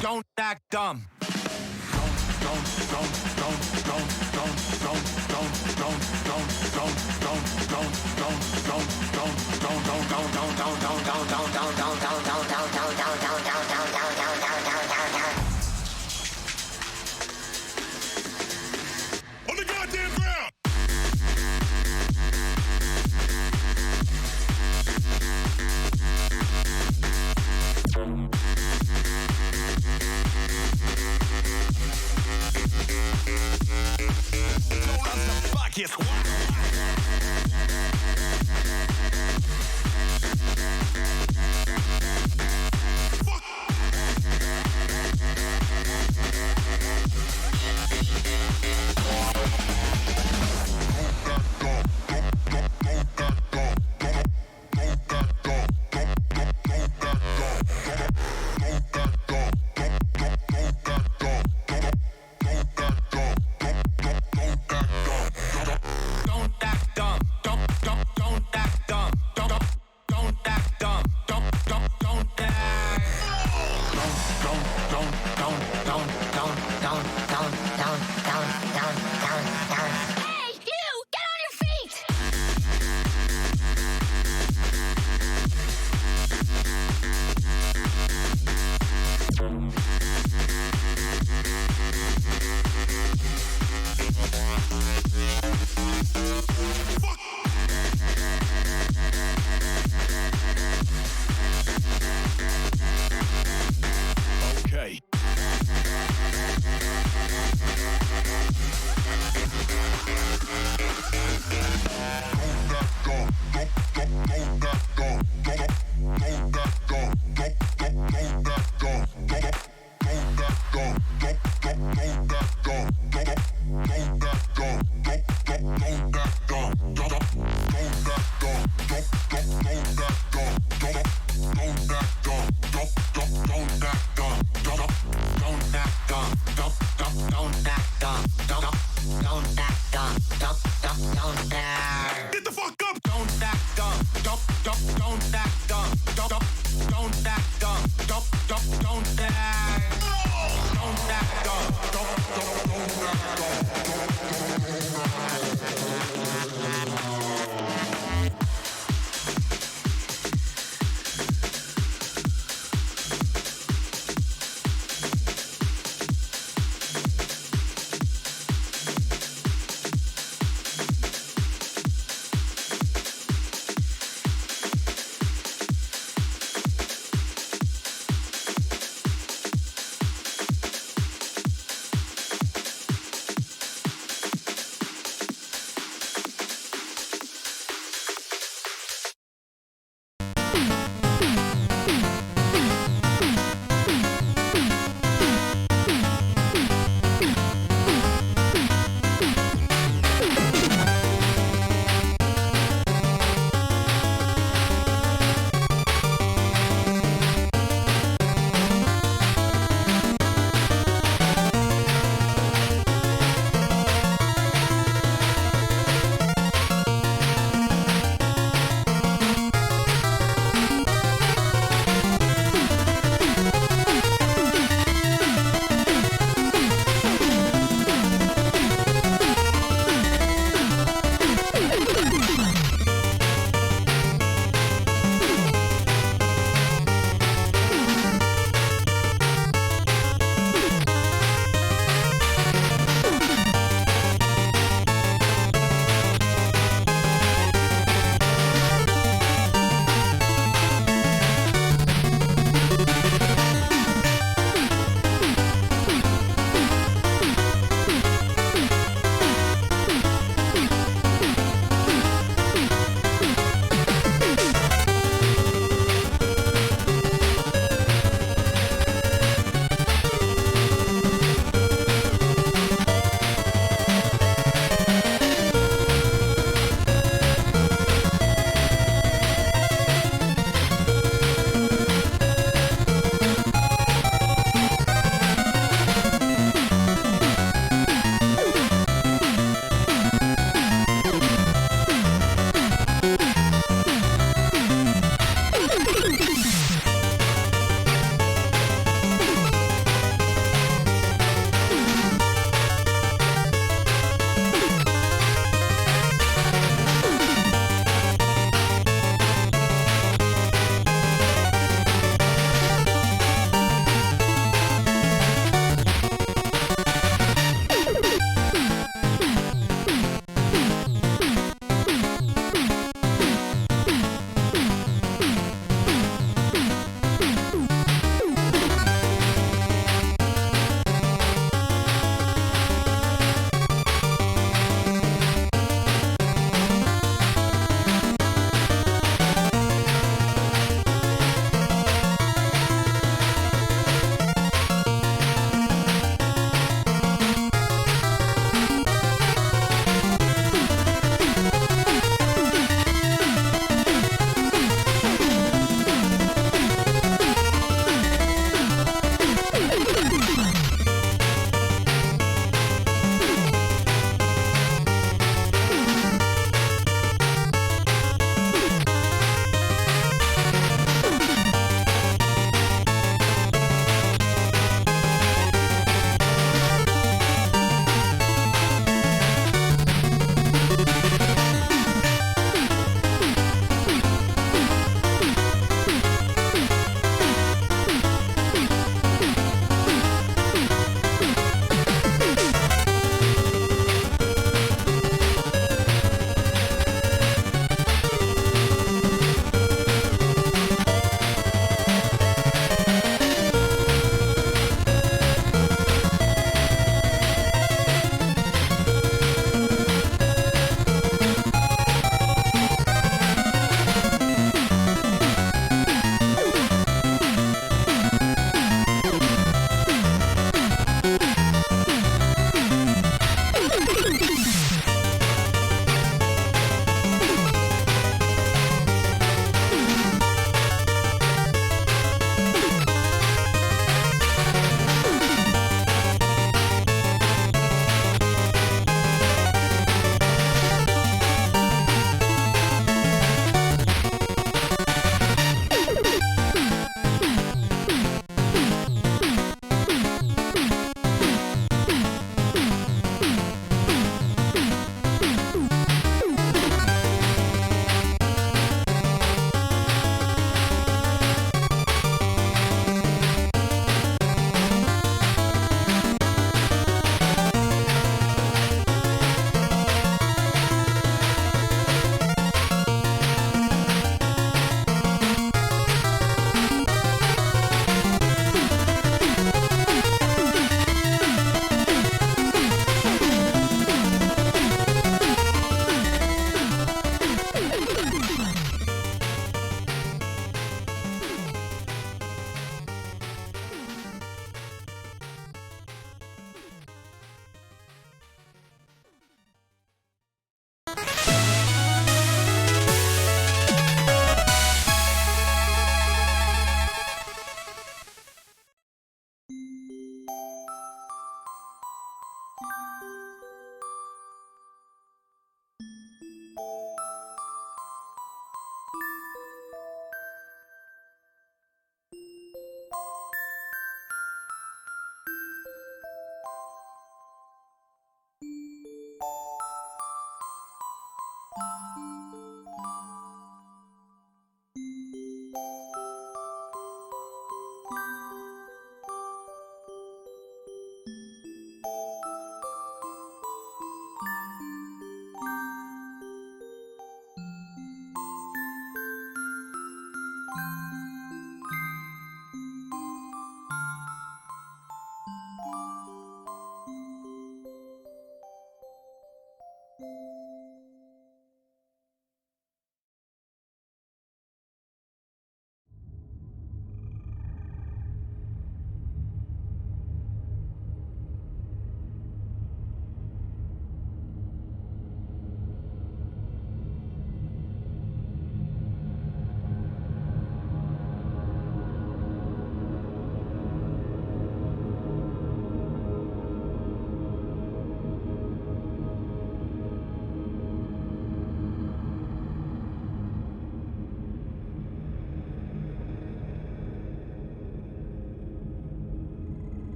Don't act dumb. On the goddamn ground! Yes.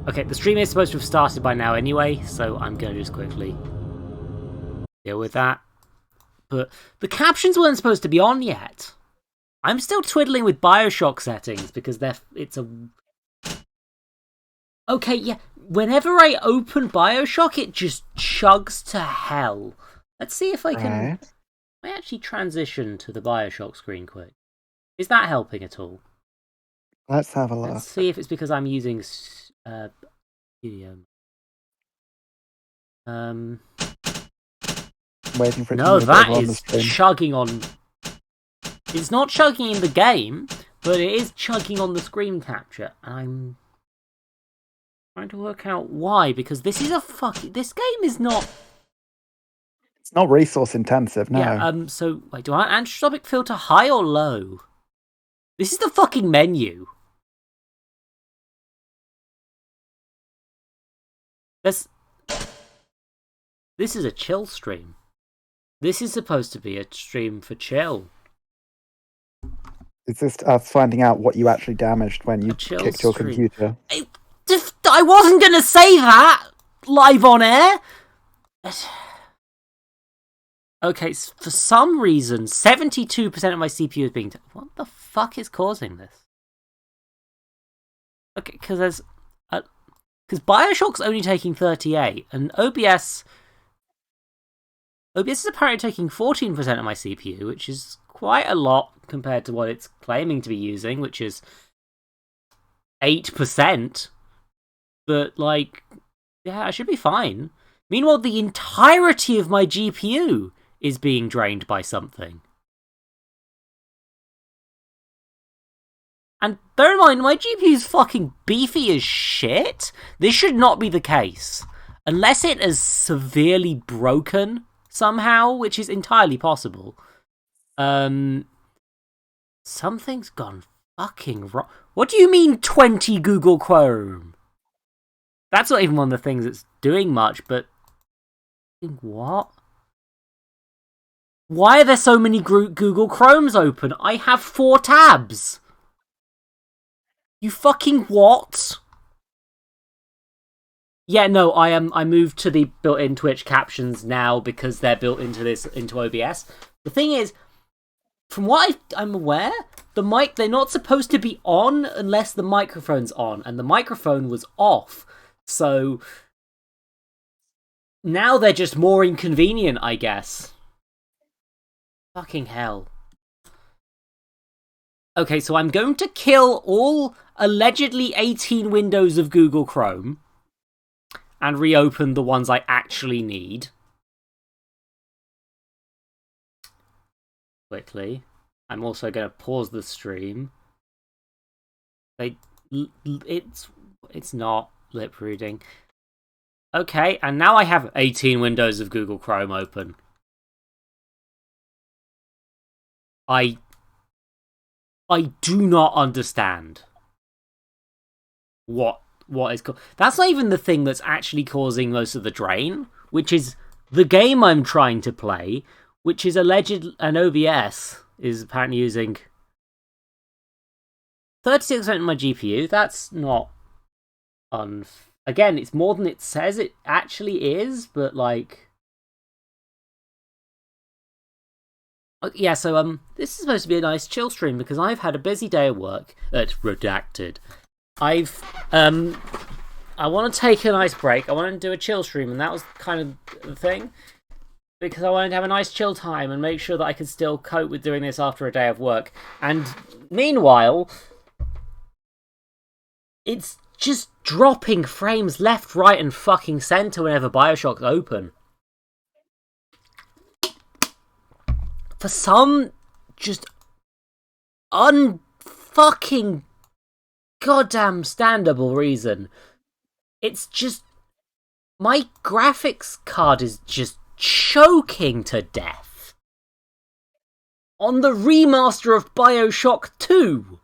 Okay, the stream is supposed to have started by now anyway, so I'm going to just quickly deal with that. But the captions weren't supposed to be on yet. I'm still twiddling with Bioshock settings because it's a... Okay, yeah, whenever I open Bioshock, it just chugs to hell. Let's see if I can... Right. I actually transition to the Bioshock screen quick. Is that helping at all? Let's have a look. Let's see if it's because I'm using Studio. Waiting for it No, to move that over on the is screen. chugging on... It's not chugging in the game, but it is chugging on the screen capture. I'm trying to work out why, because this is a fucking... This game is not... It's not resource intensive, no. Yeah, so, wait, do I want anisotropic filter high or low? This is the fucking menu. This is a chill stream. This is supposed to be a stream for chill. It's just us finding out what you actually damaged when you chill kicked your stream. computer. I wasn't gonna say that live on air! Okay, for some reason, 72% of my CPU is being... What the fuck is causing this? Okay, because there's... Because Bioshock's only taking 38, and OBS is apparently taking 14% of my CPU, which is quite a lot compared to what it's claiming to be using, which is 8%. But, like, yeah, I should be fine. Meanwhile, the entirety of my GPU is being drained by something. And bear in mind, my GPU's fucking beefy as shit. This should not be the case. Unless it is severely broken somehow, which is entirely possible. Something's gone fucking wrong. What do you mean 20 Google Chrome? That's not even one of the things that's doing much, but... What? Why are there so many Google Chromes open? I have 4 tabs. You fucking what? Yeah, no, I moved to the built-in Twitch captions now because they're built into OBS. The thing is, from what I'm aware, they're not supposed to be on unless the microphone's on, and the microphone was off. So now they're just more inconvenient, I guess. Fucking hell. Okay, so I'm going to kill all allegedly 18 windows of Google Chrome and reopen the ones I actually need. Quickly. I'm also going to pause the stream. It's not lip reading. Okay, and now I have 18 windows of Google Chrome open. I do not understand what is that's not even the thing that's actually causing most of the drain, which is the game I'm trying to play, which is alleged, and OBS is apparently using 36% of my GPU. That's not again, it's more than it says it actually is, but like... Yeah, so this is supposed to be a nice chill stream because I've had a busy day at work at Redacted. I want to take a nice break. I want to do a chill stream, and that was kind of the thing. Because I wanted to have a nice chill time and make sure that I could still cope with doing this after a day of work. And meanwhile, it's just dropping frames left, right, and fucking center whenever Bioshock's open. For some just unfucking goddamn standable reason, it's just... My graphics card is just choking to death on the remaster of Bioshock 2.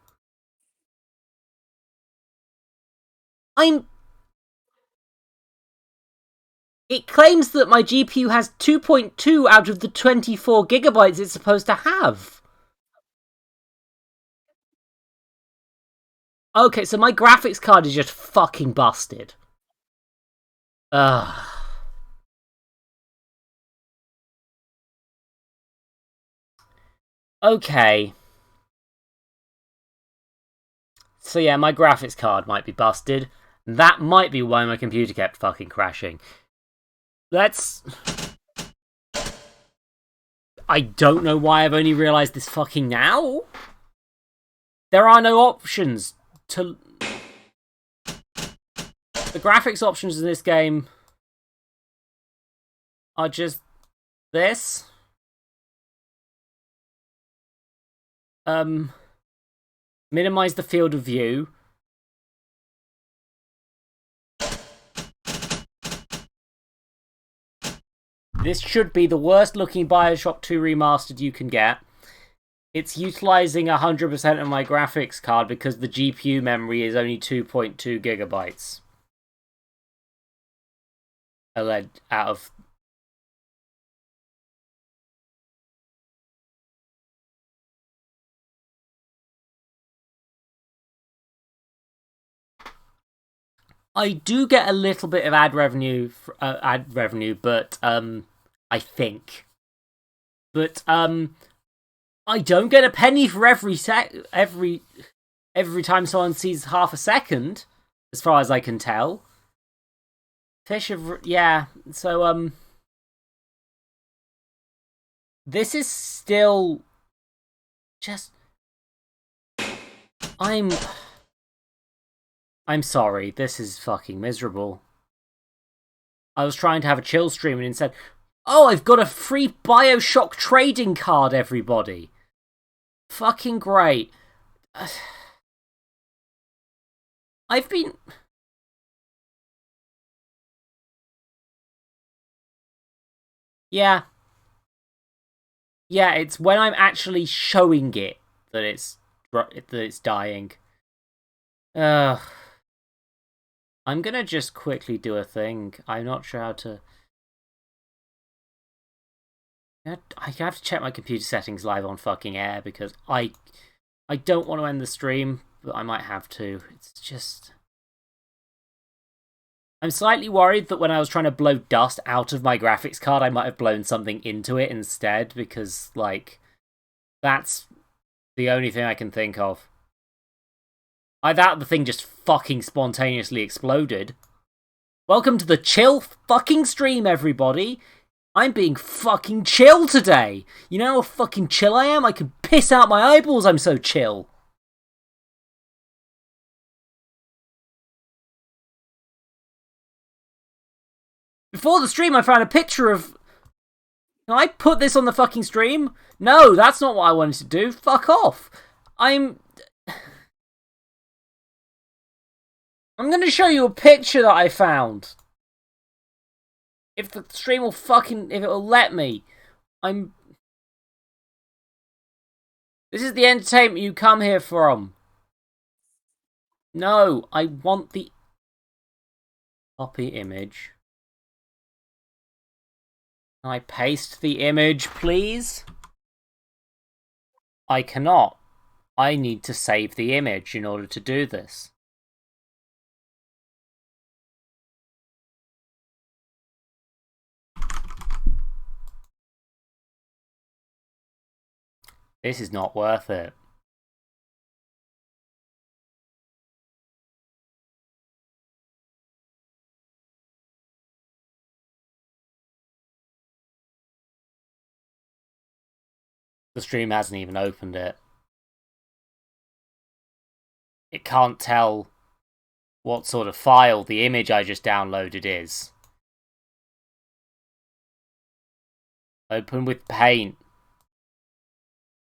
It claims that my GPU has 2.2 out of the 24 gigabytes it's supposed to have. Okay, so my graphics card is just fucking busted. Ugh. Okay. So yeah, my graphics card might be busted. That might be why my computer kept fucking crashing. I don't know why I've only realised this fucking now. There are no options to... The graphics options in this game are just this. Minimize the field of view. This should be the worst looking Bioshock 2 remastered you can get. It's utilising 100% of my graphics card because the GPU memory is only 2.2 gigabytes. Out of... I do get a little bit of ad revenue, but I think. But I don't get a penny for every time someone sees half a second, as far as I can tell. Yeah. So this is still just... I'm sorry, this is fucking miserable. I was trying to have a chill stream and instead... Oh, I've got a free Bioshock trading card, everybody. Fucking great. I've been... Yeah. Yeah, it's when I'm actually showing it that it's dying. Ugh. I'm gonna just quickly do a thing. I'm not sure how to... I have to check my computer settings live on fucking air because I don't want to end the stream, but I might have to. It's just... I'm slightly worried that when I was trying to blow dust out of my graphics card, I might have blown something into it instead because, like, that's the only thing I can think of. I doubt the thing just fucking spontaneously exploded. Welcome to the chill fucking stream, everybody. I'm being fucking chill today. You know how fucking chill I am? I can piss out my eyeballs, I'm so chill. Before the stream, I found a picture of... Can I put this on the fucking stream? No, that's not what I wanted to do. Fuck off. I'm gonna show you a picture that I found. If the stream will fucking... If it will let me. This is the entertainment you come here from. No, I want the... Copy image. Can I paste the image, please? I cannot. I need to save the image in order to do this. This is not worth it. The stream hasn't even opened it. It can't tell what sort of file the image I just downloaded is. Open with Paint.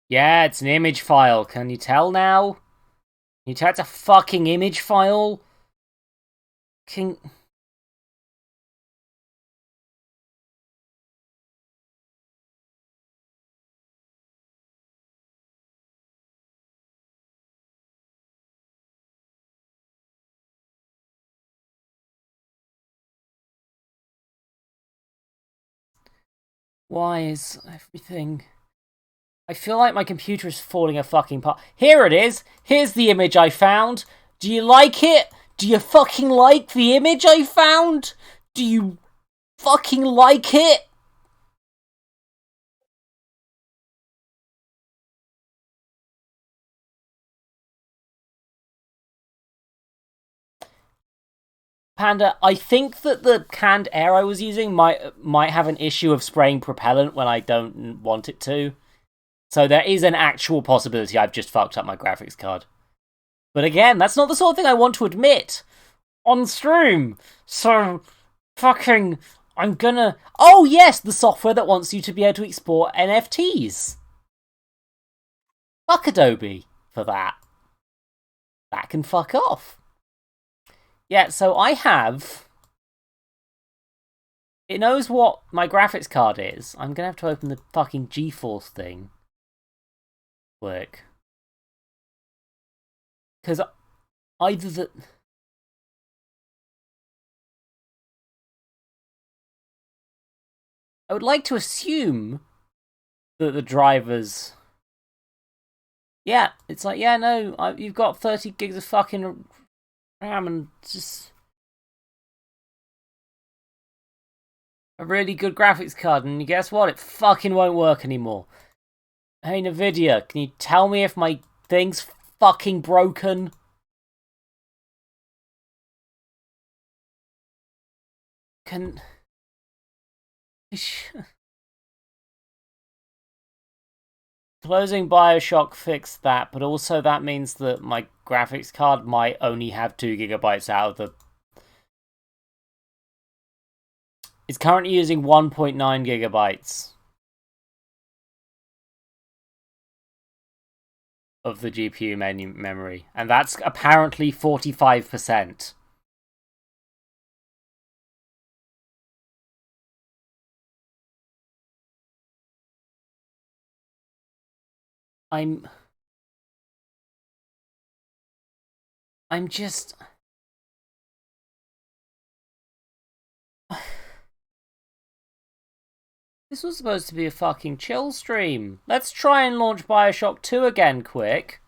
Yeah, it's an image file. Can you tell now? Can you tell it's a fucking image file? Why is everything... I feel like my computer is falling a fucking apart. Here it is! Here's the image I found! Do you like it? Do you fucking like the image I found? Do you fucking like it? Panda, I think that the canned air I was using might have an issue of spraying propellant when I don't want it to. So there is an actual possibility I've just fucked up my graphics card. But again, that's not the sort of thing I want to admit on stream. So, fucking, I'm gonna... Oh yes, the software that wants you to be able to export NFTs. Fuck Adobe for that. That can fuck off. Yeah, so I have... It knows what my graphics card is. I'm gonna have to open the fucking GeForce thing. Work. Because either the... I would like to assume that the drivers... Yeah, it's like, yeah, no, you've got 30 gigs of fucking RAM and just... a really good graphics card, and guess what? It fucking won't work anymore. Hey, Nvidia, can you tell me if my thing's fucking broken? Can... Closing Bioshock fixed that, but also that means that my graphics card might only have 2 gigabytes out of the... It's currently using 1.9 gigabytes of the GPU memory, and that's apparently 45%. I'm just... This was supposed to be a fucking chill stream. Let's try and launch Bioshock 2 again quick.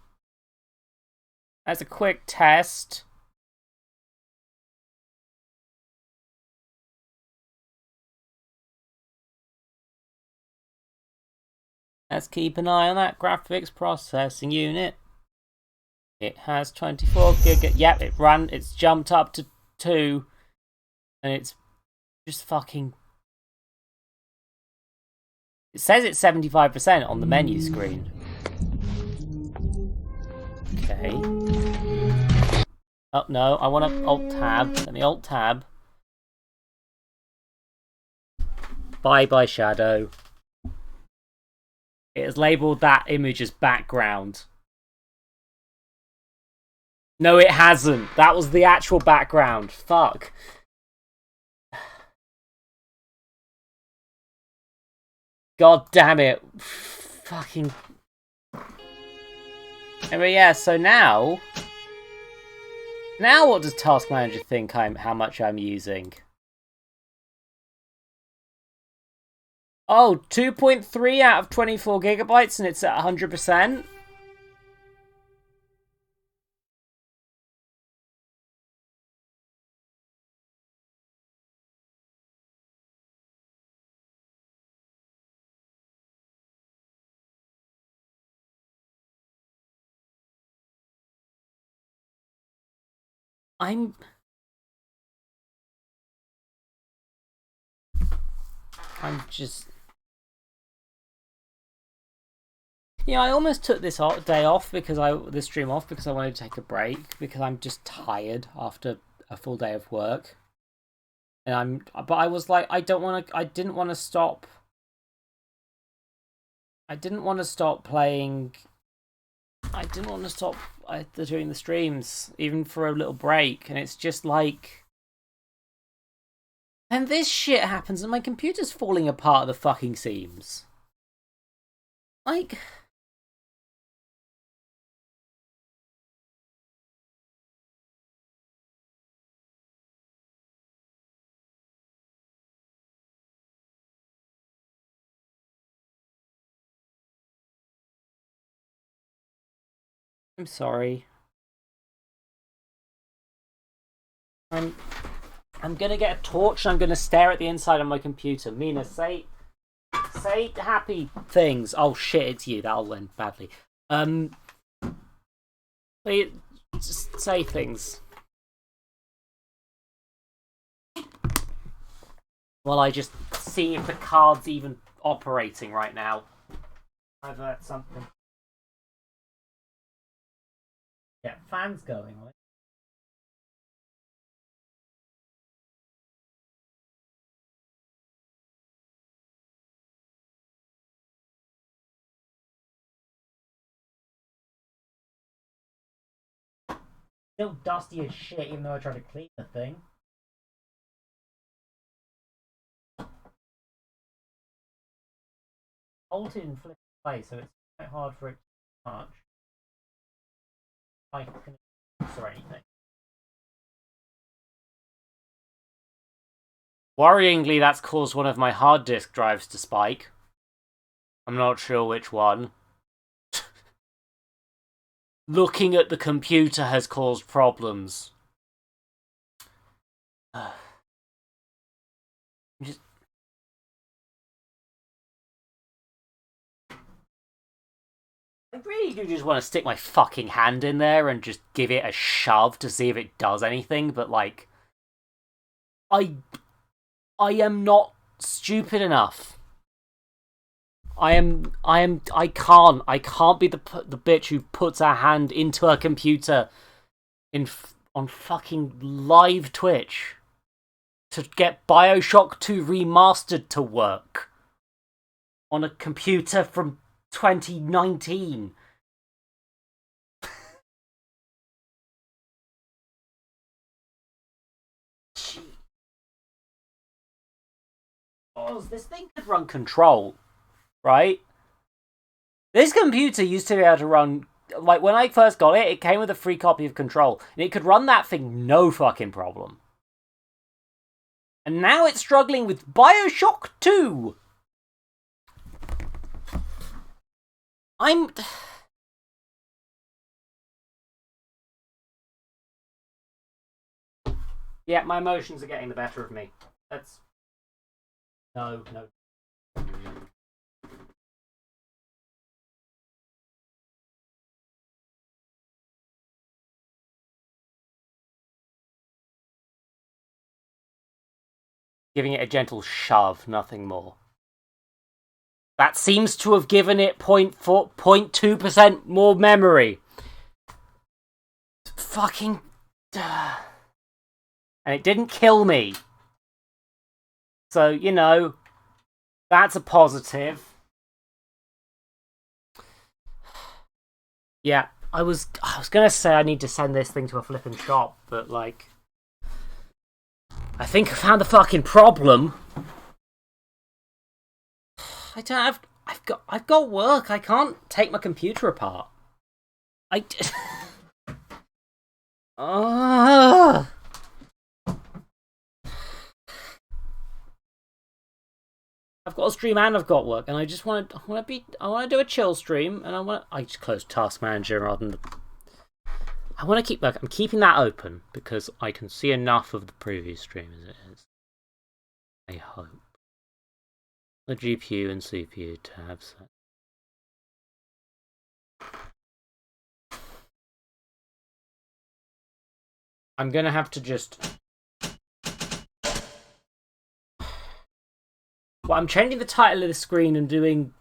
As a quick test. Let's keep an eye on that graphics processing unit. It has 24 gig. Yep, it's jumped up to 2. And it's just fucking... It says it's 75% on the menu screen. Okay. Oh, no, I want to Alt-Tab. Let me Alt-Tab. Bye-bye, Shadow. It has labelled that image as background. No, it hasn't. That was the actual background. Fuck. God damn it. Fucking... Anyway, yeah, so now... Now what does Task Manager think how much I'm using? Oh, 2.3 out of 24 gigabytes and it's at 100%? I'm just... Yeah, I almost took this day off this stream off because I wanted to take a break because I'm just tired after a full day of work. But I was like, I didn't want to stop. I didn't want to stop playing. I didn't want to stop doing the streams even for a little break, and it's just like. And this shit happens, and my computer's falling apart at the fucking seams. Like. I'm sorry. I'm gonna get a torch and I'm gonna stare at the inside of my computer. Mina, say happy things. Oh shit, it's you. That'll end badly. Please just say things. While I just see if the card's even operating right now. I've heard something. Yeah, fans going. Right? Still dusty as shit, even though I tried to clean the thing. Hold it and flip it away, so it's quite hard for it to touch. I can or anything. Worryingly, that's caused one of my hard disk drives to spike. I'm not sure which one. Looking at the computer has caused problems. Just... I really do just want to stick my fucking hand in there and just give it a shove to see if it does anything, but like... I am not stupid enough. I can't be the bitch who puts her hand into her computer on fucking live Twitch to get Bioshock 2 remastered to work on a computer from 2019. Oh, this thing could run Control, right? This computer used to be able to run... Like, when I first got it, it came with a free copy of Control, and it could run that thing no fucking problem. And now it's struggling with Bioshock 2! Yeah, my emotions are getting the better of me. That's... No. Giving it a gentle shove, nothing more. That seems to have given it 0.2% more memory. Fucking... And it didn't kill me. So, you know, that's a positive. Yeah, I was gonna say I need to send this thing to a flipping shop, but like... I think I found the fucking problem. I don't have... I've got work. I can't take my computer apart. I've got a stream and I've got work, and I just want to do a chill stream, and I just closed Task Manager rather than I want to keep work. I'm keeping that open because I can see enough of the previous stream as it is. I hope. The GPU and CPU tabs. I'm gonna have to just... Well, I'm changing the title of the screen and doing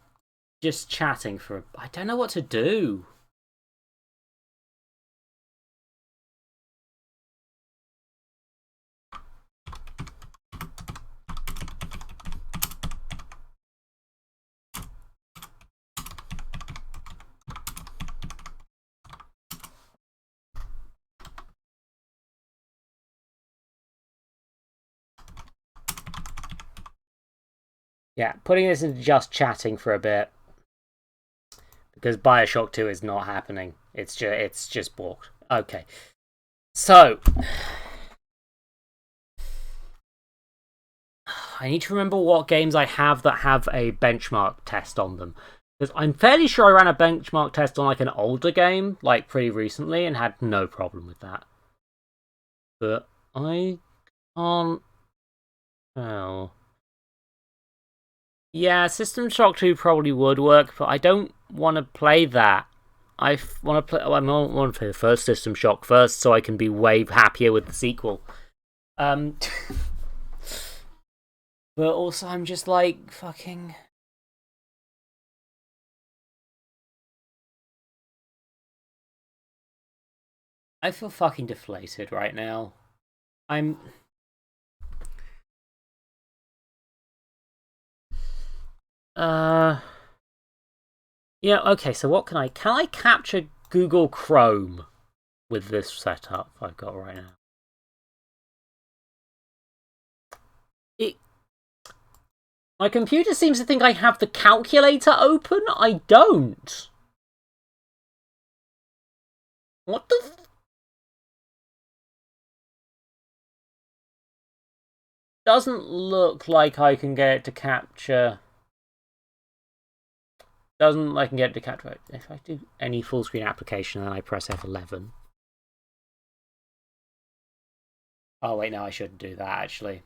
just chatting for... I don't know what to do. Yeah, putting this into just chatting for a bit. Because Bioshock 2 is not happening. It's just balked. Okay. So... I need to remember what games I have that have a benchmark test on them. Because I'm fairly sure I ran a benchmark test on like an older game, like pretty recently, and had no problem with that. But I can't tell. Yeah, System Shock 2 probably would work, but I don't want to play that. I want to play. I want to play the first System Shock first, so I can be way happier with the sequel. But also, I'm just like fucking. I feel fucking deflated right now. I'm. Yeah. Okay. So what can I? Can I capture Google Chrome with this setup I've got right now? My computer seems to think I have the calculator open. I don't. What the? Doesn't look like I can get it to capture. Doesn't look like I can get it to capture. If I do any full screen application and I press F11. Oh wait, no, I shouldn't do that actually.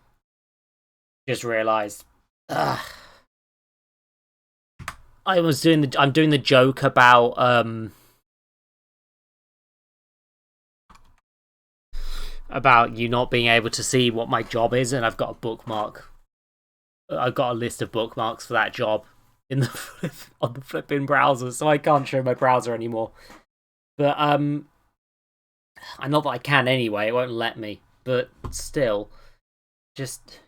Just realised. I'm doing the joke about you not being able to see what my job is, and I've got a bookmark. I've got a list of bookmarks for that job in the on the flipping browser, so I can't show my browser anymore. But not that I can anyway. It won't let me. But still, just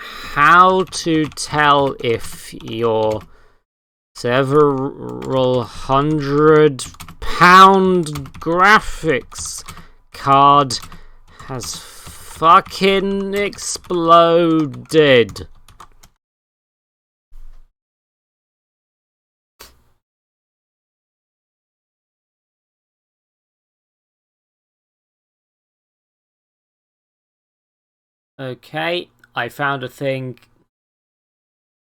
how to tell if your several £100 graphics card has fucking exploded. Okay, I found a thing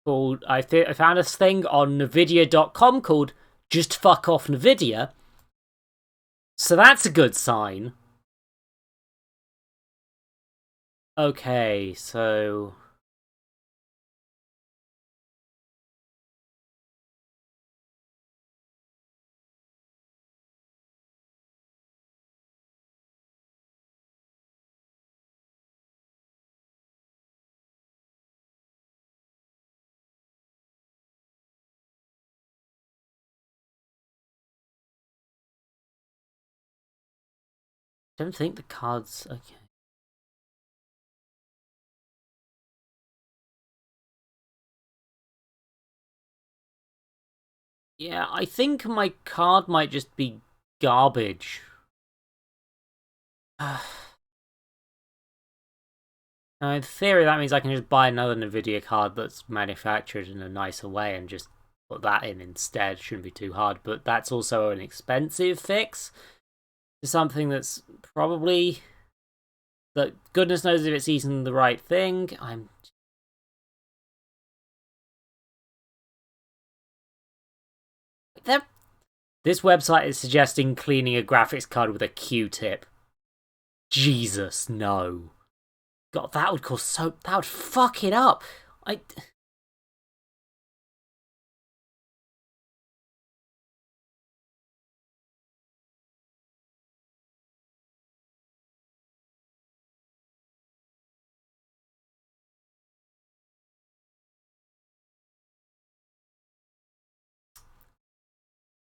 called I found a thing on Nvidia.com called "Just fuck off Nvidia," so that's a good sign. Okay, so I don't think the cards. Okay. Yeah, I think my card might just be garbage. Now, in theory, that means I can just buy another Nvidia card that's manufactured in a nicer way and just put that in instead. Shouldn't be too hard, but that's also an expensive fix to something that's probably. That goodness knows if it's even the right thing. This website is suggesting cleaning a graphics card with a Q-tip. Jesus, no. God, that would cause that would fuck it up.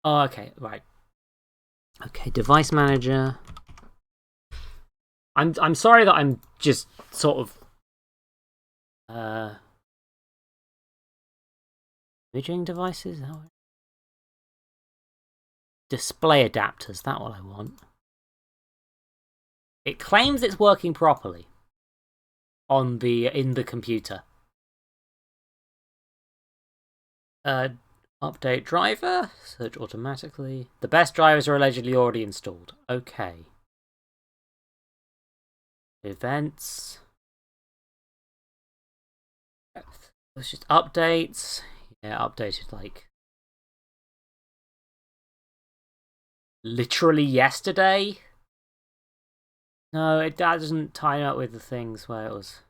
Oh, okay, right. Okay, device manager. I'm sorry that I'm just sort of imaging devices. Display adapters. That's what I want. It claims it's working properly in the computer. Update driver. Search automatically. The best drivers are allegedly already installed. Okay. Events. It's just updates. Yeah, updated like literally yesterday. No, that doesn't tie up with the things where it was.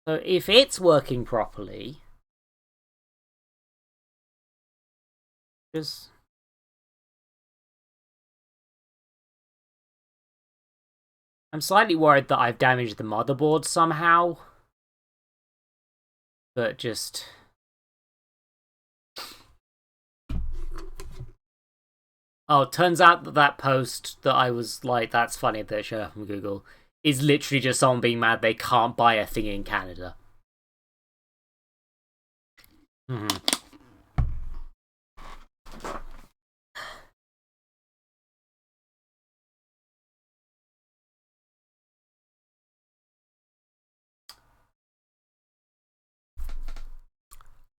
So if it's working properly, just. I'm slightly worried that I've damaged the motherboard somehow. But just... Oh, it turns out that that post that I was like, that's funny that it showed up on Google, is literally just someone being mad they can't buy a thing in Canada.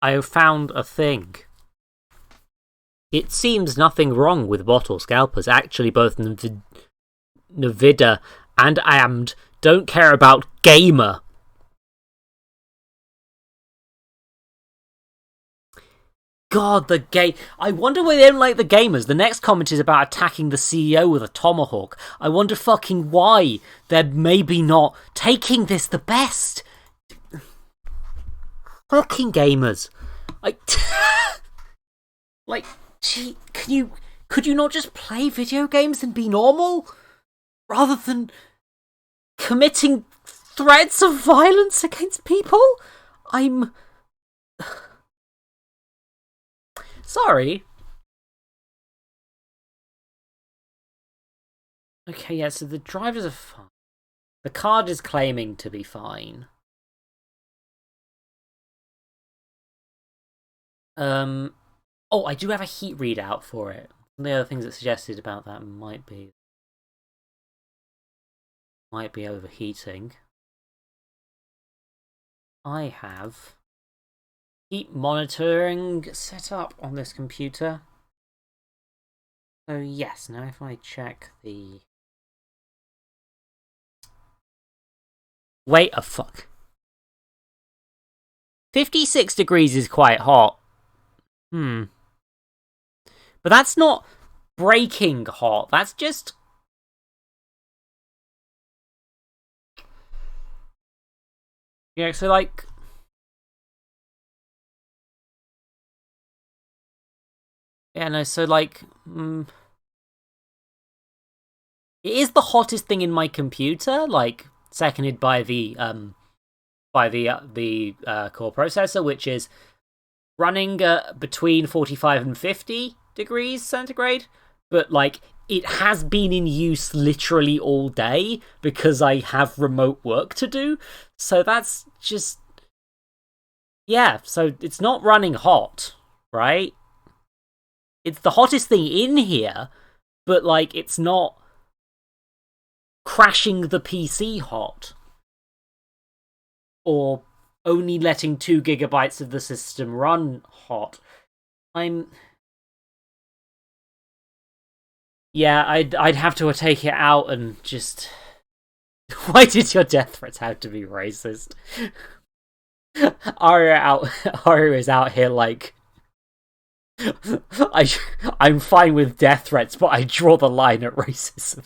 I have found a thing. It seems nothing wrong with bottle scalpers. Actually, both Nvidia and AMD don't care about gamer. God, the game. I wonder why they don't like the gamers. The next comment is about attacking the CEO with a tomahawk. I wonder fucking why they're maybe not taking this the best. Fucking gamers. Like, gee, could you not just play video games and be normal? Rather than committing threats of violence against people? I'm... Sorry. Okay, yeah, so the drivers are fine. The card is claiming to be fine. Oh, I do have a heat readout for it. One of the other things that suggested about that might be overheating. I have heat monitoring set up on this computer. So yes, now if I check the... Wait a fuck. 56 degrees is quite hot. But that's not breaking hot. That's just... Yeah, so like... Yeah, no, so like... It is the hottest thing in my computer, like, seconded by the core processor, which is running between 45 and 50 degrees centigrade, but like it has been in use literally all day because I have remote work to do. So that's just... Yeah, so it's not running hot, right? It's the hottest thing in here, but like it's not crashing the PC hot. Or only letting 2 gigabytes of the system run hot. Yeah, I'd have to take it out and just... Why did your death threats have to be racist? Aria is out here like... I'm fine with death threats, but I draw the line at racism.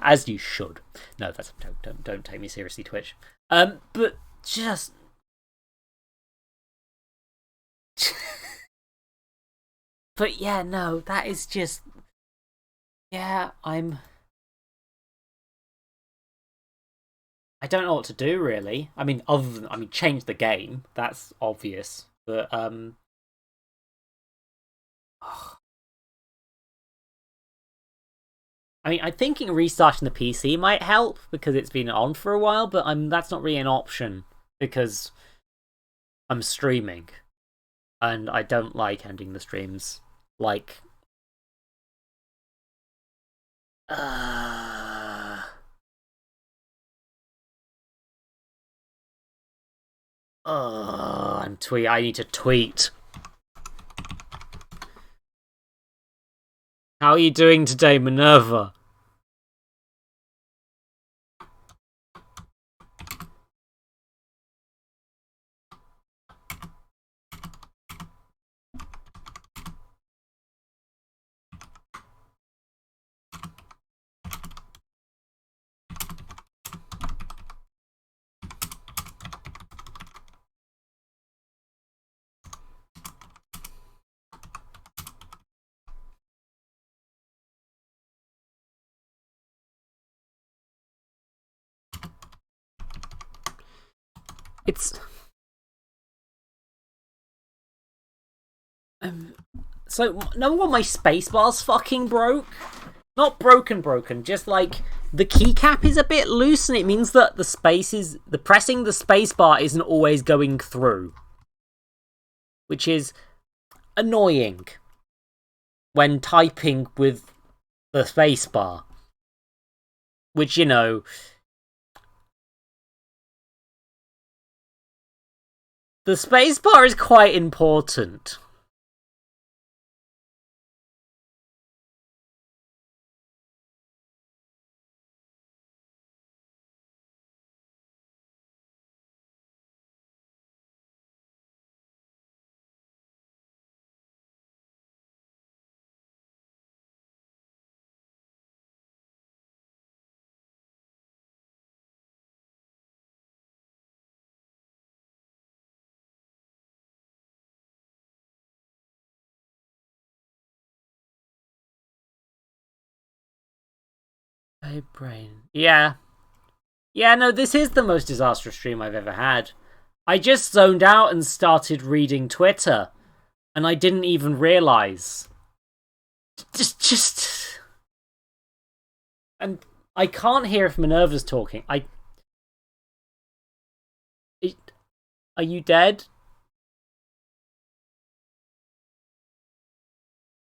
As you should. No, that's don't take me seriously, Twitch. But just... But yeah, no, that is just... Yeah, I don't know what to do, really. I mean, other than... change the game. That's obvious. But, I'm thinking restarting the PC might help, because it's been on for a while, but that's not really an option, because I'm streaming. And I don't like ending the streams. Like... I need to tweet. How are you doing today, Minerva? It's so number one, my spacebar's fucking broke. Not broken. Just like the keycap is a bit loose, and it means that pressing the spacebar isn't always going through, which is annoying when typing with the spacebar. Which, you know, the spacebar is quite important. My brain. Yeah, no, this is the most disastrous stream I've ever had. I just zoned out and started reading Twitter, and I didn't even realize. Just... And I can't hear if Minerva's talking. Are you dead?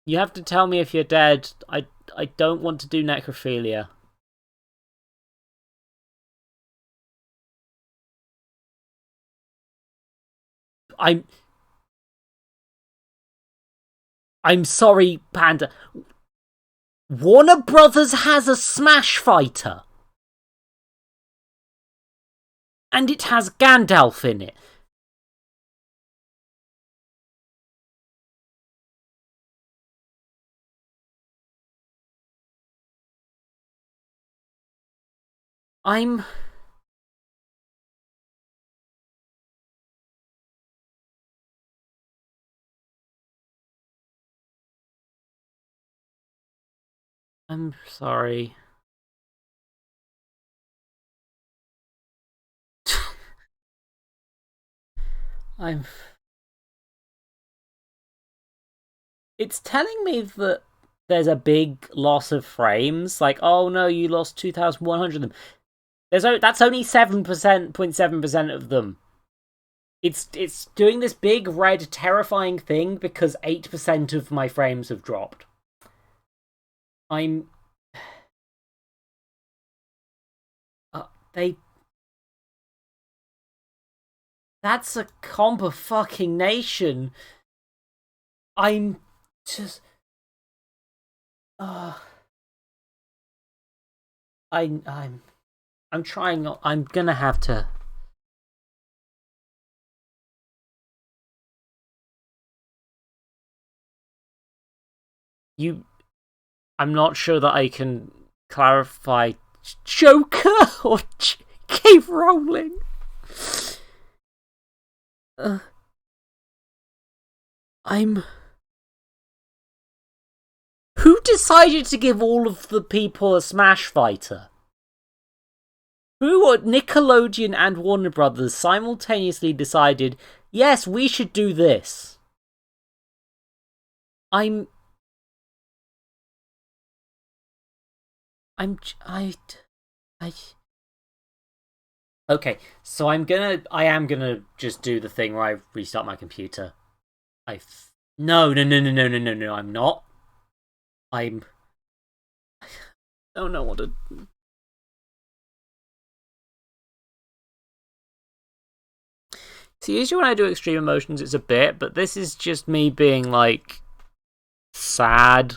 You have to tell me if you're dead. I don't want to do necrophilia. I'm sorry, Panda. Warner Brothers has a Smash Fighter. And it has Gandalf in it. I'm sorry. It's telling me that there's a big loss of frames. Like, oh no, you lost 2,100 of them. That's only 0.7% of them. It's doing this big red terrifying thing because 8% of my frames have dropped. That's a comp of fucking nation. I'm just... I'm trying not... I'm gonna have to... I'm not sure that I can clarify Joker or J.K. Rowling. Who decided to give all of the people a Smash Fighter? Who at Nickelodeon and Warner Brothers simultaneously decided, yes, we should do this? Okay, so I am gonna just do the thing where I restart my computer. No, I'm not. I don't know what to... See, usually when I do extreme emotions, it's a bit, but this is just me being, like, sad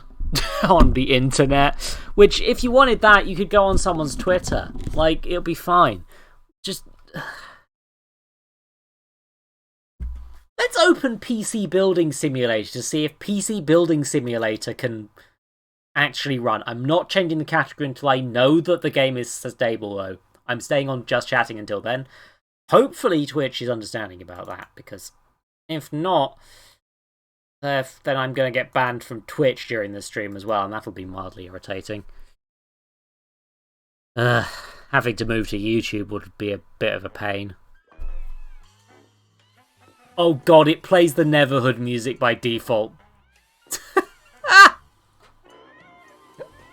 on the internet. Which, if you wanted that, you could go on someone's Twitter. Like, it'll be fine. Just... Let's open PC Building Simulator to see if PC Building Simulator can actually run. I'm not changing the category until I know that the game is stable, though. I'm staying on just chatting until then. Hopefully Twitch is understanding about that, because if not, then I'm going to get banned from Twitch during the stream as well, and that'll be mildly irritating. Having to move to YouTube would be a bit of a pain. Oh god, it plays the Neverhood music by default.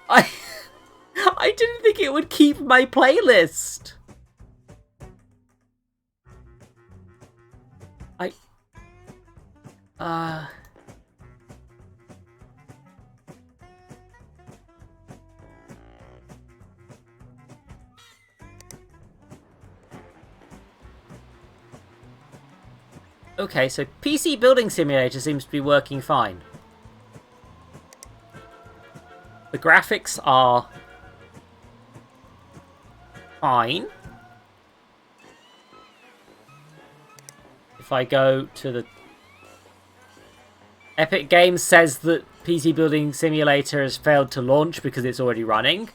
I didn't think it would keep my playlist. Okay, so PC Building Simulator seems to be working fine. The graphics are fine. If I go to the... Epic Games says that PC Building Simulator has failed to launch because it's already running.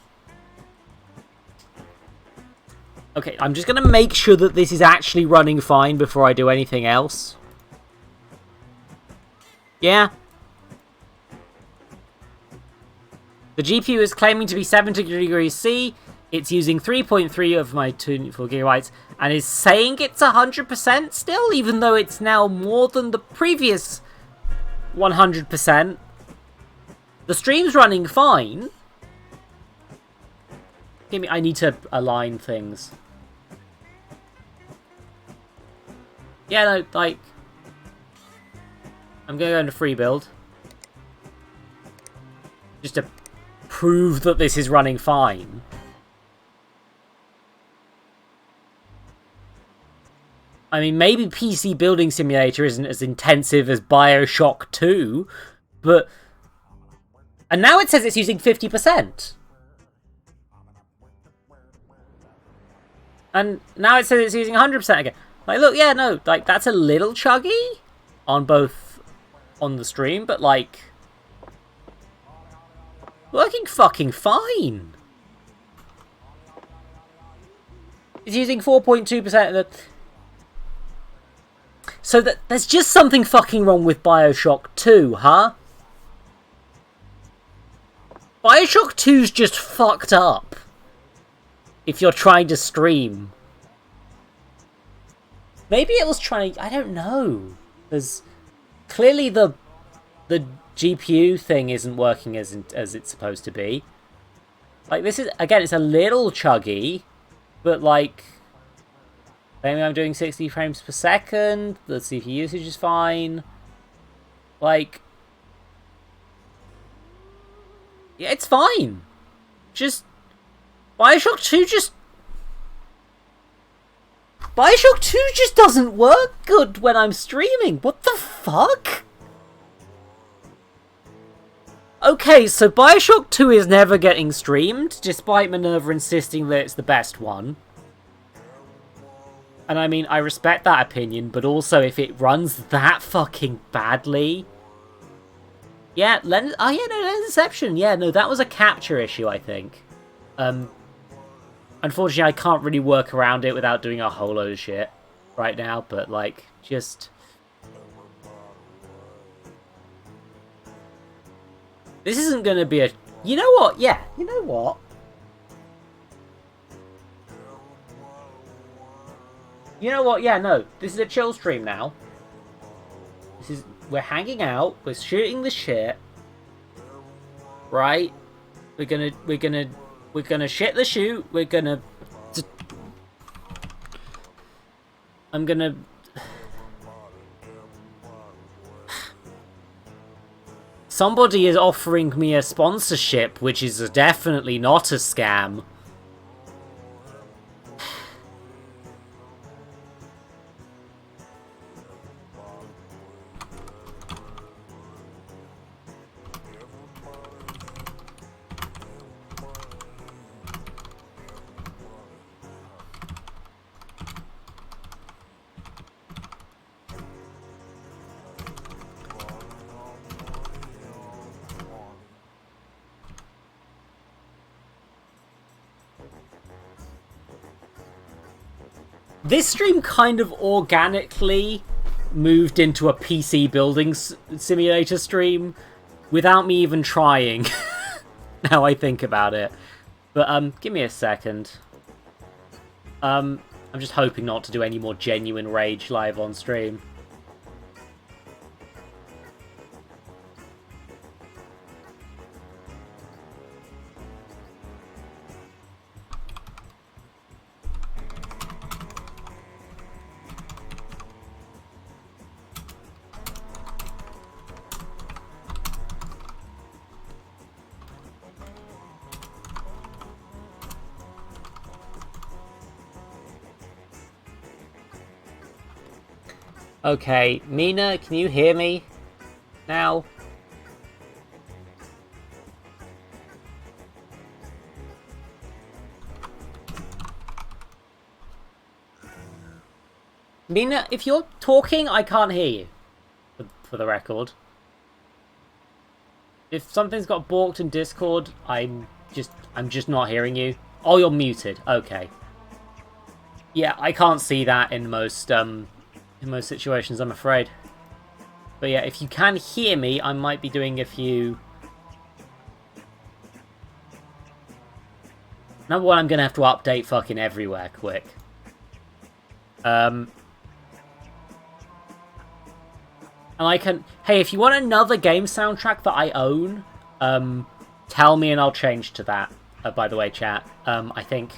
Okay, I'm just going to make sure that this is actually running fine before I do anything else. Yeah. The GPU is claiming to be 70 degrees C. It's using 3.3 of my 24 gigabytes and is saying it's 100% still, even though it's now more than the previous 100%. The stream's running fine. I need to align things. Yeah, no, like... I'm going to go into free build. Just to prove that this is running fine. I mean, maybe PC Building Simulator isn't as intensive as Bioshock 2, but... And now it says it's using 50%. And now it says it's using 100% again. Like, look, yeah, no, like, that's a little chuggy on the stream, but, like, working fucking fine. It's using 4.2% of the... So there's just something fucking wrong with Bioshock 2, huh? Bioshock 2's just fucked up. If you're trying to stream. Maybe it was trying... I don't know. There's... Clearly the GPU thing isn't working as it's supposed to be. Like, this is... Again, it's a little chuggy. But, like... Maybe I'm doing 60 frames per second. The CPU usage is fine. Like... Yeah, it's fine. Just... Bioshock 2 just doesn't work good when I'm streaming. What the fuck? Okay, so Bioshock 2 is never getting streamed, despite Minerva insisting that it's the best one. And I mean, I respect that opinion, but also if it runs that fucking badly... Yeah, Lens Deception. Yeah, no, that was a capture issue, I think. Unfortunately, I can't really work around it without doing a whole load of shit right now, but, like, just... This isn't going to be a... You know what? Yeah, you know what? You know what? Yeah, no. This is a chill stream now. We're hanging out. We're shooting the shit. Right? We're gonna shit the shoot. I'm gonna... Somebody is offering me a sponsorship, which is definitely not a scam. This stream kind of organically moved into a PC building simulator stream without me even trying. Now I think about it. But give me a second. I'm just hoping not to do any more genuine rage live on stream. Okay, Mina, can you hear me now? Mina, if you're talking, I can't hear you. For the record. If something's got balked in Discord, I'm just not hearing you. Oh, you're muted. Okay. Yeah, I can't see that in most situations, I'm afraid. But yeah, if you can hear me, I might be doing a few... Number one, I'm gonna have to update fucking everywhere quick. And I can... Hey, if you want another game soundtrack that I own, tell me and I'll change to that. By the way, chat. I think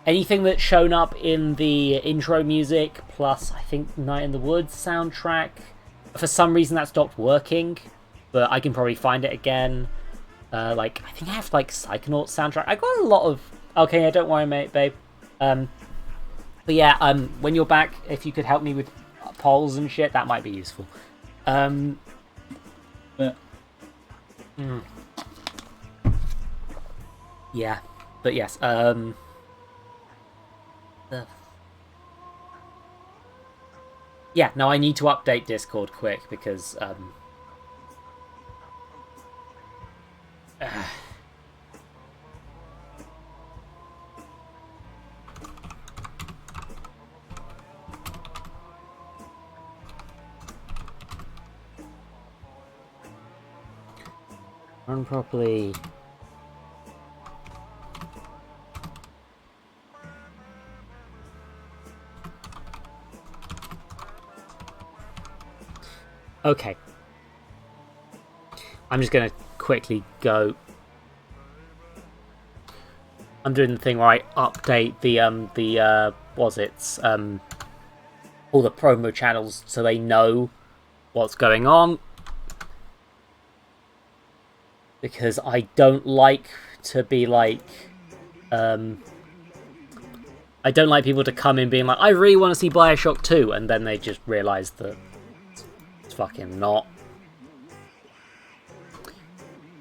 anything that's shown up in the intro music, plus I think Night in the Woods soundtrack, for some reason that stopped working, but I can probably find it again. Like, I think I have, like, Psychonauts soundtrack. I got a lot of... Okay, yeah, don't worry, mate, babe. But yeah, when you're back, if you could help me with polls and shit, that might be useful. But... Yeah, but yes, yeah, now I need to update Discord quick, because, run properly. Okay. I'm just gonna quickly go. I'm doing the thing where I update the all the promo channels so they know what's going on. Because I don't like to be like, I don't like people to come in being like, I really want to see Bioshock 2, and then they just realise that it's fucking not.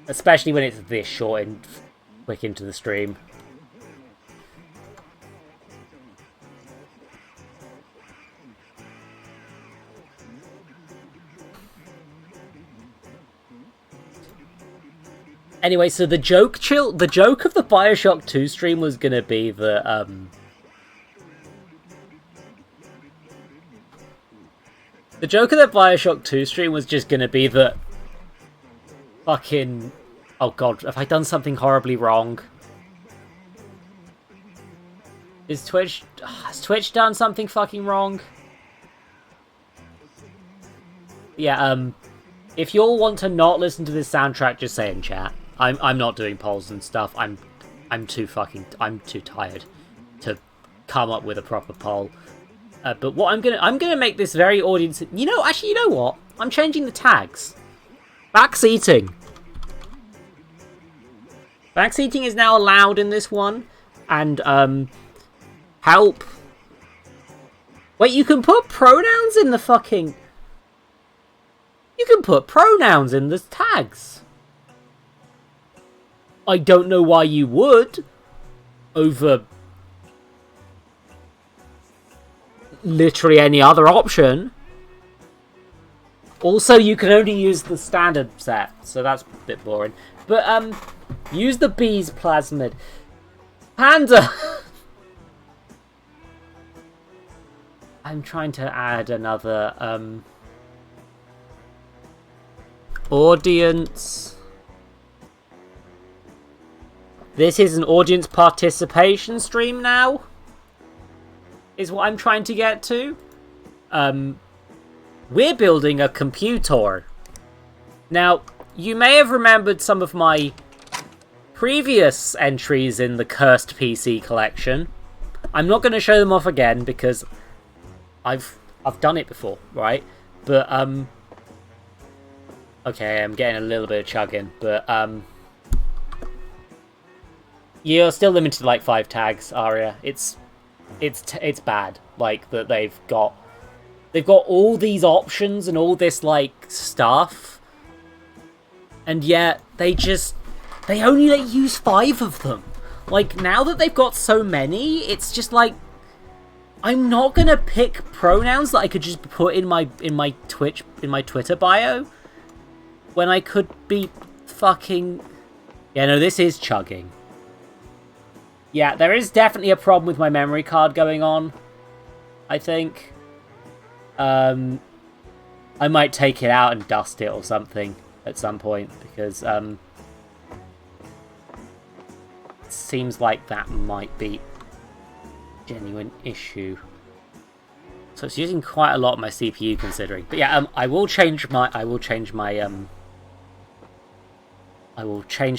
Especially when it's this short and quick into the stream. Anyway, so the joke of the Bioshock 2 stream was gonna be that the joke of the Bioshock 2 stream was just gonna be that fucking... Oh god, have I done something horribly wrong? Has Twitch done something fucking wrong? Yeah, if you all want to not listen to this soundtrack, just say in chat. I'm not doing polls and stuff. I'm too tired to come up with a proper poll. But what I'm gonna make this very audience... You know what? I'm changing the tags. Backseating. Backseating is now allowed in this one, and help. Wait, you can put pronouns in the fucking... You can put pronouns in the tags. I don't know why you would. Over literally any other option. Also, you can only use the standard set, so that's a bit boring. But, use the bees plasmid. Panda! I'm trying to add another, audience. This is an audience participation stream now, is what I'm trying to get to. We're building a computer. Now, you may have remembered some of my previous entries in the Cursed PC collection. I'm not going to show them off again because I've done it before, right? But, okay, I'm getting a little bit of chugging, but, you're still limited to, like, 5 tags, Aria. It's bad, like, that they've got They've got all these options and all this, like, stuff. And yet, they only let you use 5 of them. Like, now that they've got so many, it's just like, I'm not gonna pick pronouns that I could just put in my Twitter bio. When I could be fucking... Yeah, no, this is chugging. Yeah, there is definitely a problem with my memory card going on, I think. I might take it out and dust it or something at some point, because it seems like that might be a genuine issue. So it's using quite a lot of my CPU, considering. But yeah, I will change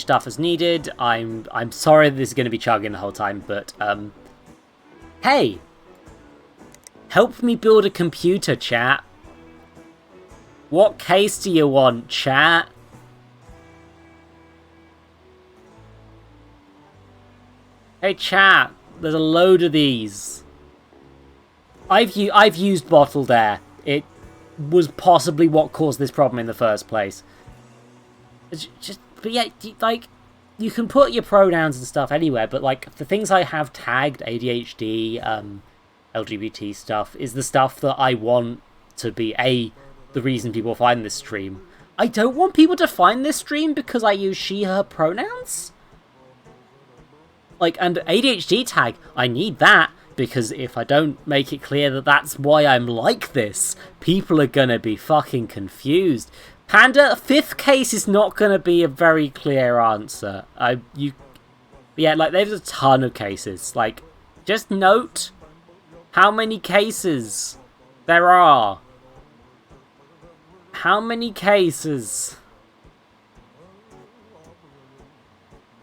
stuff as needed. I'm sorry this is going to be chugging the whole time, but hey, help me build a computer, chat. What case do you want, chat? Hey, chat. There's a load of these. I've used bottled air. It was possibly what caused this problem in the first place. It's just, but yeah, like, you can put your pronouns and stuff anywhere, but like the things I have tagged, ADHD, LGBT stuff, is the stuff that I want to be the reason people find this stream. I don't want people to find this stream because I use she, her pronouns. Like, and ADHD tag, I need that, because if I don't make it clear that that's why I'm like this, people are gonna be fucking confused. Panda, 5th case is not gonna be a very clear answer. Yeah, like, there's a ton of cases. Like, just note how many cases there are. How many cases?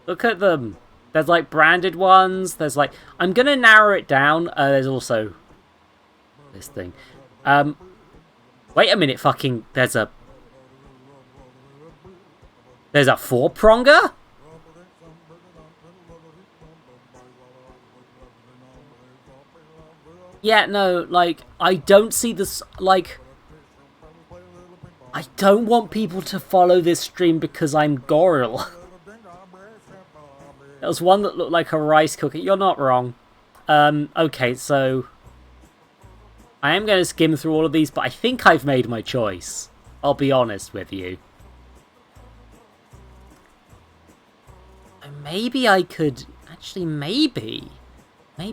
Look at them. There's, like, branded ones. There's, like... I'm gonna narrow it down. There's also... this thing. Wait a minute, fucking... There's a 4-pronger? Yeah, no, like, I don't see this... Like... I don't want people to follow this stream because I'm Goril. There was one that looked like a rice cooker. You're not wrong. Okay, so... I am going to skim through all of these, but I think I've made my choice. I'll be honest with you. Maybe I could... Actually, maybe I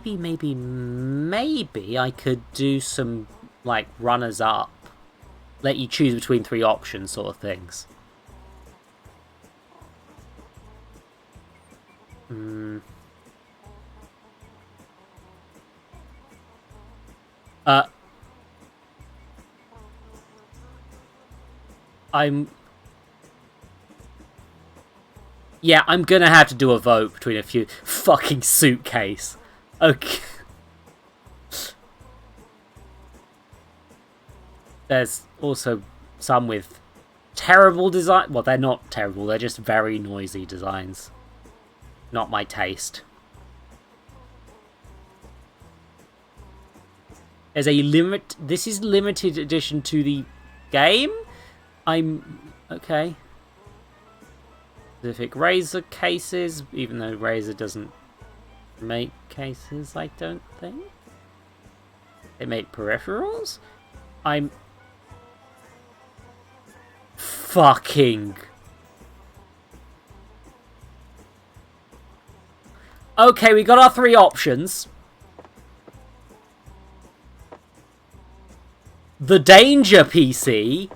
could do some, like, runners-up. Let you choose between 3 options sort of things. Yeah, I'm gonna have to do a vote between a few. Fucking suitcase. Okay. There's also some with terrible design. Well, they're not terrible, they're just very noisy designs. Not my taste. There's a limit. This is limited edition to the game? Okay. Specific Razer cases, even though Razer doesn't make cases, I don't think. They make peripherals? Fucking... Okay, we got our 3 options. The Danger PC.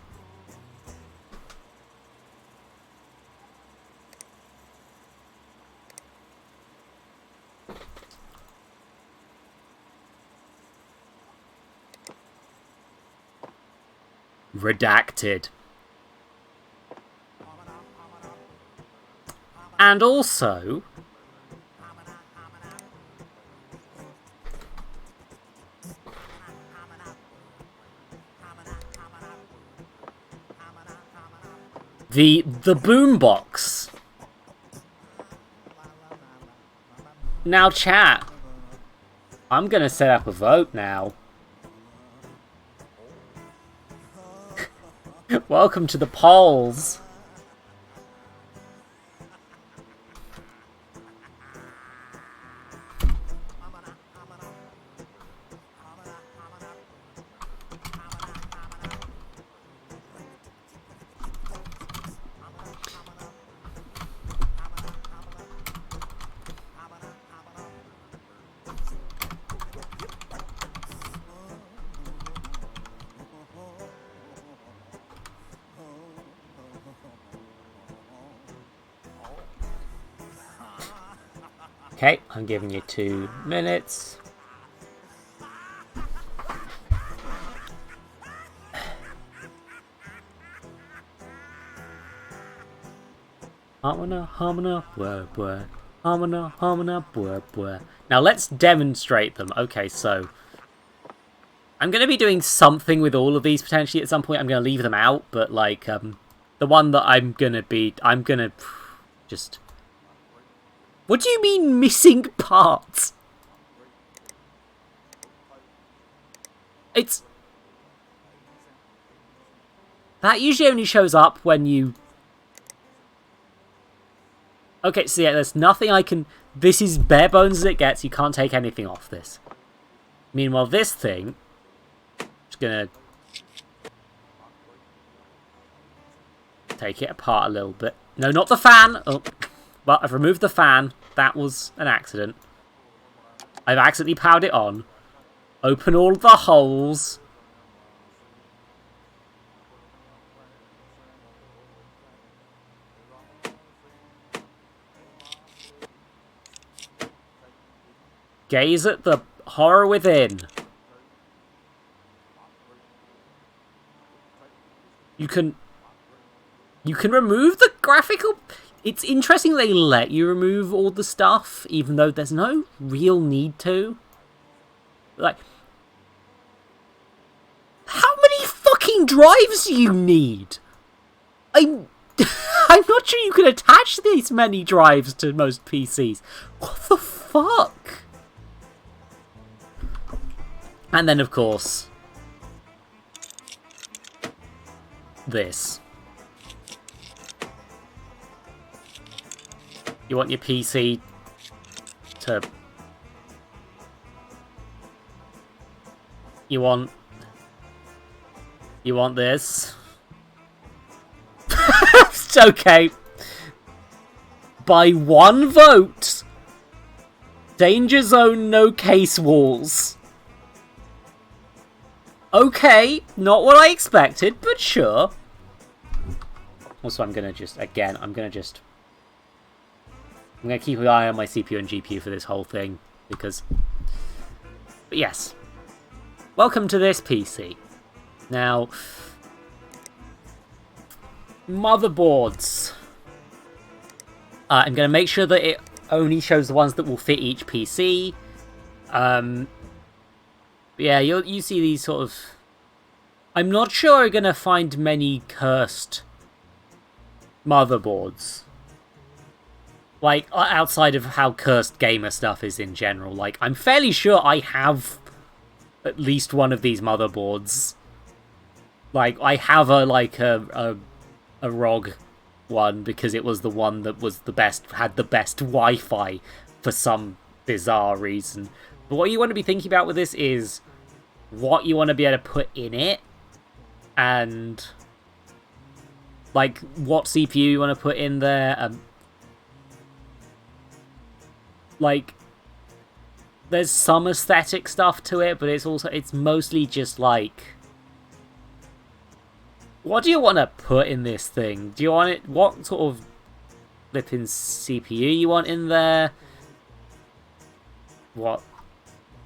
Redacted. And also... The boombox. Now, chat. I'm gonna set up a vote now. Welcome to the polls. Okay, I'm giving you 2 minutes. Harmona, harmona, blah, blah. Harmona, harmona, blah, blah. Now let's demonstrate them. Okay, so I'm going to be doing something with all of these potentially at some point. I'm going to leave them out, but like the one that I'm going to just... What do you mean missing parts? It's... That usually only shows up when you... Okay, so yeah, there's nothing I can... This is bare bones as it gets. You can't take anything off this. Meanwhile, this thing... I'm just gonna... take it apart a little bit. No, not the fan! Oh... Well, I've removed the fan. That was an accident. I've accidentally powered it on. Open all the holes. Gaze at the horror within. You can remove the graphical... It's interesting they let you remove all the stuff, even though there's no real need to. Like, how many fucking drives do you need? I'm not sure you can attach these many drives to most PCs. What the fuck? And then, of course, this. You want your PC to... You want this? Okay. By 1 vote. Danger zone, no case walls. Okay, not what I expected, but sure. Also, I'm gonna just keep an eye on my CPU and GPU for this whole thing, because... But yes. Welcome to this PC. Now... Motherboards. I'm going to make sure that it only shows the ones that will fit each PC. Yeah, you see these sort of... I'm not sure I'm going to find many cursed motherboards. Like, outside of how cursed gamer stuff is in general. Like, I'm fairly sure I have at least one of these motherboards. Like, I have a ROG one because it was the one that was the best, had the best Wi-Fi for some bizarre reason. But what you want to be thinking about with this is what you want to be able to put in it, and like what CPU you want to put in there. Like, there's some aesthetic stuff to it, but it's mostly just like, what do you want to put in this thing? Do you want it... What sort of flipping CPU you want in there? What?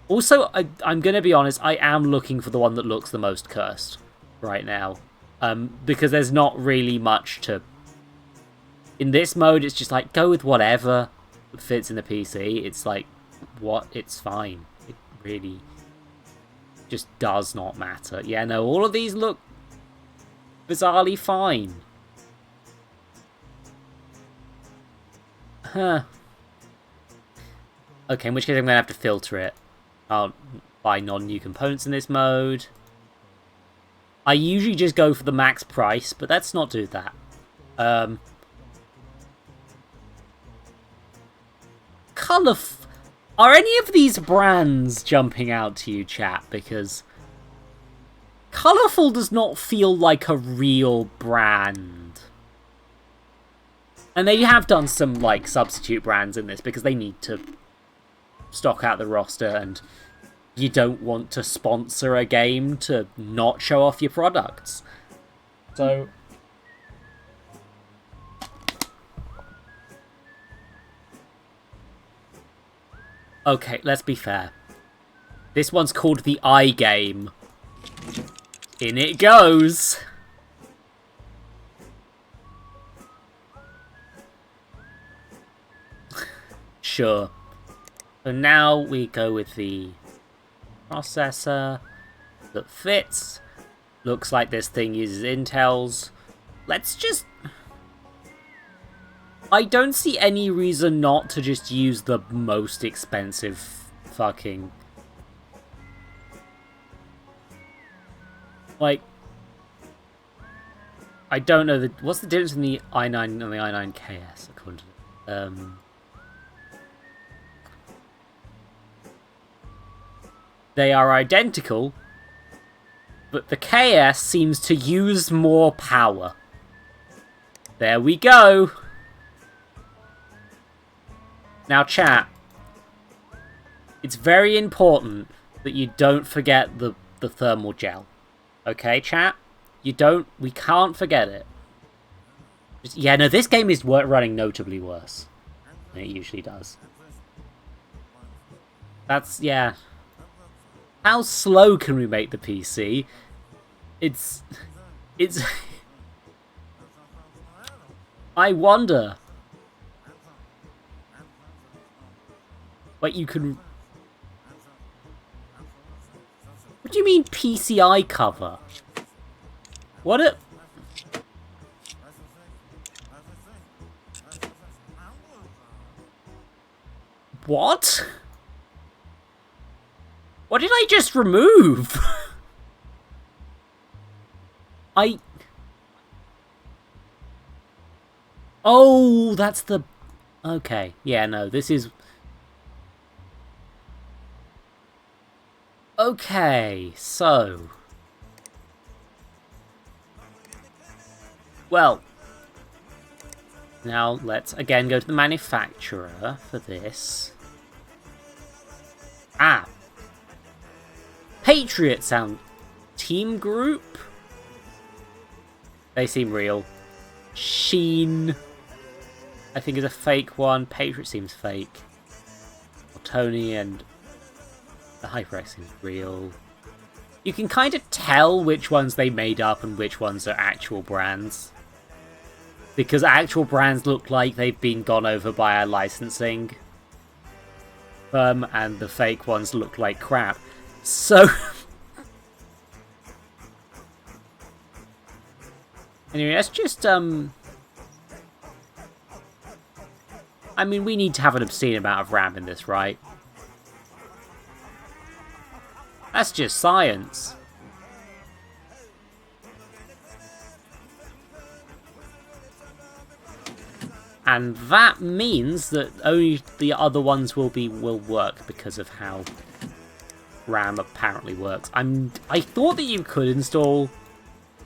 Also, I'm going to be honest, I am looking for the one that looks the most cursed right now. Because there's not really much to... In this mode, it's just like, go with whatever fits in the PC. It's like, what? It's fine. It really just does not matter. Yeah, no, all of these look bizarrely fine. Huh. Okay, in which case I'm going to have to filter it. I'll buy non-new components in this mode. I usually just go for the max price, but let's not do that. Are any of these brands jumping out to you, chat? Because Colourful does not feel like a real brand. And they have done some, like, substitute brands in this because they need to stock out the roster, and you don't want to sponsor a game to not show off your products. So okay, let's be fair. This one's called the iGame. In it goes! Sure. So now we go with the processor that fits. Looks like this thing uses Intel's. Let's just... I don't see any reason not to just use the most expensive fucking... Like... I don't know the... What's the difference in the i9 and the i9KS, according to... They are identical, but the KS seems to use more power. There we go! Now chat, it's very important that you don't forget the thermal gel. Okay, chat? We can't forget it. Yeah, no, this game is running notably worse than it usually does. That's, yeah. How slow can we make the PC? It's... I wonder. Like, you can... What do you mean PCI cover? What a... What? What did I just remove? Oh, that's the... Okay. Yeah, no, this is... Okay, so... Well... Now, let's again go to the manufacturer for this. Ah! Patriot sound... Team Group? They seem real. Sheen... I think is a fake one. Patriot seems fake. Tony and... The HyperX seems real. You can kind of tell which ones they made up and which ones are actual brands. Because actual brands look like they've been gone over by a licensing firm, and the fake ones look like crap. So... Anyway, let's just, I mean, we need to have an obscene amount of RAM in this, right? That's just science. And that means that only the other ones will work because of how RAM apparently works. I thought that you could install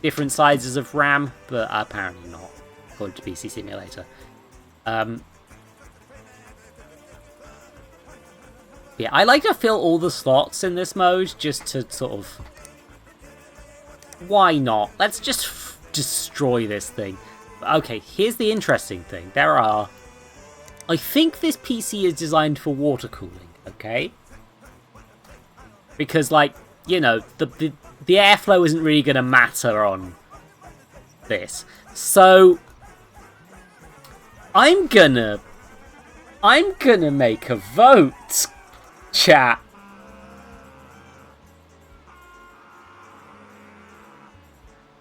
different sizes of RAM, but apparently not, according to PC Simulator. Yeah, I like to fill all the slots in this mode, just to sort of... Why not? Let's just destroy this thing. Okay, here's the interesting thing. There are... I think this PC is designed for water cooling, okay? Because, like, you know, the airflow isn't really going to matter on this. So, I'm gonna make a vote, chat.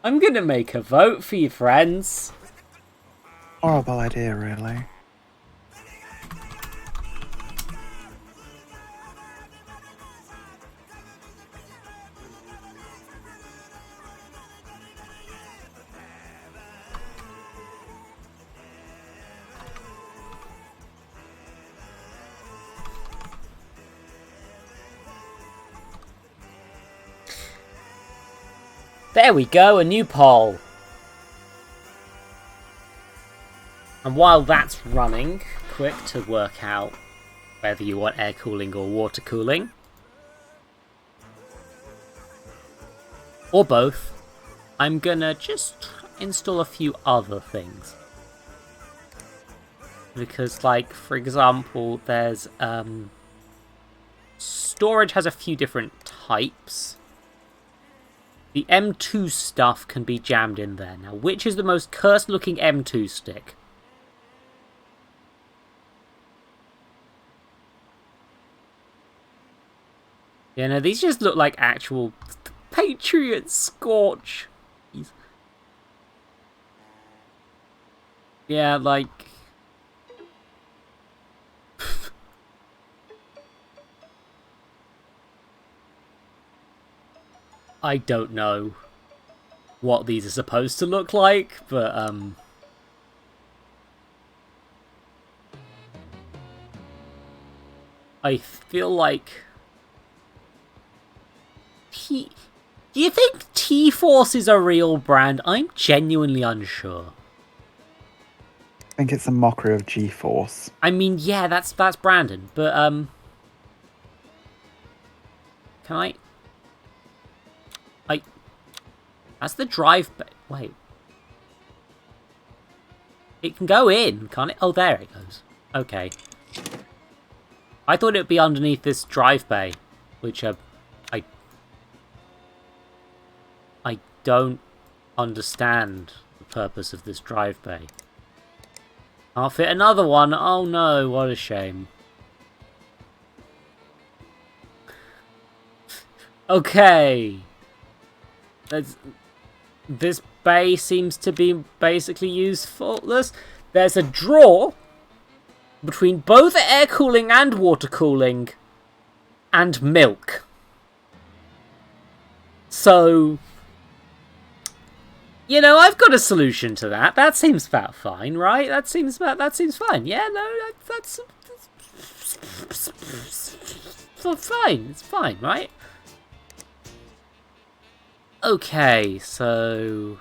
I'm gonna make a vote for you, friends. Horrible idea, really. There we go, a new poll. And while that's running, quick to work out whether you want air cooling or water cooling. Or both. I'm gonna just install a few other things. Because, like, for example, there's, storage has a few different types. The M2 stuff can be jammed in there. Now, which is the most cursed-looking M2 stick? Yeah, no, these just look like actual Patriot Scorch. Yeah, like... I don't know what these are supposed to look like, but, I feel like... Do you think T-Force is a real brand? I'm genuinely unsure. I think it's a mockery of G-Force. I mean, yeah, that's Brandon, but, can I... That's the drive... Wait. It can go in, can't it? Oh, there it goes. Okay. I thought it would be underneath this drive bay, which, I don't understand the purpose of this drive bay. I'll fit another one. Oh no, what a shame. Okay. This bay seems to be basically useless. There's a drawer between both air cooling and water cooling and milk. So, you know, I've got a solution to that. That seems about fine, right? That seems fine. Yeah, no, that's fine. It's fine, right? Okay, so...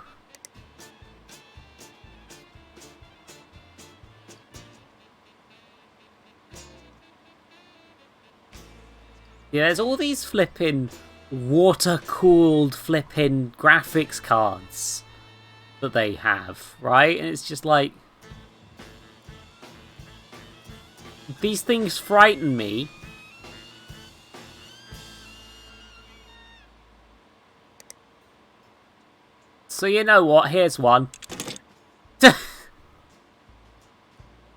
Yeah, there's all these flipping water-cooled flipping graphics cards that they have, right? And it's just like... These things frighten me. So you know what? Here's one.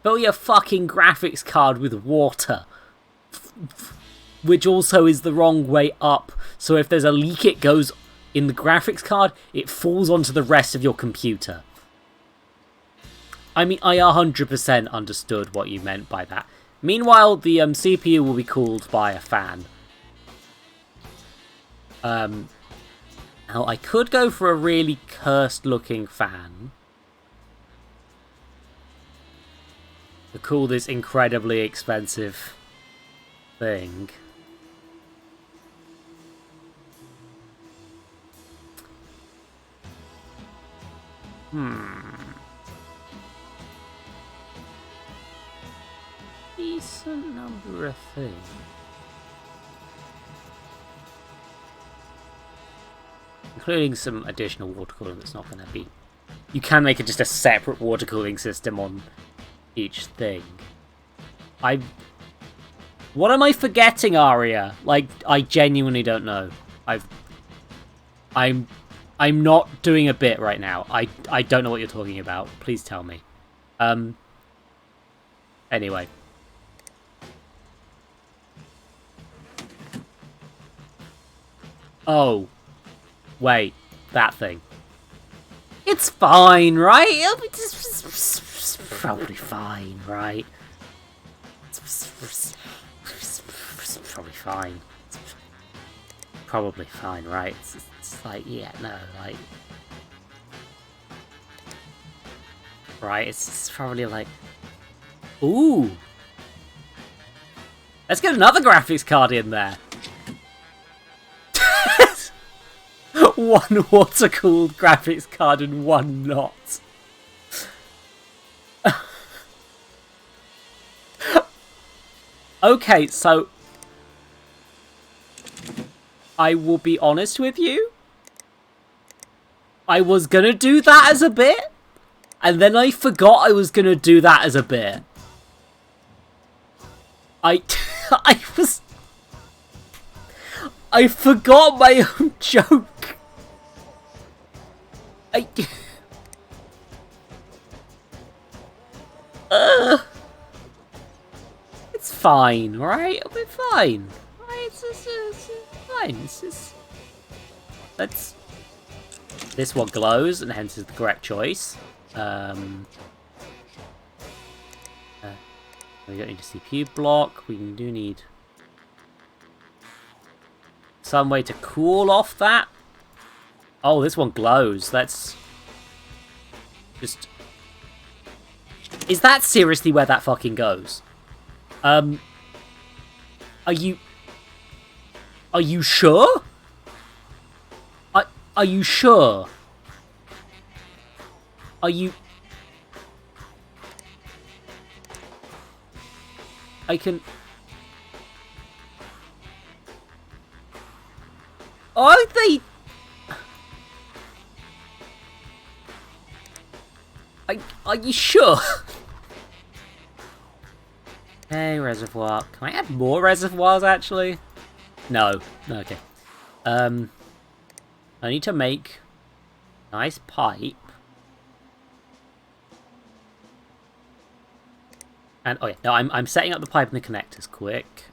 Fill your fucking graphics card with water. Which also is the wrong way up. So if there's a leak it goes in the graphics card, it falls onto the rest of your computer. I mean, I 100% understood what you meant by that. Meanwhile, the CPU will be cooled by a fan. Now, I could go for a really cursed-looking fan to cool this incredibly expensive thing. Decent number of things. Including some additional water cooling that's not going to be... You can make it just a separate water cooling system on each thing. What am I forgetting, Aria? Like, I genuinely don't know. I'm not doing a bit right now. I don't know what you're talking about. Please tell me. Anyway. Oh. Wait. That thing. It's fine, right? It'll be just probably fine, right? It's probably fine. Probably fine, right? It's like, yeah, no, like... Right, it's probably like... Ooh! Let's get another graphics card in there! one water-cooled graphics card and one not. Okay, so I will be honest with you. I was gonna do that as a bit, and then I forgot I was gonna do that as a bit. I forgot my own joke. It's fine, alright? It'll be fine. Alright, it's fine. Let's... This one glows, and hence is the correct choice. We don't need a CPU block. We do need some way to cool off that. Oh, this one glows. Let's just... Is that seriously where that fucking goes? Are you sure? Are you sure? Are you... I can... Are they... Are you sure? Hey, reservoir. Can I add more reservoirs, actually? No. Okay. I need to make a nice pipe. And, oh yeah, no, I'm setting up the pipe and the connectors quick.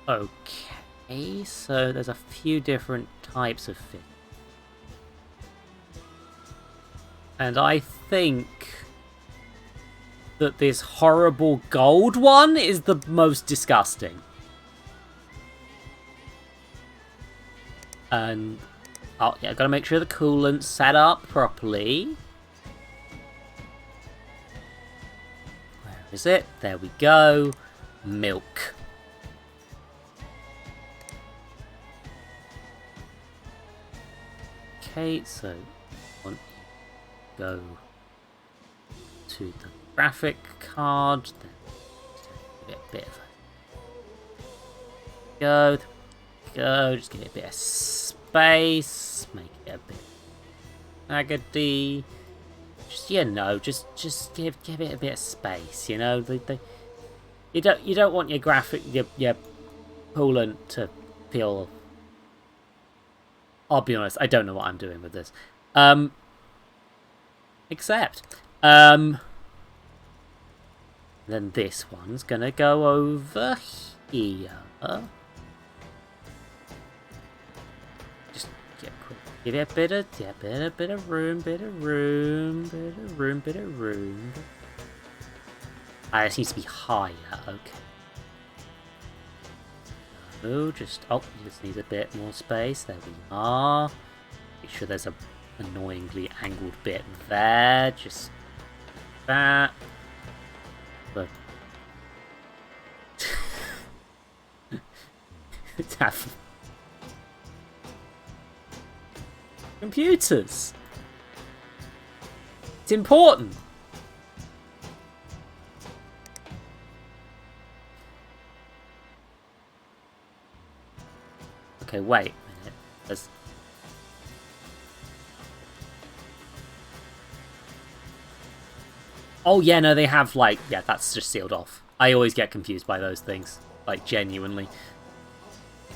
Okay, so there's a few different types of fish. And I think that this horrible gold one is the most disgusting. And, oh yeah, gotta make sure the coolant's set up properly. Where is it? There we go. Milk. Okay, so want to go to the graphic card, then give it a bit of a go, just give it a bit of space, make it a bit agony. Just, you know, just give it a bit of space, you know. You don't want your graphic your coolant to feel... I'll be honest, I don't know what I'm doing with this. Except then this one's gonna go over here. Just give it a bit of room. Ah, this needs to be higher. Okay. Oh, just needs a bit more space. There we are. Make sure there's a annoyingly angled bit there. Just that. But have computers. It's important. Okay, wait a minute. Oh yeah, no, they have like... Yeah, that's just sealed off. I always get confused by those things. Like, genuinely.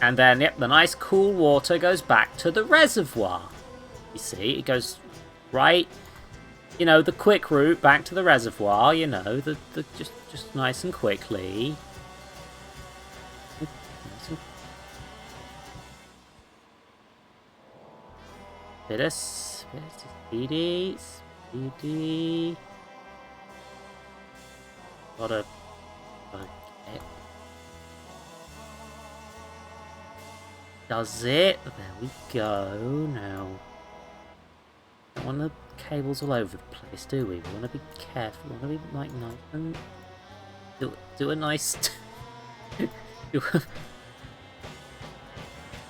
And then, yep, the nice cool water goes back to the reservoir. You see, it goes right... You know, the quick route back to the reservoir, you know, the just nice and quickly. Bit of speedy. Gotta get. Does it? There we go. Now, don't want the cables all over the place, do we? We want to be careful. We want to be like nice and do a nice.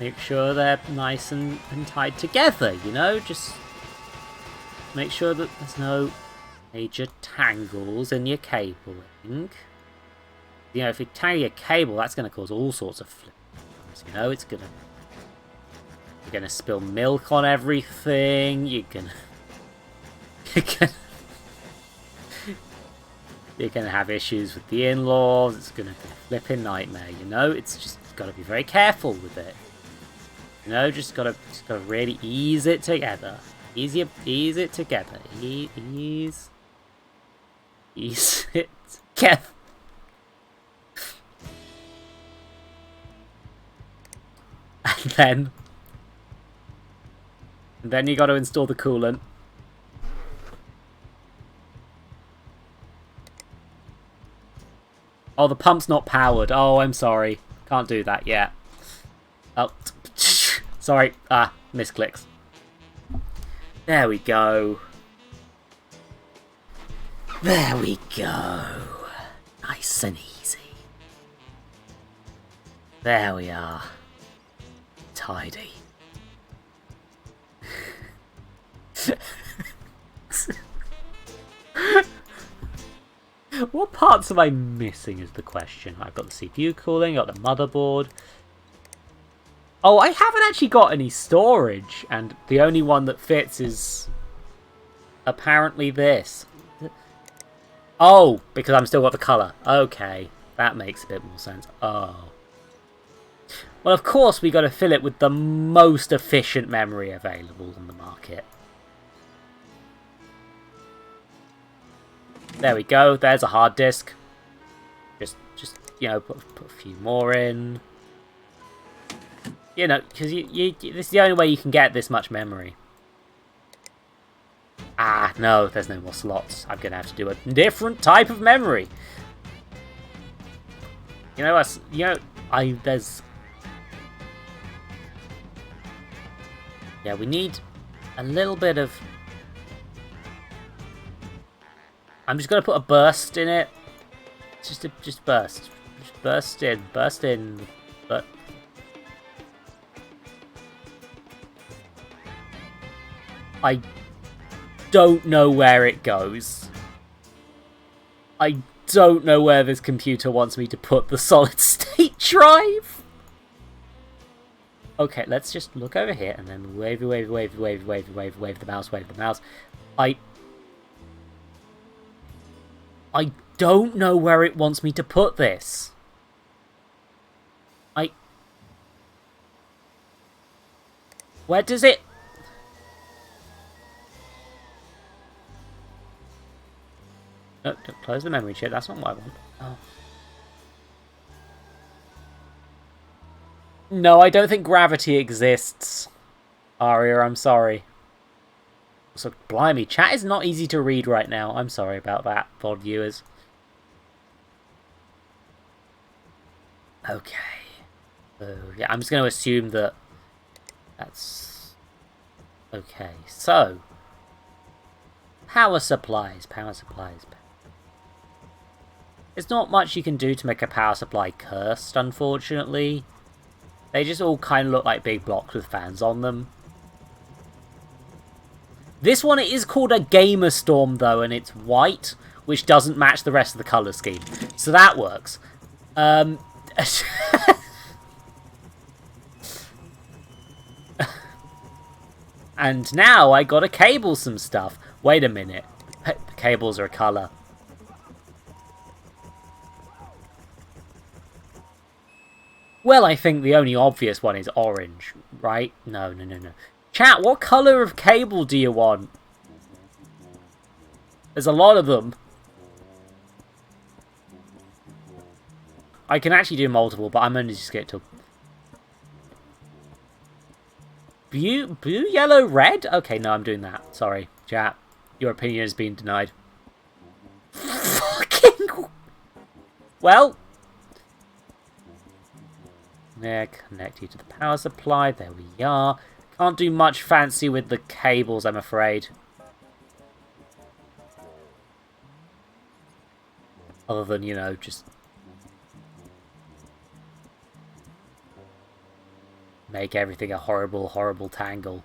make sure they're nice and tied together, you know? Just make sure that there's no major tangles in your cabling. You know, if you tangle your cable, that's going to cause all sorts of flips. You know, it's going to... You're going to spill milk on everything. You're going to... You're going to have issues with the in-laws. It's going to be a flipping nightmare, you know? It's just got to be very careful with it. You know, just got to really ease it together. Ease it together. Ease it together. And then you got to install the coolant. Oh, the pump's not powered. Oh, I'm sorry. Can't do that yet. Oh, sorry. Misclicks. There we go. There we go. Nice and easy. There we are. Tidy. What parts am I missing is the question. I've got the CPU cooling, got the motherboard. Oh, I haven't actually got any storage, and the only one that fits is apparently this. Oh, because I'm still got the colour. Okay, that makes a bit more sense. Oh. Well, of course, we got to fill it with the most efficient memory available on the market. There we go. There's a hard disk. Just you know, put a few more in. You know, because this is the only way you can get this much memory. Ah, no, there's no more slots. I'm gonna have to do a different type of memory. You know, there's. Yeah, we need a little bit of... I'm just going to put a burst in it. Just burst. Just burst in. But I don't know where it goes. I don't know where this computer wants me to put the solid state drive. Okay, let's just look over here and then wave the mouse. I don't know where it wants me to put this. Where does it... No, don't close the memory chip, that's not what I want. Oh. No, I don't think gravity exists. Aria, I'm sorry. So, blimey, chat is not easy to read right now. I'm sorry about that, VOD viewers. Okay. So, yeah, I'm just going to assume that that's... Okay, so... Power supplies. There's not much you can do to make a power supply cursed, unfortunately. They just all kind of look like big blocks with fans on them. This one is called a Gamer Storm, though, and it's white, which doesn't match the rest of the colour scheme. So that works. And now I gotta cable some stuff. Wait a minute. The cables are a colour. Well, I think the only obvious one is orange, right? No. Chat, what colour of cable do you want? There's a lot of them. I can actually do multiple, but I'm only just get to... Blue, yellow, red? Okay, no, I'm doing that. Sorry, chat. Your opinion has been denied. Fucking... Well... There, connect you to the power supply. There we are. Can't do much fancy with the cables, I'm afraid. Other than, you know, just... make everything a horrible, horrible tangle.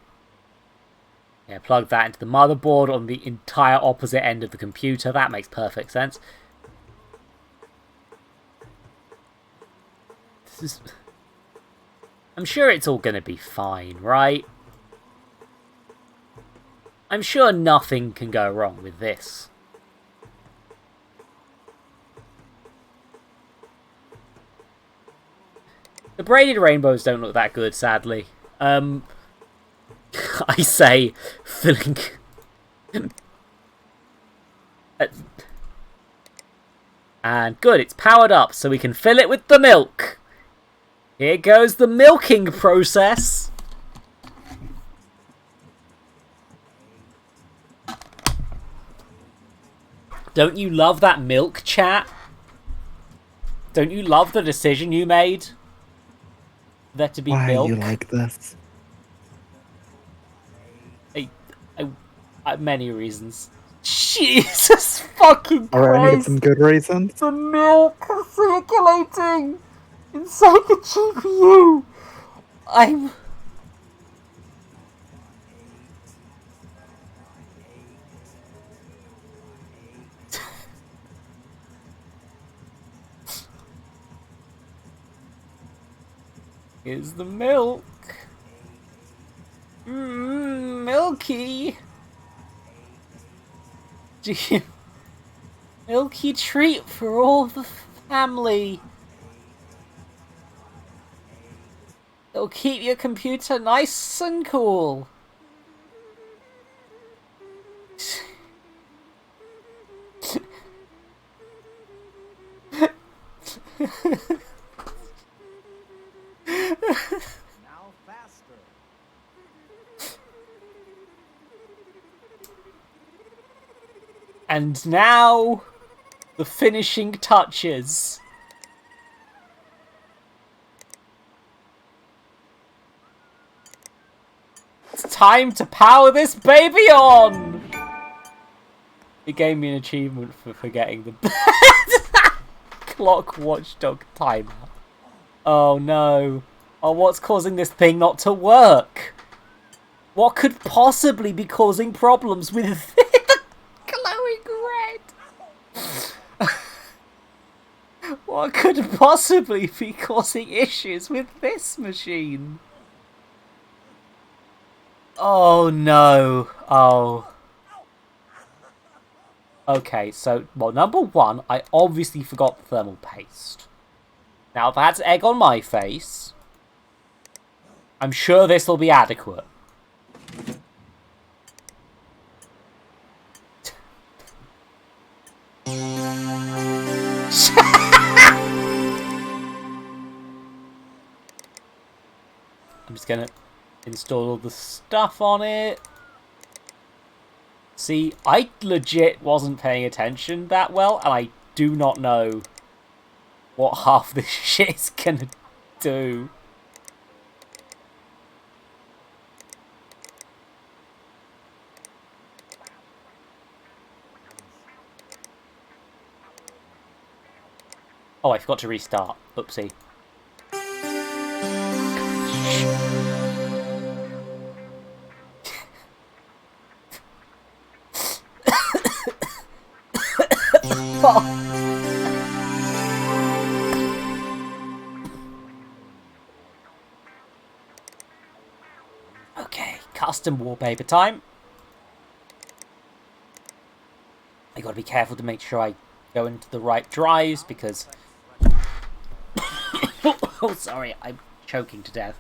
Yeah, plug that into the motherboard on the entire opposite end of the computer. That makes perfect sense. I'm sure it's all gonna be fine, right? I'm sure nothing can go wrong with this. The braided rainbows don't look that good, sadly. I say, filling... And good, it's powered up, so we can fill it with the milk. Here goes the milking process. Don't you love that milk, chat? Don't you love the decision you made? There to be Why milk? are you like this? Many reasons. Jesus fucking Are any of Christ! them good reasons? The milk circulating inside the GPU. I'm... Here's the milk. Milky. Milky treat for all the family. It'll keep your computer nice and cool. Now faster. And now, the finishing touches. It's time to power this baby on! It gave me an achievement for forgetting the clock watchdog timer. Oh no. Oh, what's causing this thing not to work? What could possibly be causing problems with the glowing red? What could possibly be causing issues with this machine? Oh no. Oh. Okay, so, well, number one, I obviously forgot the thermal paste. Now, if that's egg on my face, I'm sure this will be adequate. I'm just gonna install all the stuff on it. See, I legit wasn't paying attention that well, and I do not know what half this shit is gonna do. Oh, I forgot to restart. Oopsie. Okay, custom wallpaper time. I gotta be careful to make sure I go into the right drives because... oh, sorry, I'm choking to death.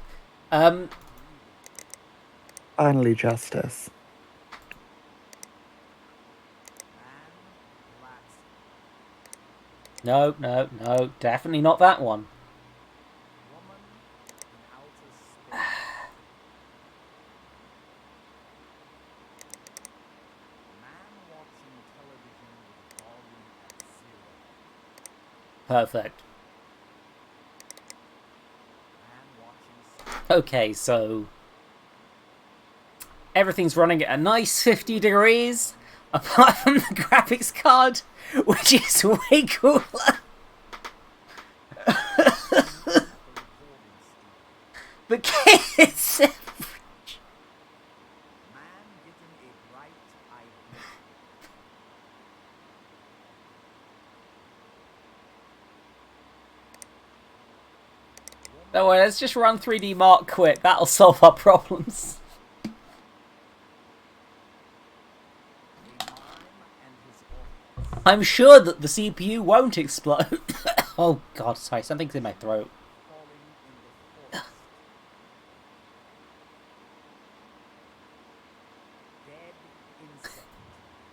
Finally, justice. No, no, no, definitely not that one. Perfect. Okay, so everything's running at a nice 50 degrees, apart from the graphics card, which is way cooler. The game Don't worry, let's just run 3D Mark quick. That'll solve our problems. I'm sure that the CPU won't explode. Oh god, sorry, something's in my throat.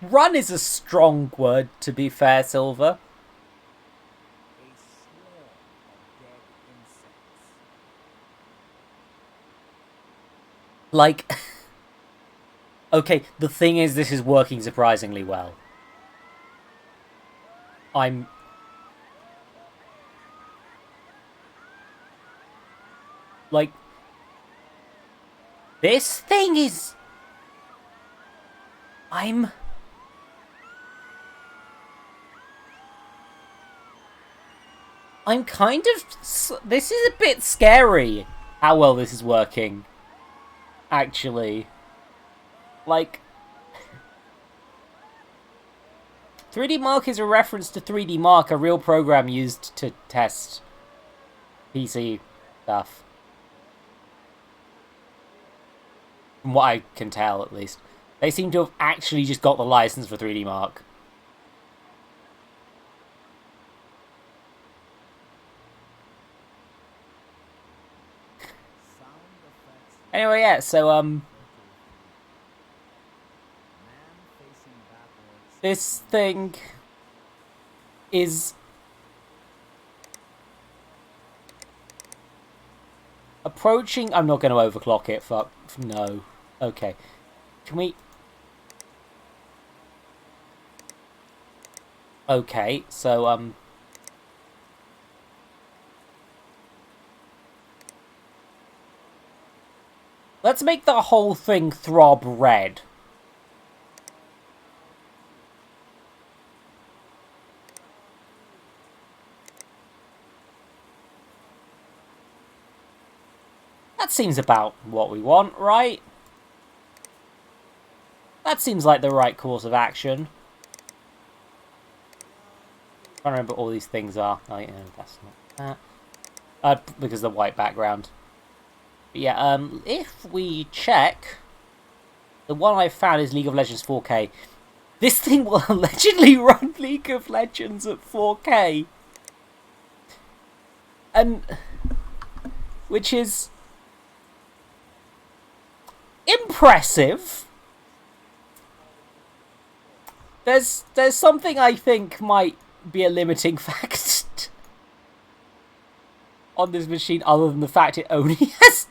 Run is a strong word, to be fair, Silver. Like, okay, the thing is, this is working surprisingly well. Like, this thing is... I'm kind of... This is a bit scary, how well this is working. Actually. Like... 3D Mark is a reference to 3D Mark, a real program used to test PC stuff. From what I can tell, at least. They seem to have actually just got the license for 3D Mark. Anyway, yeah, so, this thing is approaching... I'm not going to overclock it, fuck. No. Okay. Can we... Okay, so, let's make the whole thing throb red. That seems about what we want, right? That seems like the right course of action. I'm trying to remember what all these things are. Oh, yeah, that's not that. Because of the white background. But yeah, if we check... The one I found is League of Legends 4K. This thing will allegedly run League of Legends at 4K. And... Which is... impressive. There's something I think might be a limiting fact on this machine, other than the fact it only has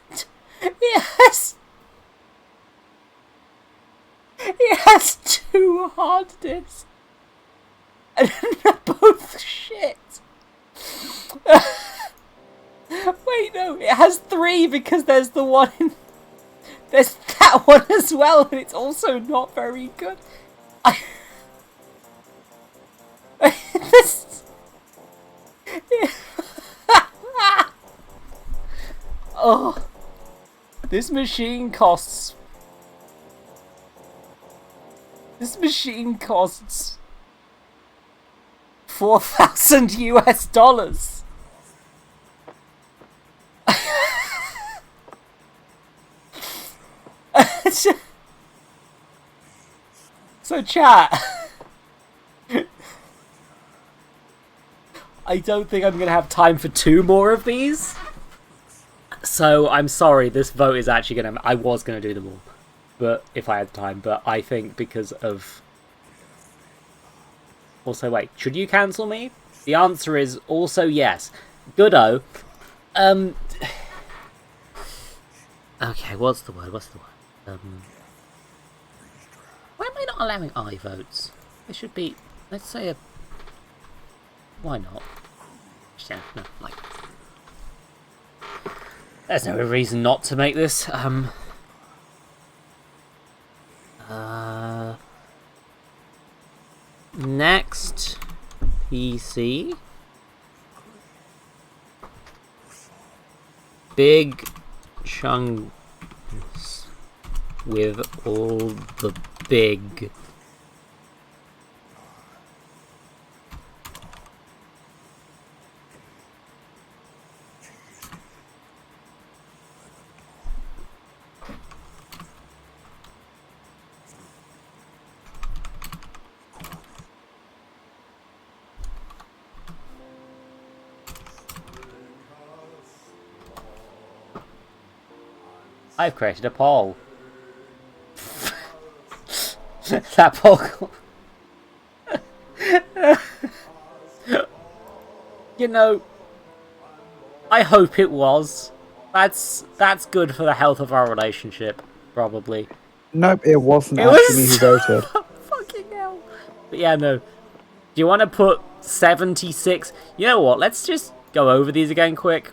it has 2 hard disks, and they're both shit. Wait, no, it has 3 because there's the one in... There's that one as well, and it's also not very good. This... Oh, this machine costs... This machine costs 4,000 US dollars. So chat, I don't think I'm going to have time for 2 more of these. So I'm sorry, this vote is actually going to... I was going to do them all, but if I had time. But I think because of... Also, wait, should you cancel me? The answer is also yes. Goodo. Okay, what's the word? Why am I not allowing I votes? It should be... Let's say a... Why not? Yeah, no, like... There's no reason not to make this. Next PC. Big chunks with all the big... I've created a poll. That poll... You know, I hope it was. That's good for the health of our relationship, probably. Nope, it wasn't It actually me was... who voted. Fucking hell. But yeah, no. Do you want to put 76? You know what? Let's just go over these again quick.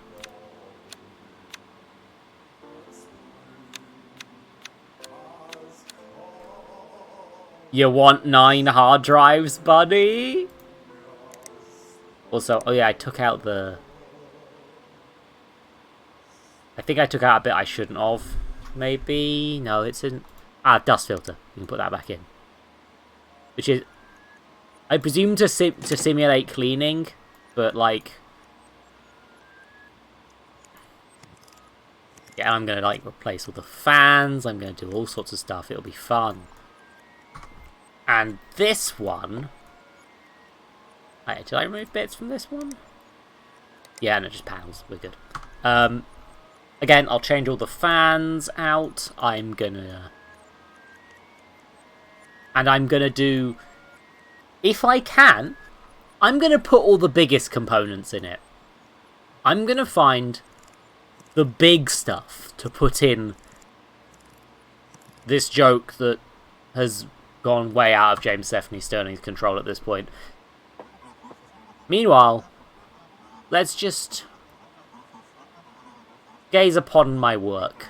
You want 9 hard drives, buddy? Also, oh yeah, I took out the... I think I took out a bit I shouldn't have. Maybe... No, it's in... Ah, dust filter. You can put that back in. Which is... I presume to simulate cleaning, but like... Yeah, I'm gonna like replace all the fans, I'm gonna do all sorts of stuff, it'll be fun. And this one... Wait, did I remove bits from this one? Yeah, no, just panels, we're good. Again, I'll change all the fans out, I'm gonna do... If I can, I'm gonna put all the biggest components in it. I'm gonna find the big stuff to put in this joke that has gone way out of James Stephanie Sterling's control at this point. Meanwhile, let's just gaze upon my work.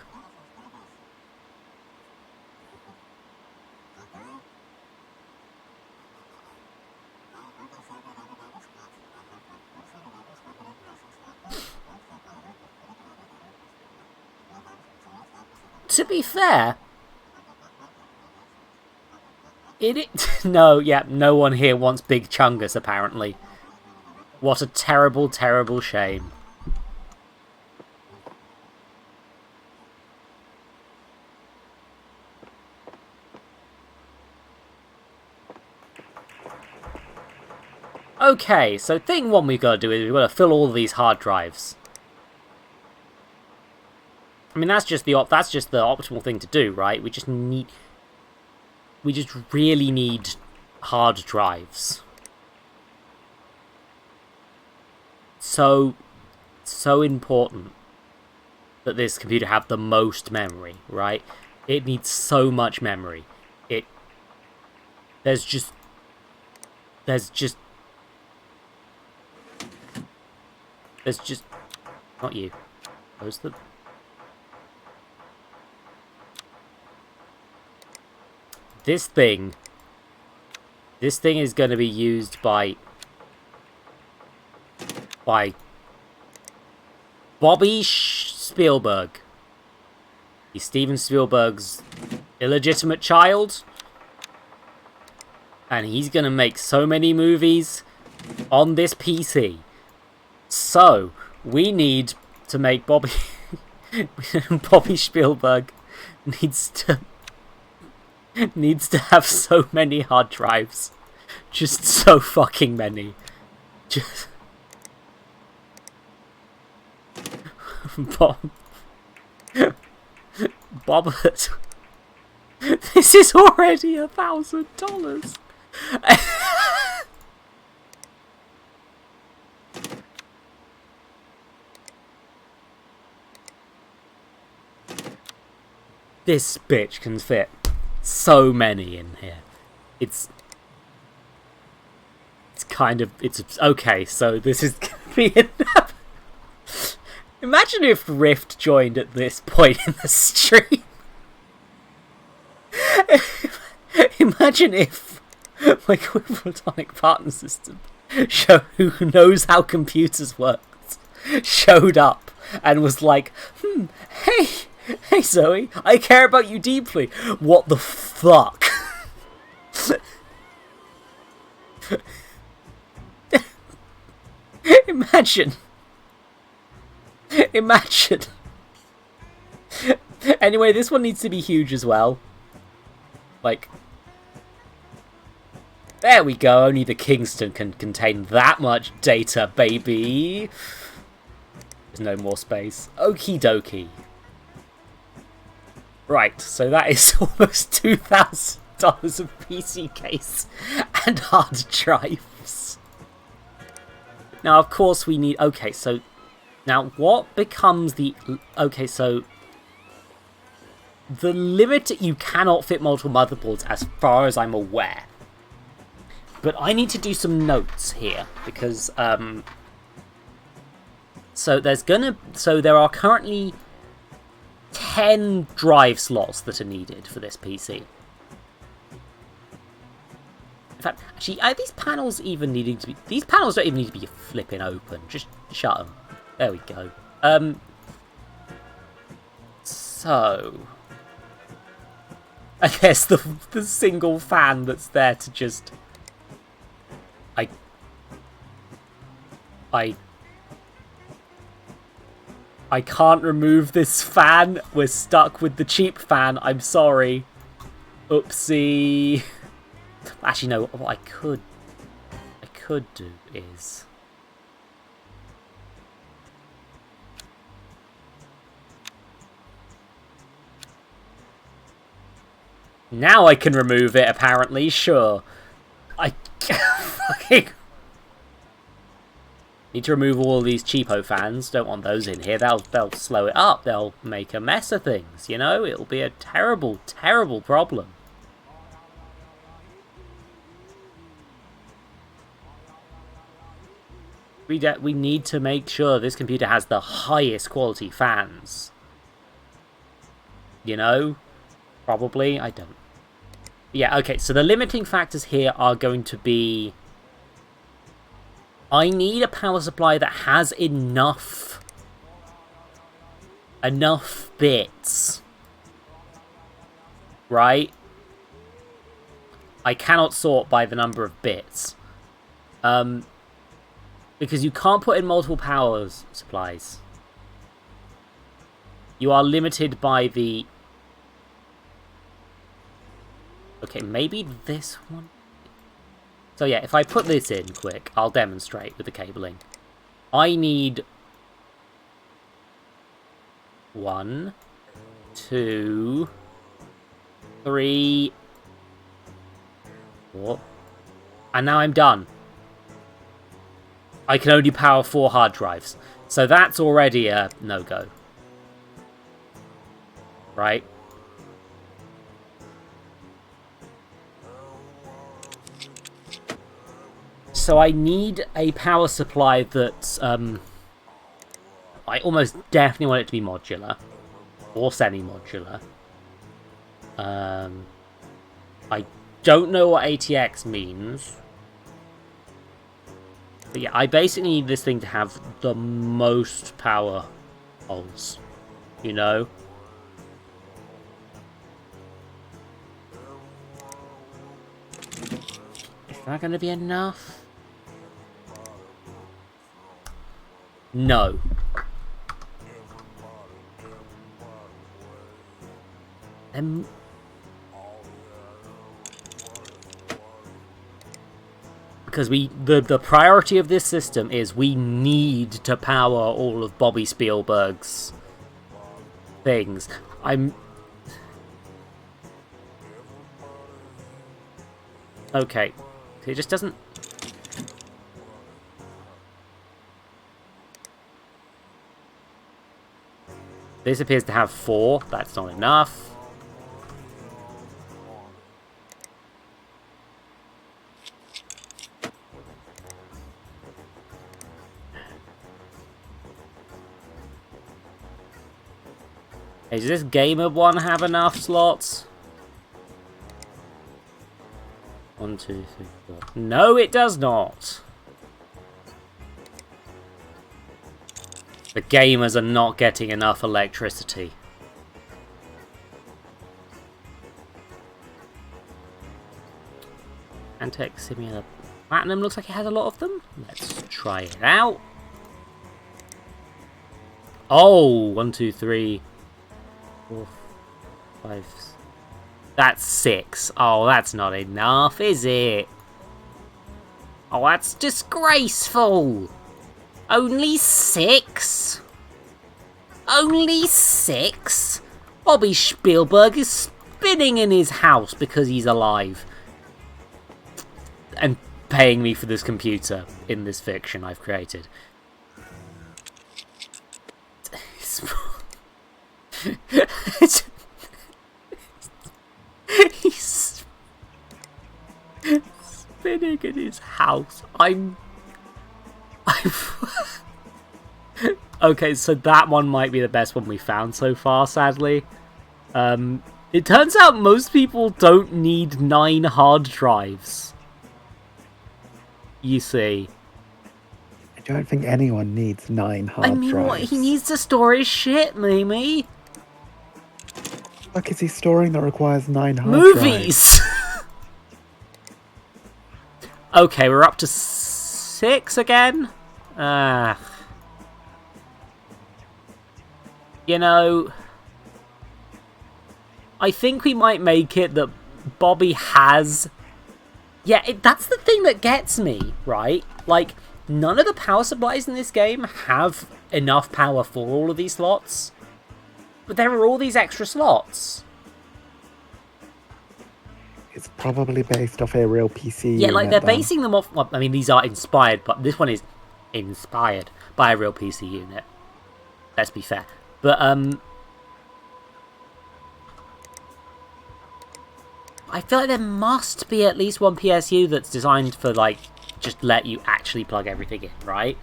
To be fair, no one here wants Big Chungus, apparently. What a terrible, terrible shame. Okay, so thing one we've got to do is we've got to fill all these hard drives. I mean, that's just the optimal thing to do, right? We just really need hard drives. So important that this computer have the most memory, right? It needs so much memory. There's just not you. Close the... This thing is going to be used by Bobby Spielberg. He's Steven Spielberg's illegitimate child. And he's going to make so many movies on this PC. So, we need to make Bobby Spielberg needs to have so many hard drives. Just so fucking many. Just... Bobbert. This is already $1,000. This bitch can fit so many in here. It's okay, so this is gonna be enough. Imagine if Rift joined at this point in the stream. Imagine if my platonic partner system who knows how computers work showed up and was like, Hey Zoe, I care about you deeply. What the fuck? Imagine. Anyway, this one needs to be huge as well. Like, there we go. Only the Kingston can contain that much data, baby. There's no more space. Okie dokie. Right, so that is almost $2,000 of PC case and hard drives. Now, of course, we need... Okay, so... Now, what becomes the... Okay, so... The limit... You cannot fit multiple motherboards, as far as I'm aware. But I need to do some notes here, because... So there's gonna... So there are currently 10 drive slots that are needed for this PC. In fact, actually, are these panels even needing to be... These panels don't even need to be flipping open. Just shut them. There we go. So... I guess the single fan that's there to just... I can't remove this fan. We're stuck with the cheap fan. I'm sorry. Oopsie. Actually, no. What I could do is... Now I can remove it, apparently. Sure. I fucking... Need to remove all these cheapo fans. Don't want those in here. They'll slow it up. They'll make a mess of things, you know? It'll be a terrible, terrible problem. We need to make sure this computer has the highest quality fans. You know? Probably. I don't. Yeah, okay. So the limiting factors here are going to be... I need a power supply that has enough bits. Right? I cannot sort by the number of bits. Because you can't put in multiple power supplies. You are limited by the... Okay, maybe this one? So yeah, if I put this in quick, I'll demonstrate with the cabling. I need 1, 2, 3, 4, and now I'm done. I can only power 4 hard drives, so that's already a no-go. Right? So I need a power supply that's, I almost definitely want it to be modular. Or semi-modular. I don't know what ATX means. But yeah, I basically need this thing to have the most power holes. You know? Is that going to be enough? No. Because the priority of this system is we need to power all of Bobby Spielberg's things. Okay. It just doesn't... This appears to have 4. That's not enough. Hey, does this gamer one have enough slots? 1, 2, 3, 4. No, it does not. The gamers are not getting enough electricity. Antec Simulator Platinum looks like it has a lot of them. Let's try it out. Oh, 1, 2, 3, 4, 5. That's 6. Oh, that's not enough, is it? Oh, that's disgraceful. Only 6? Only 6? Bobby Spielberg is spinning in his house because he's alive. And paying me for this computer in this fiction I've created. He's spinning in his house. Okay, so that one might be the best one we found so far, sadly. It turns out most people don't need 9 hard drives. You see. I don't think anyone needs 9 hard drives. I mean, what? He needs to store his shit, Mimi. What is he storing that requires 9 hard Movies! Okay, we're up to 6 again. You know, I think we might make it that Bobby has... Yeah, that's the thing that gets me, right? Like, none of the power supplies in this game have enough power for all of these slots. But there are all these extra slots. It's probably based off a real PC. Yeah, like, they're then. basing them off... Well, I mean, these are inspired, but this one is inspired by a real PC unit. Let's be fair. But, I feel like there must be at least one PSU that's designed for, like, just let you actually plug everything in, right?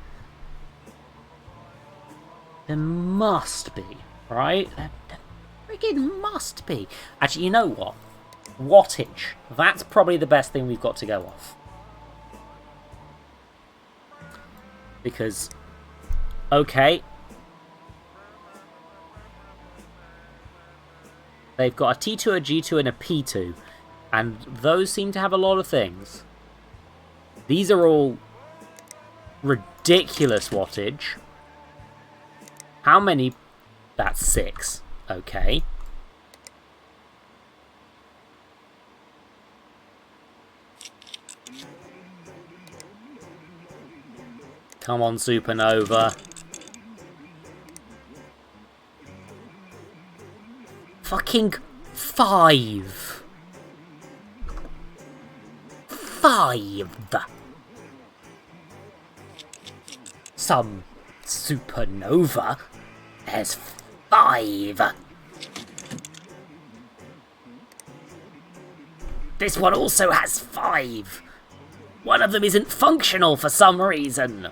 There must be, right? There freaking must be. Actually, you know what? Wattage. That's probably the best thing we've got to go off. Because, okay. They've got a T2, a G2, and a P2. And those seem to have a lot of things. These are all ridiculous wattage. How many? That's 6. Okay. Come on, Supernova. Fucking 5. 5. Some supernova. There's 5. This one also has 5. One of them isn't functional for some reason.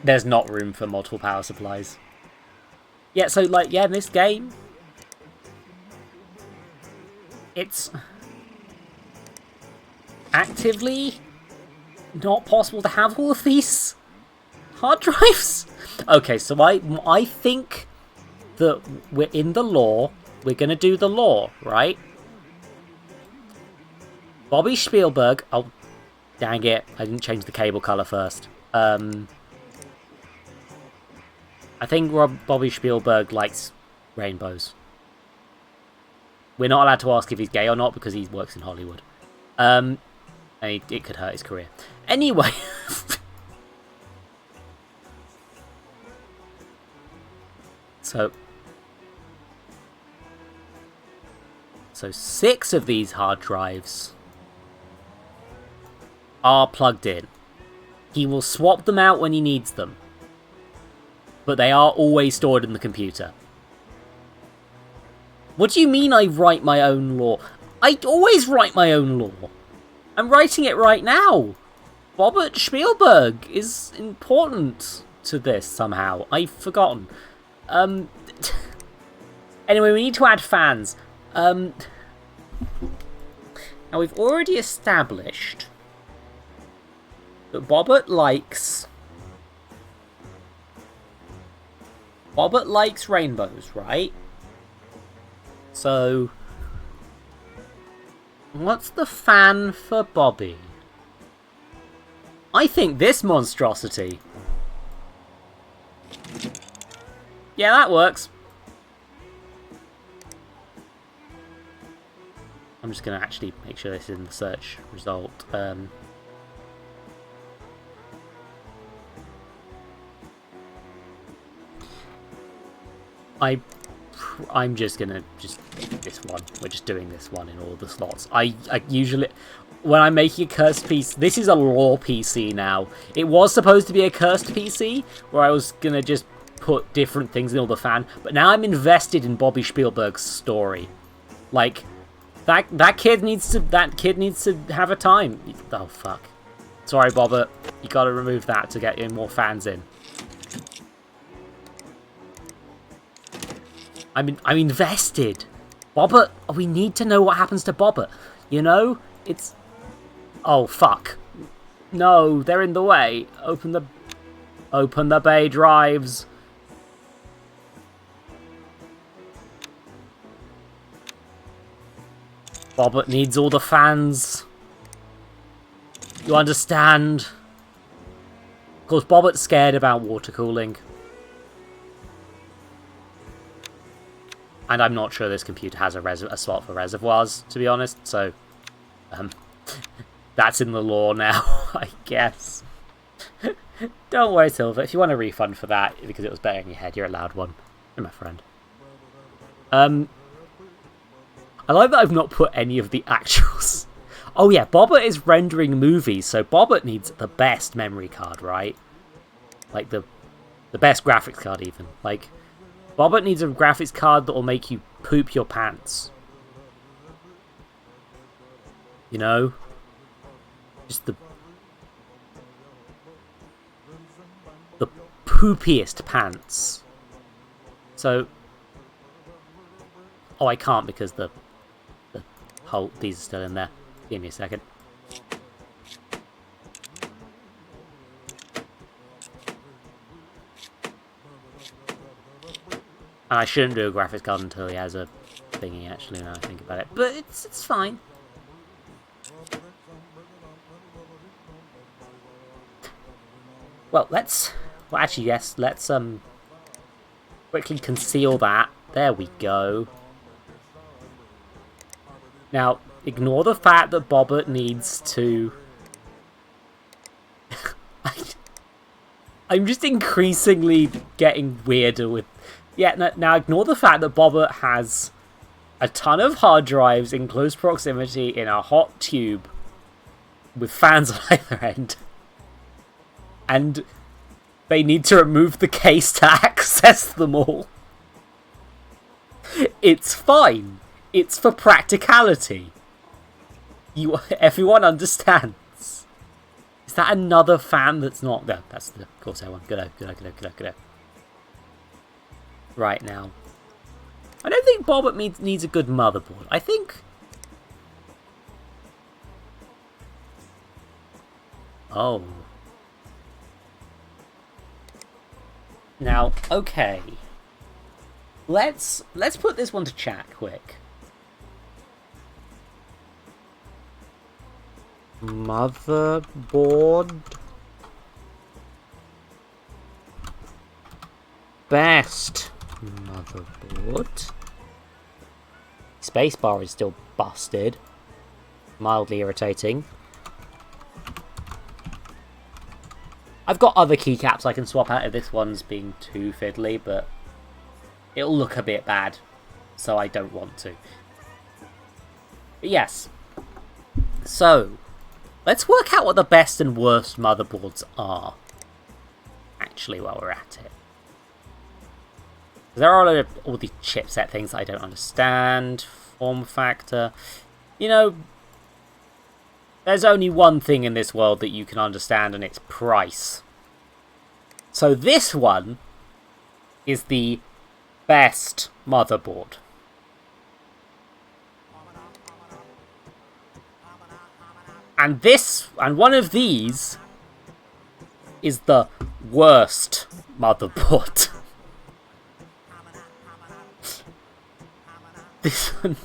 There's not room for multiple power supplies. Yeah, so, like, yeah, in this game, it's actively not possible to have all of these hard drives. Okay, so I think that we're in the lore. We're going to do the lore, right? Bobby Spielberg... Oh, dang it. I didn't change the cable colour first. I think Bobby Spielberg likes rainbows. We're not allowed to ask if he's gay or not because he works in Hollywood. And it could hurt his career. Anyway. So 6 of these hard drives are plugged in. He will swap them out when he needs them. But they are always stored in the computer. What do you mean I write my own lore? I always write my own lore. I'm writing it right now. Robert Spielberg is important to this somehow. I've forgotten. Anyway, we need to add fans. Now we've already established that Bobbert likes rainbows, right? So, what's the fan for Bobby? I think this monstrosity. Yeah, that works. I'm just going to actually make sure this is in the search result. I'm just gonna this one. We're just doing this one in all the slots. I usually, when I'm making a cursed PC, this is a lore PC now. It was supposed to be a cursed PC where I was gonna just put different things in all the fan, but now I'm invested in Bobby Spielberg's story. Like that kid needs to have a time. Oh fuck. Sorry, Bobbert. You gotta remove that to get more fans in. I'm invested. Bobbert, we need to know what happens to Bobbert. You know? It's... Oh, fuck. No, they're in the way. Open the bay drives. Bobbert needs all the fans. You understand? Of course, Bobbert's scared about water cooling. And I'm not sure this computer has a slot for reservoirs, to be honest, so... that's in the lore now, I guess. Don't worry, Silver, if you want a refund for that, because it was better in your head, you're allowed one. You're my friend. I like that I've not put any of the actuals. Oh yeah, Bobbert is rendering movies, so Bobbert needs the best memory card, right? Like, the best graphics card, even. Like... Bobbert needs a graphics card that will make you poop your pants. You know? Just the poopiest pants. So... Oh, I can't because the whole... These are still in there. Give me a second. And I shouldn't do a graphics card until he has a thingy, actually, now I think about it. But it's fine. Well, actually, yes, let's, quickly conceal that. There we go. Now, ignore the fact that Bobbert needs to... I'm just increasingly getting weirder with... Yeah, now ignore the fact that Bobbert has a ton of hard drives in close proximity in a hot tube with fans on either end. And they need to remove the case to access them all. It's fine. It's for practicality. Everyone understands. Is that another fan that's not... No, that's the Corsair one. Good. Right now. I don't think Bobbert needs a good motherboard. I think... Oh. Now, okay. Let's put this one to chat quick. Motherboard. Best motherboard. Spacebar is still busted. Mildly irritating. I've got other keycaps I can swap out if this one's being too fiddly, but it'll look a bit bad, so I don't want to. But yes. So, let's work out what the best and worst motherboards are. Actually, while we're at it. There are all the chipset things that I don't understand. Form factor. You know, there's only one thing in this world that you can understand, and it's price. So this one is the best motherboard. And one of these is the worst motherboard. This one...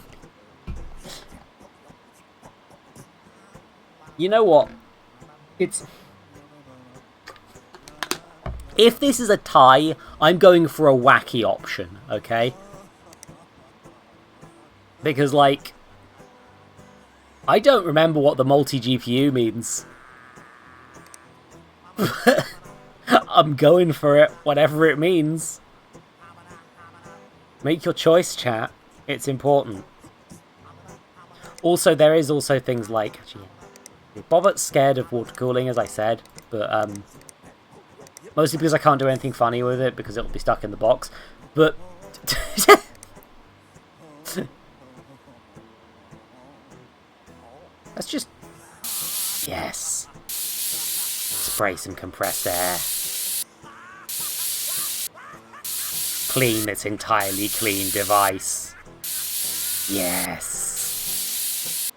You know what? It's... If this is a tie, I'm going for a wacky option, okay? Because, like... I don't remember what the multi-GPU means. I'm going for it, whatever it means. Make your choice, chat. It's important. Also, there is also things like... Bobbert's scared of water cooling, as I said, but mostly because I can't do anything funny with it, because it'll be stuck in the box. But... Let's just... Yes. Spray some compressed air. Clean this entirely clean device. Yes.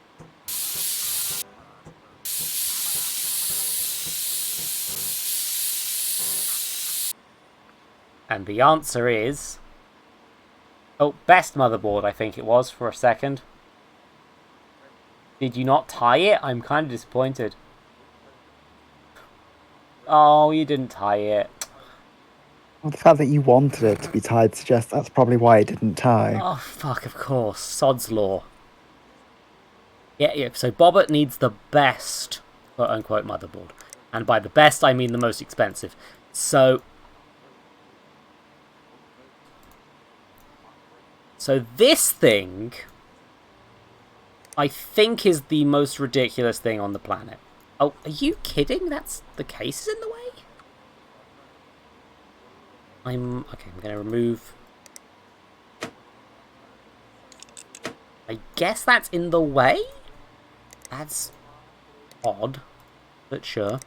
And the answer is... Oh, best motherboard, I think it was, for a second. Did you not tie it? I'm kind of disappointed. Oh, you didn't tie it. Well, the fact that you wanted it to be tied suggests that's probably why it didn't tie. Oh, fuck, of course. Sod's law. Yeah, so Bobbert needs the best, quote-unquote, motherboard. And by the best, I mean the most expensive. So this thing, I think, is the most ridiculous thing on the planet. Oh, are you kidding? That's the case is in the way? I'm going to remove... I guess that's in the way? That's odd, but sure.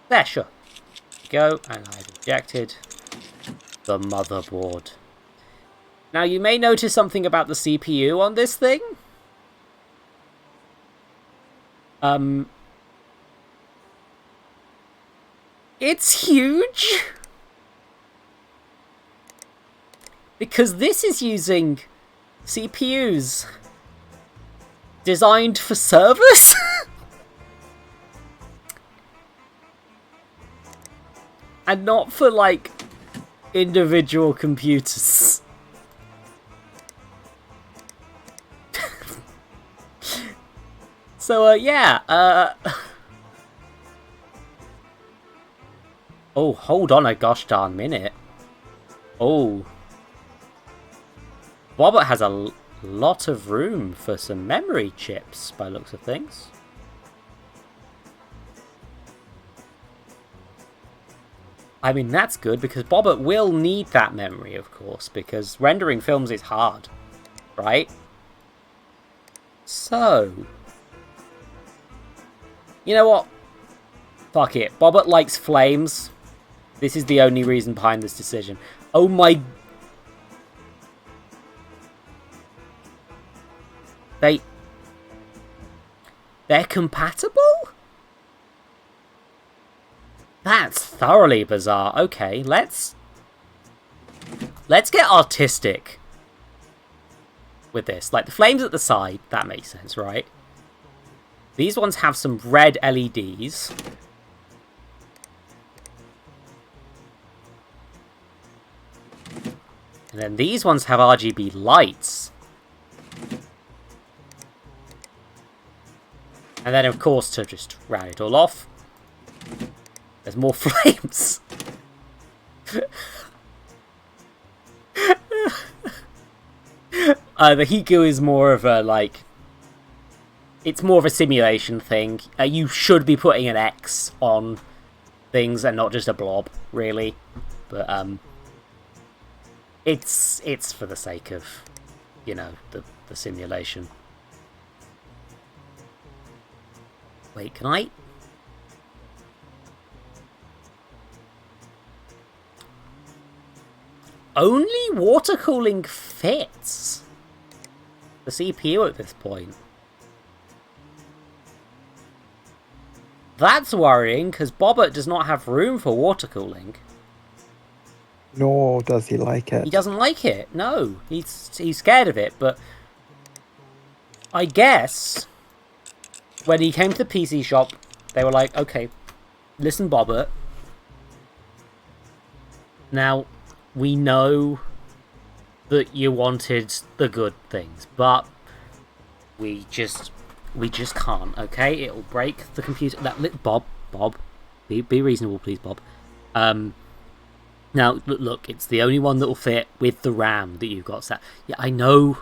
There, sure. Go, and I've ejected the motherboard. Now, you may notice something about the CPU on this thing. It's huge. Because this is using CPUs designed for servers. And not for, like, individual computers. So, yeah, Oh, hold on a gosh darn minute. Oh. Bobbert has a lot of room for some memory chips, by looks of things. I mean, that's good, because Bobbert will need that memory, of course, because rendering films is hard, right? So... You know what? Fuck it. Bobbert likes flames. This is the only reason behind this decision. Oh my... They're compatible? That's thoroughly bizarre. Okay, let's get artistic with this. Like, the flames at the side, that makes sense, right? These ones have some red LEDs. And then these ones have RGB lights. And then, of course, to just round it all off, there's more flames. The heat goo is more of a, like... It's more of a simulation thing. You should be putting an X on things and not just a blob, really. But, it's for the sake of, you know, the simulation. Wait, can I... Only water cooling fits the CPU at this point. That's worrying, because Bobbert does not have room for water cooling. Nor does he like it. He doesn't like it, no. He's scared of it, but... I guess... When he came to the PC shop, they were like, okay, listen, Bobbert. Now, we know that you wanted the good things, but we just can't. Okay, it'll break the computer. Bob, be reasonable, please, Bob. Now look, it's the only one that will fit with the RAM that you've got set. Yeah, I know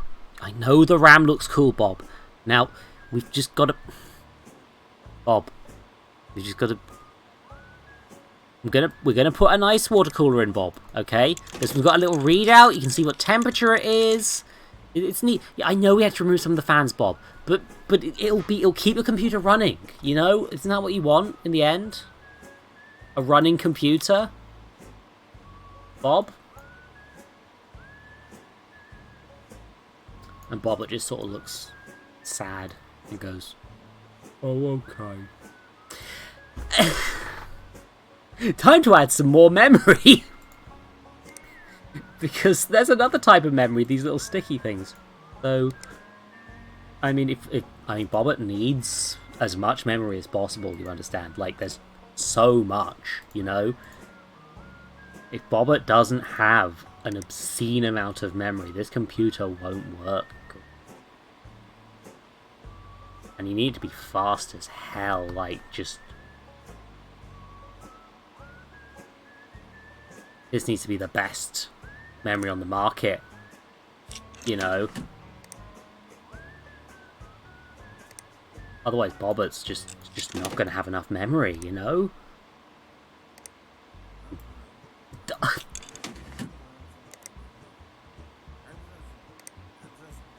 the RAM looks cool, Bob. Now we've just got to, Bob. We've just got to. We're gonna put a nice water cooler in, Bob. Okay, this one's got a little readout. You can see what temperature it is. It's neat. Yeah, I know we have to remove some of the fans, Bob, but it'll keep the computer running. You know, isn't that what you want in the end? A running computer, Bob. And Bob just sort of looks sad and goes, "Oh, okay." Time to add some more memory. Because there's another type of memory, these little sticky things. So, I mean, if Bobbert needs as much memory as possible, you understand? Like, there's so much, you know? If Bobbert doesn't have an obscene amount of memory, this computer won't work. And you need to be fast as hell, like, just... This needs to be the best memory on the market, you know. Otherwise, Bobbert's just not going to have enough memory, you know.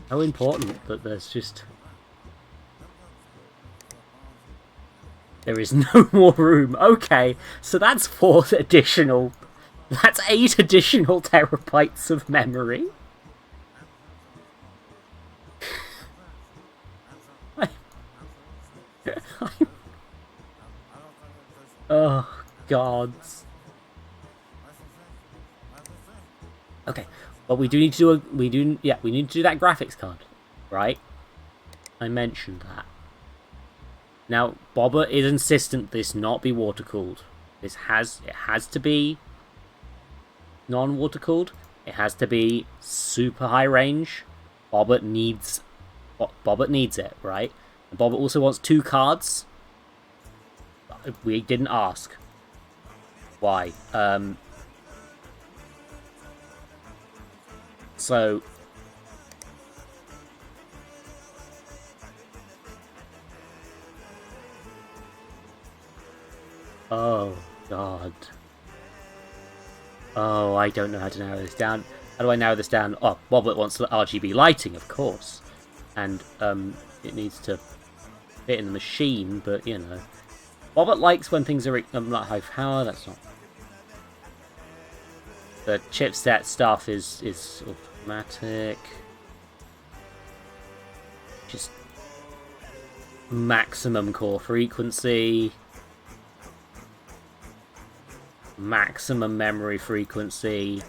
So important that there is no more room. Okay, so that's 4 additional... That's 8 additional terabytes of memory. Oh, gods. Okay, but we do need to do we need to do that graphics card, right? I mentioned that. Now, Bobber is insistent this not be water cooled. It has to be non-water cooled. It has to be super high range. Bobbert needs it, right? And Bobbert also wants 2 cards. We didn't ask why. So oh god. Oh, I don't know how to narrow this down. How do I narrow this down? Oh, Bobbert wants RGB lighting, of course. And it needs to fit in the machine, but you know. Bobbert likes when things are not high power, that's not. The chipset stuff is automatic. Just maximum core frequency. Maximum memory frequency.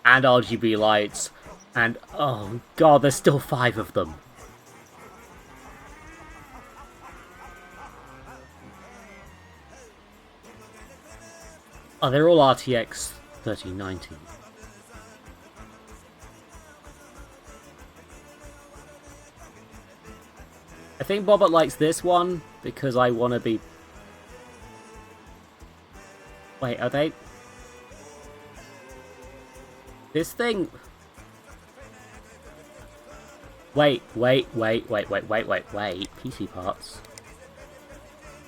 And RGB lights. And oh god, there's still 5 of them. Oh, they're all RTX 3090. I think Bobbert likes this one because I want to be... Wait, are they... This thing... Wait. PC parts.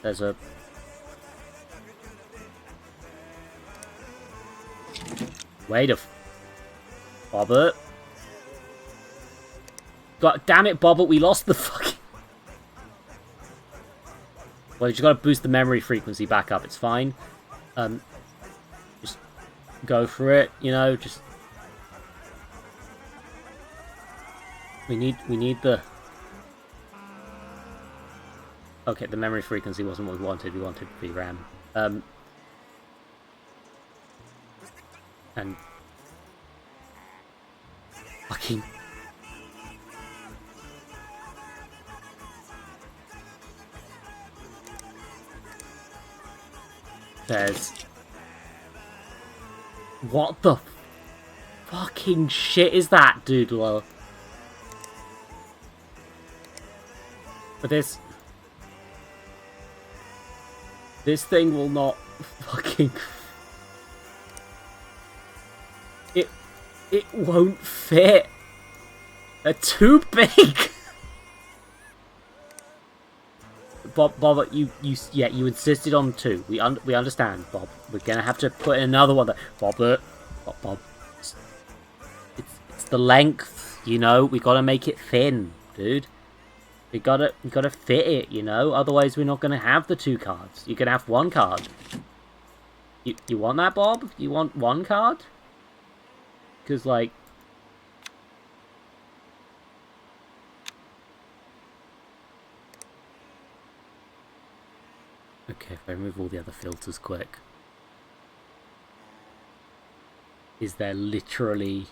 There's a... Wait a... Bobbert. God damn it, Bobbert, we lost the fucking... Well, you just gotta boost the memory frequency back up, it's fine. Just go for it, you know, just... We need the... Okay, the memory frequency wasn't what we wanted VRAM. And... Fucking... There's... What the fucking shit is that, Doodler? But this thing will not fucking... It won't fit. They're too big. Bob, you insisted on 2. We understand, Bob. We're gonna have to put in another one. Bob. It's the length, you know. We gotta make it thin, dude. We gotta fit it, you know. Otherwise, we're not gonna have the 2 cards. You're gonna have 1 card. You want that, Bob? You want 1 card? Because, like... Okay, if I remove all the other filters quick. Is there literally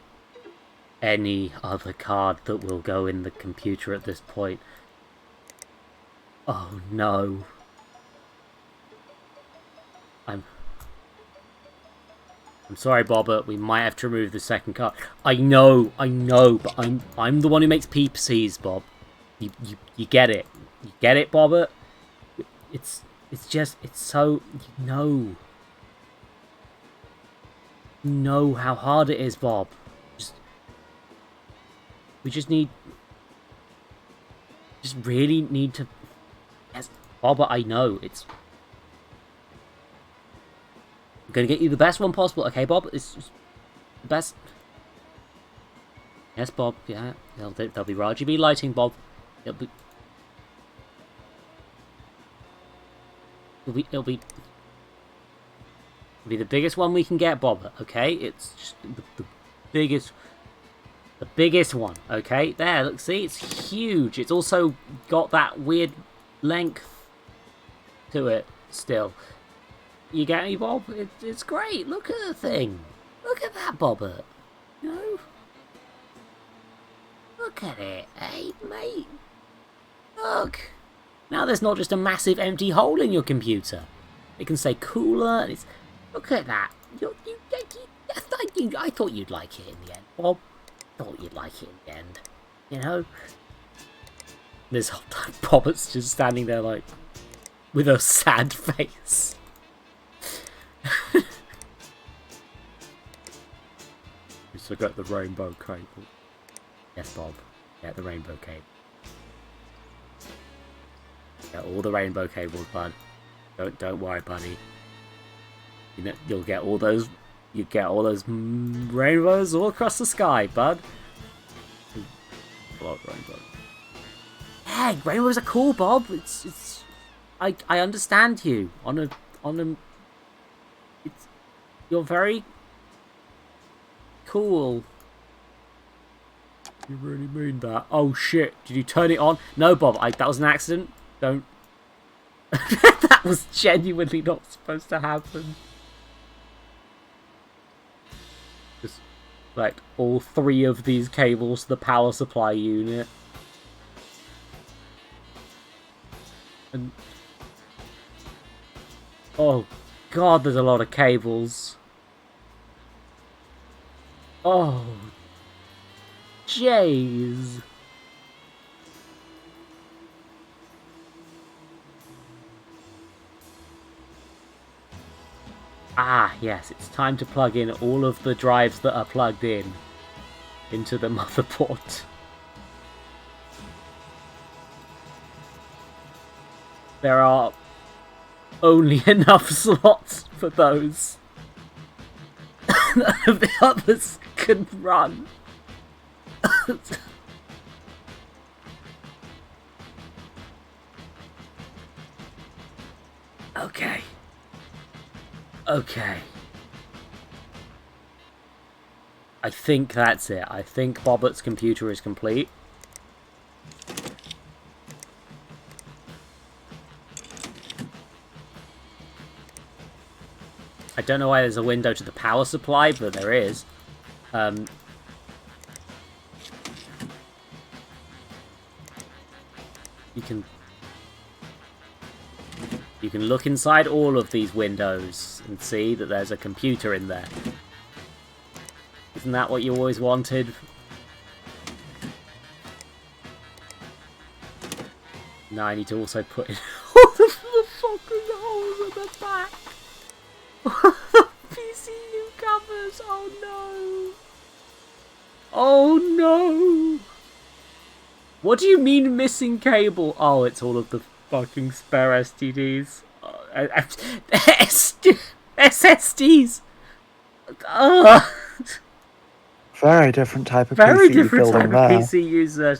any other card that will go in the computer at this point? Oh, no. I'm sorry, Bobbert. We might have to remove the 2nd card. I know, but I'm the one who makes PCs, Bob. You get it. You get it, Bobbert? It's so... You know how hard it is, Bob. We just really need to... Yes, Bobbert, I know. It's... I'm gonna get you the best one possible, okay, Bob? It's the best. Yes, Bob. Yeah, there'll be RGB lighting, Bob. It'll be the biggest one we can get, Bob. Okay, it's just the biggest one. Okay, there. Look, see, it's huge. It's also got that weird length to it still. You get me, Bob? It's great. Look at the thing. Look at that, Bobbert. You know? Look at it. Hey, mate. Look. Now there's not just a massive empty hole in your computer. It can say cooler. And it's... Look at that. I thought you'd like it in the end, Bob. I thought you'd like it in the end. You know? This whole time, Bobbert's just standing there like... with a sad face. We still got the rainbow cable. Yes, Bob. Get the rainbow cable. Get all the rainbow cables, bud. Don't worry, buddy. You know, you'll get all those. You get all those rainbows all across the sky, bud. I love rainbows. Yeah, rainbows are cool, Bob. It's. I understand you on a. You're very cool. You really mean that? Oh shit! Did you turn it on? No, Bob. That was an accident. Don't. That was genuinely not supposed to happen. Just like all 3 of these cables to the power supply unit. And oh god, there's a lot of cables. Oh, jeez. Ah, yes, it's time to plug in all of the drives that are plugged in into the motherboard. There are only enough slots for those. The others can run. Okay. Okay. I think that's it. I think Bobbert's computer is complete. I don't know why there's a window to the power supply, but there is. You can look inside all of these windows and see that there's a computer in there. Isn't that what you always wanted? Now I need to also put in all the fucking holes at the back. PCU covers. Oh no. Oh no. What do you mean missing cable? Oh, it's all of the fucking spare STDs. SSDs. Very different type of Very PC different building type there. of PC user.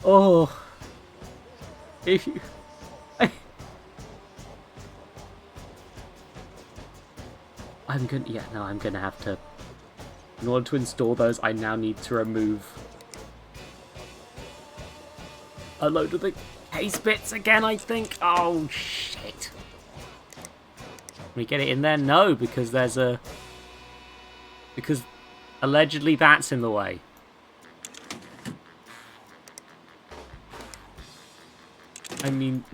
Oh. If you... I'm gonna have to... In order to install those, I now need to remove a load of the case bits again, I think. Oh, shit. Can we get it in there? No, because there's a... Because allegedly that's in the way. I mean...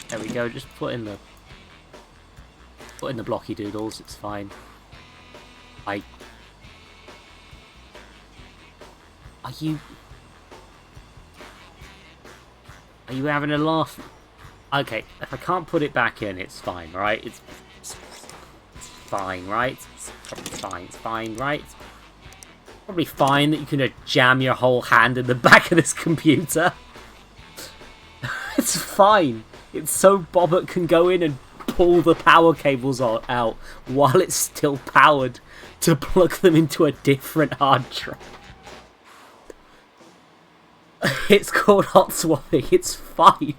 There we go, just put in the blocky doodles, it's fine. Are you having a laugh? Okay, if I can't put it back in, it's fine, right? It's fine, right? It's fine, right? It's probably fine that you can jam your whole hand in the back of this computer. It's fine. It's so Bobbert can go in and pull the power cables out while it's still powered to plug them into a different hard drive. It's called hot swapping. It's fine.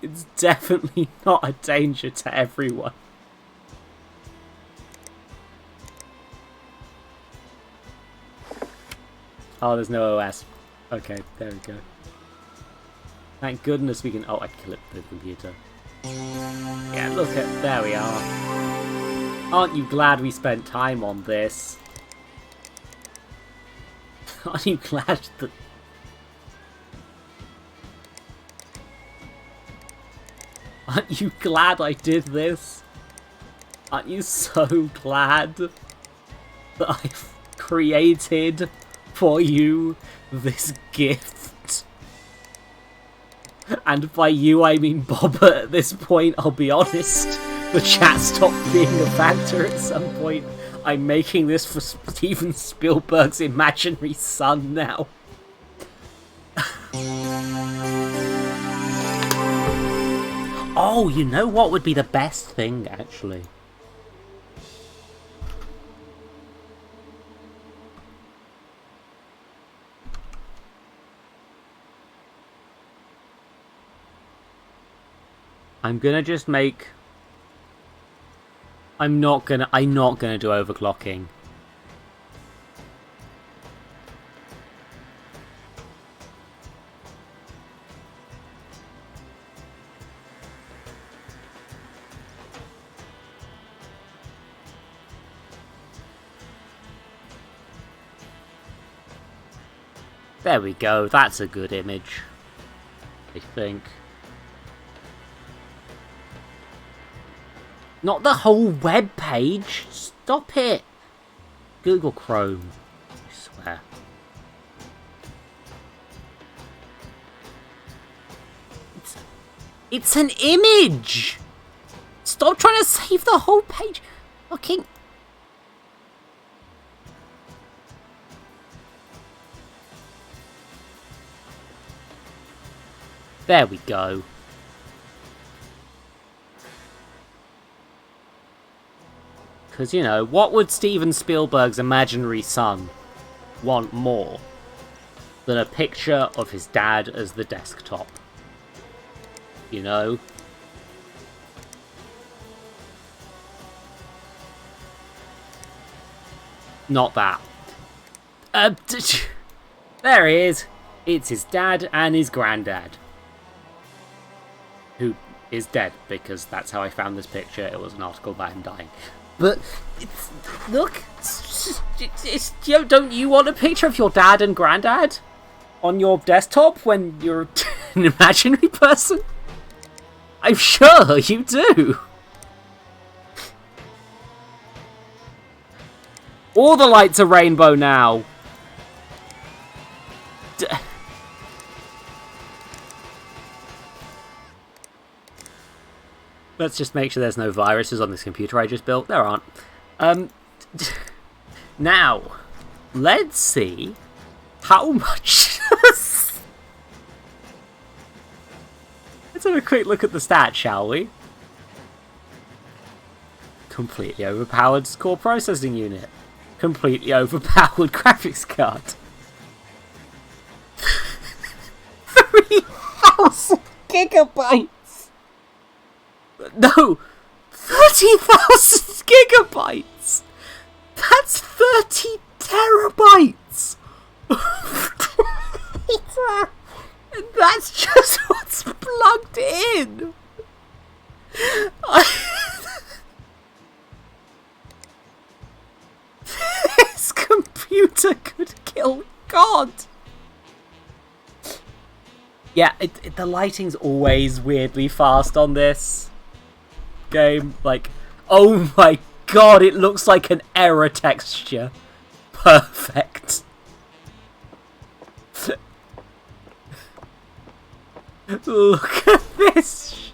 It's definitely not a danger to everyone. Oh, there's no OS. Okay, there we go. Thank goodness we can... Oh, I clipped the computer. Yeah, look at... There we are. Aren't you glad we spent time on this? Aren't you glad that... Aren't you glad I did this? Aren't you so glad that I've created for you this gift? And by you, I mean Bobbert at this point, I'll be honest. The chat stopped being a factor at some point. I'm making this for Steven Spielberg's imaginary son now. Oh, you know what would be the best thing, actually? I'm gonna just make... I'm not gonna do overclocking. There we go, that's a good image, I think. Not the whole web page! Stop it! Google Chrome, I swear. It's an image! Stop trying to save the whole page! Fucking... There we go. Because, you know, what would Steven Spielberg's imaginary son want more than a picture of his dad as the desktop? You know? Not that. There he is. It's his dad and his granddad. Who is dead, because that's how I found this picture. It was an article about him dying. But, look, don't you want a picture of your dad and granddad on your desktop when you're... an imaginary person? I'm sure you do. All the lights are rainbow now. Let's just make sure there's no viruses on this computer I just built. There aren't. Now, let's see how much... Let's have a quick look at the stats, shall we? Completely overpowered core processing unit. Completely overpowered graphics card. 3,000 gigabytes! No! 30,000 gigabytes! That's 30 terabytes! And that's just what's plugged in! This computer could kill God! Yeah, the lighting's always weirdly fast on this game. Like, oh my god, it looks like an error texture. Perfect. Look at this.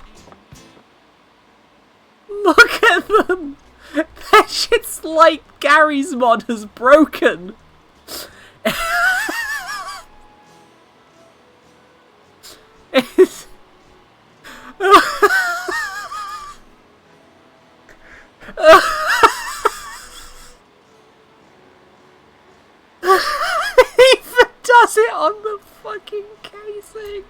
Look at them. That shit's like Gary's mod has broken. It's... It even does it on the fucking casing.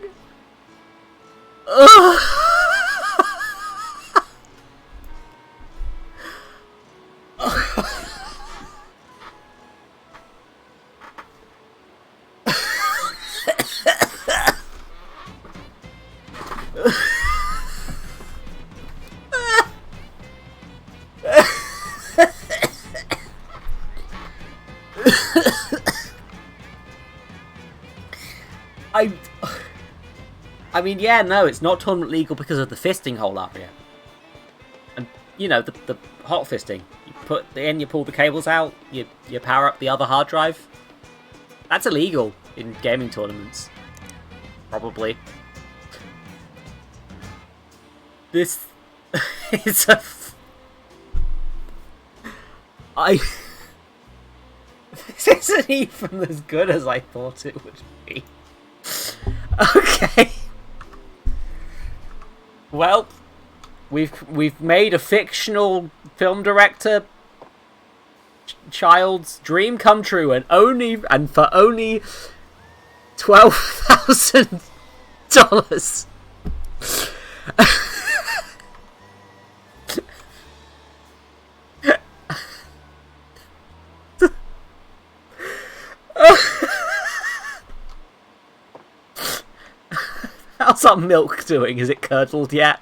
I mean, yeah, no, it's not tournament legal because of the fisting hole area. And, you know, the hot fisting. You put in, you pull the cables out, you power up the other hard drive. That's illegal in gaming tournaments. Probably. This is a... This isn't even as good as I thought it would be. Okay. Well, we've made a fictional film director child's dream come true, and for only $12,000. How's our milk doing? Is it curdled yet?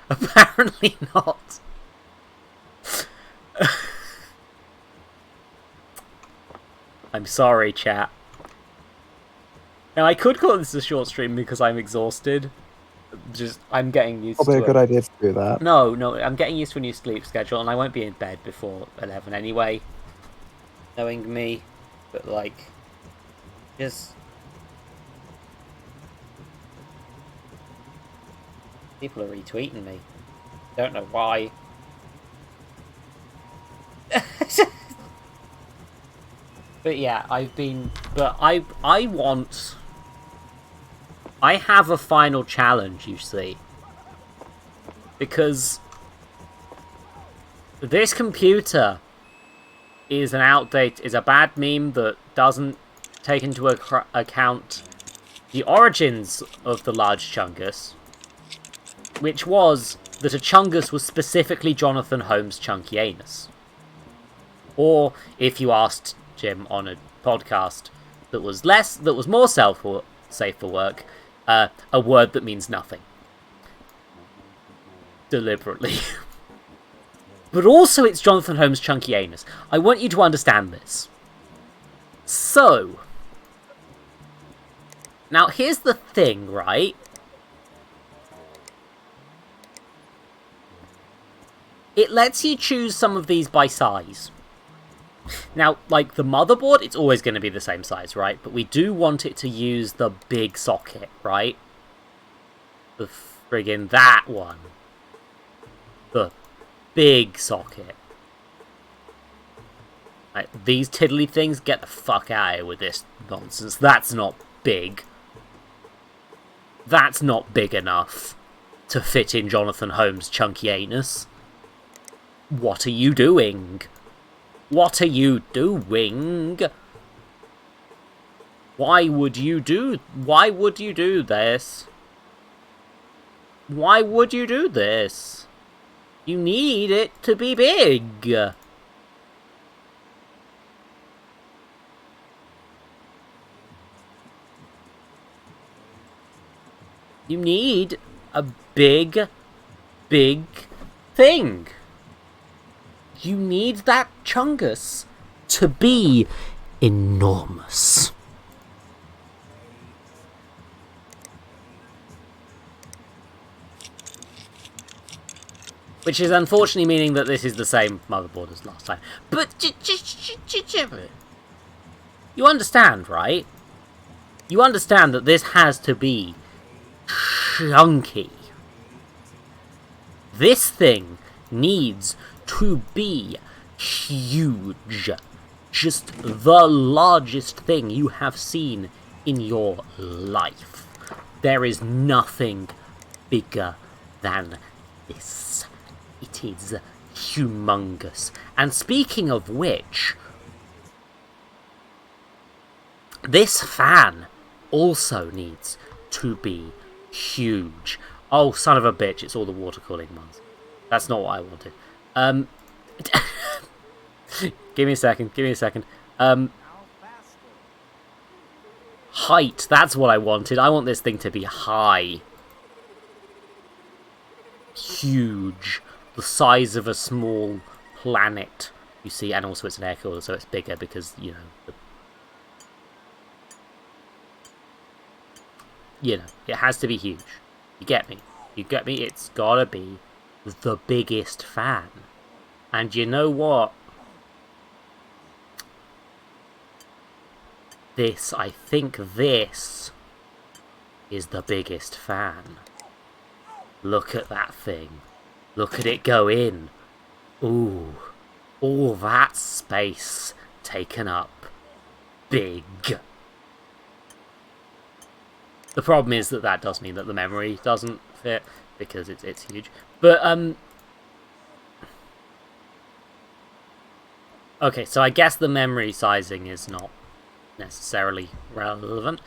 Apparently not. I'm sorry, chat. Now, I could call this a short stream because I'm exhausted. I'm getting used to it. Probably a good idea to do that. No, I'm getting used to a new sleep schedule, and I won't be in bed before 11 anyway. Knowing me. But, like, just... People are retweeting me. Don't know why. But yeah, I have a final challenge, you see. Because this computer is a bad meme that doesn't take into account the origins of the large chungus, which was that a chungus was specifically Jonathan Holmes' chunky anus. Or, if you asked Jim on a podcast that was more safe for work, a word that means nothing. Deliberately. But also it's Jonathan Holmes' chunky anus. I want you to understand this. So, Now, here's the thing, right? It lets you choose some of these by size. Now, like the motherboard, it's always going to be the same size, right? But we do want it to use the big socket, right? The friggin' that one. The big socket. Like, these tiddly things, get the fuck out of here with this nonsense. That's not big. That's not big enough to fit in Jonathan Holmes' chunky anus. What are you doing? What are you doing? Why would you do this? Why would you do this? You need it to be big. You need a big thing. You need that chungus to be enormous. Which is unfortunately meaning that this is the same motherboard as last time. But you understand, right? You understand that this has to be chunky. This thing needs to be huge. Just the largest thing you have seen in your life. There is nothing bigger than this. It is humongous. And speaking of which, this fan also needs to be huge. Oh, son of a bitch, it's all the water cooling ones. That's not what I wanted. Give me a second. Height, that's what I wanted. I want this thing to be high. Huge. The size of a small planet. You see, and also it's an air cooler, so it's bigger because, you know, it has to be huge. You get me? It's gotta be the biggest fan. And you know what? I think this is the biggest fan. Look at that thing. Look at it go in. Ooh. All that space taken up. Big. The problem is that does mean that the memory doesn't fit, because it's huge. But, okay, so I guess the memory sizing is not necessarily relevant.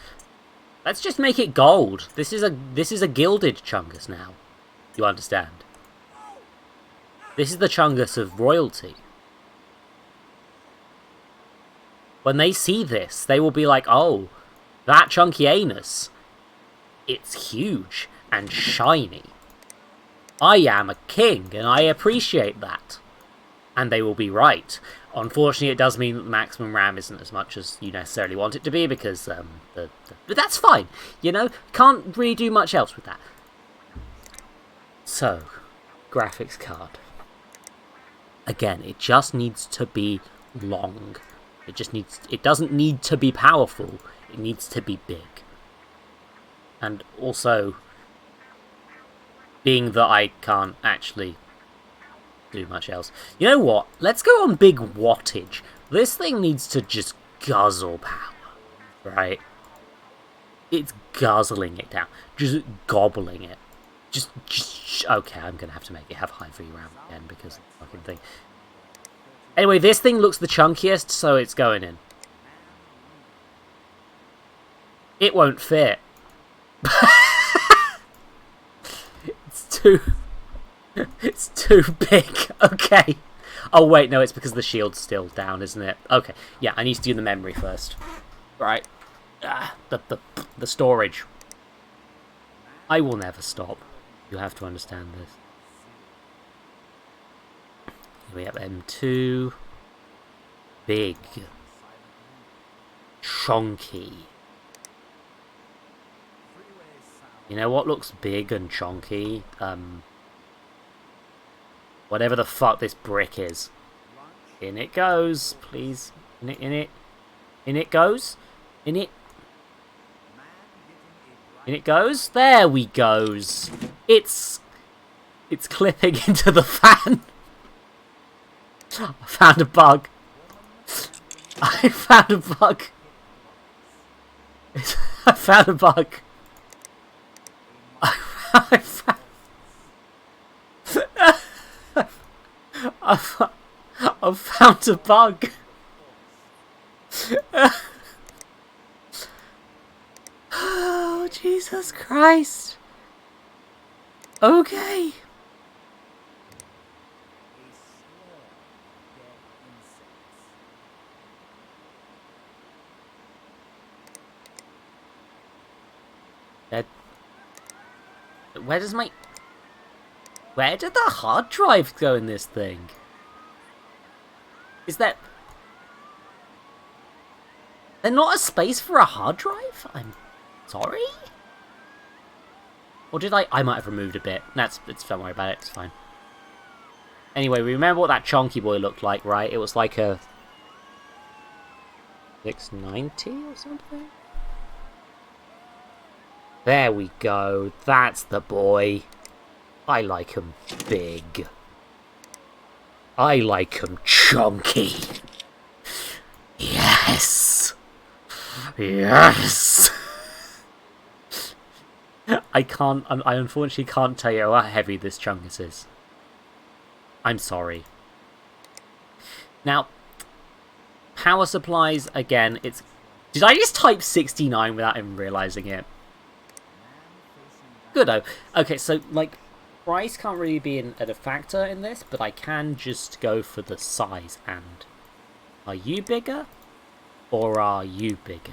Let's just make it gold. This is a gilded Chungus now. You understand? This is the Chungus of royalty. When they see this, they will be like, oh, that chunky anus, it's huge and shiny. I am a king, and I appreciate that. And they will be right. Unfortunately, it does mean that the maximum RAM isn't as much as you necessarily want it to be, because, but that's fine, you know? Can't really do much else with that. So, graphics card. Again, it just needs to be long. It doesn't need to be powerful, it needs to be big. And also, being that I can't actually do much else. You know what? Let's go on big wattage. This thing needs to just guzzle power, right? It's guzzling it down. Just gobbling it. Just okay, I'm going to have to make it have high VRAM again because of the fucking thing. Anyway, this thing looks the chunkiest, so it's going in. It won't fit. It's too big. Okay. Oh, wait, no, it's because the shield's still down, isn't it? Okay, yeah, I need to do the memory first. Right. The storage. I will never stop. You have to understand this. Here we have M2. Big. Chunky. You know what looks big and chunky? Whatever the fuck this brick is. In it goes, please. In it goes. In it goes. There we goes. It's clipping into the fan. I found a bug. I found a bug. I found a bug. I found... I've found a bug. Oh, Jesus Christ. Okay. Where did the hard drive go in this thing? Is there not a space for a hard drive? I'm sorry? Or did I might have removed a bit. Don't worry about it, it's fine. Anyway, remember what that chunky boy looked like, right? It was like a 690 or something? There we go. That's the boy. I like him big. I like him chunky. Yes. Yes. I unfortunately can't tell you how heavy this chungus is. I'm sorry. Now, power supplies, again, it's... Did I just type 69 without even realising it? Good-o. Okay, so, like, price can't really be a factor in this, but I can just go for the size. And are you bigger? Or are you bigger?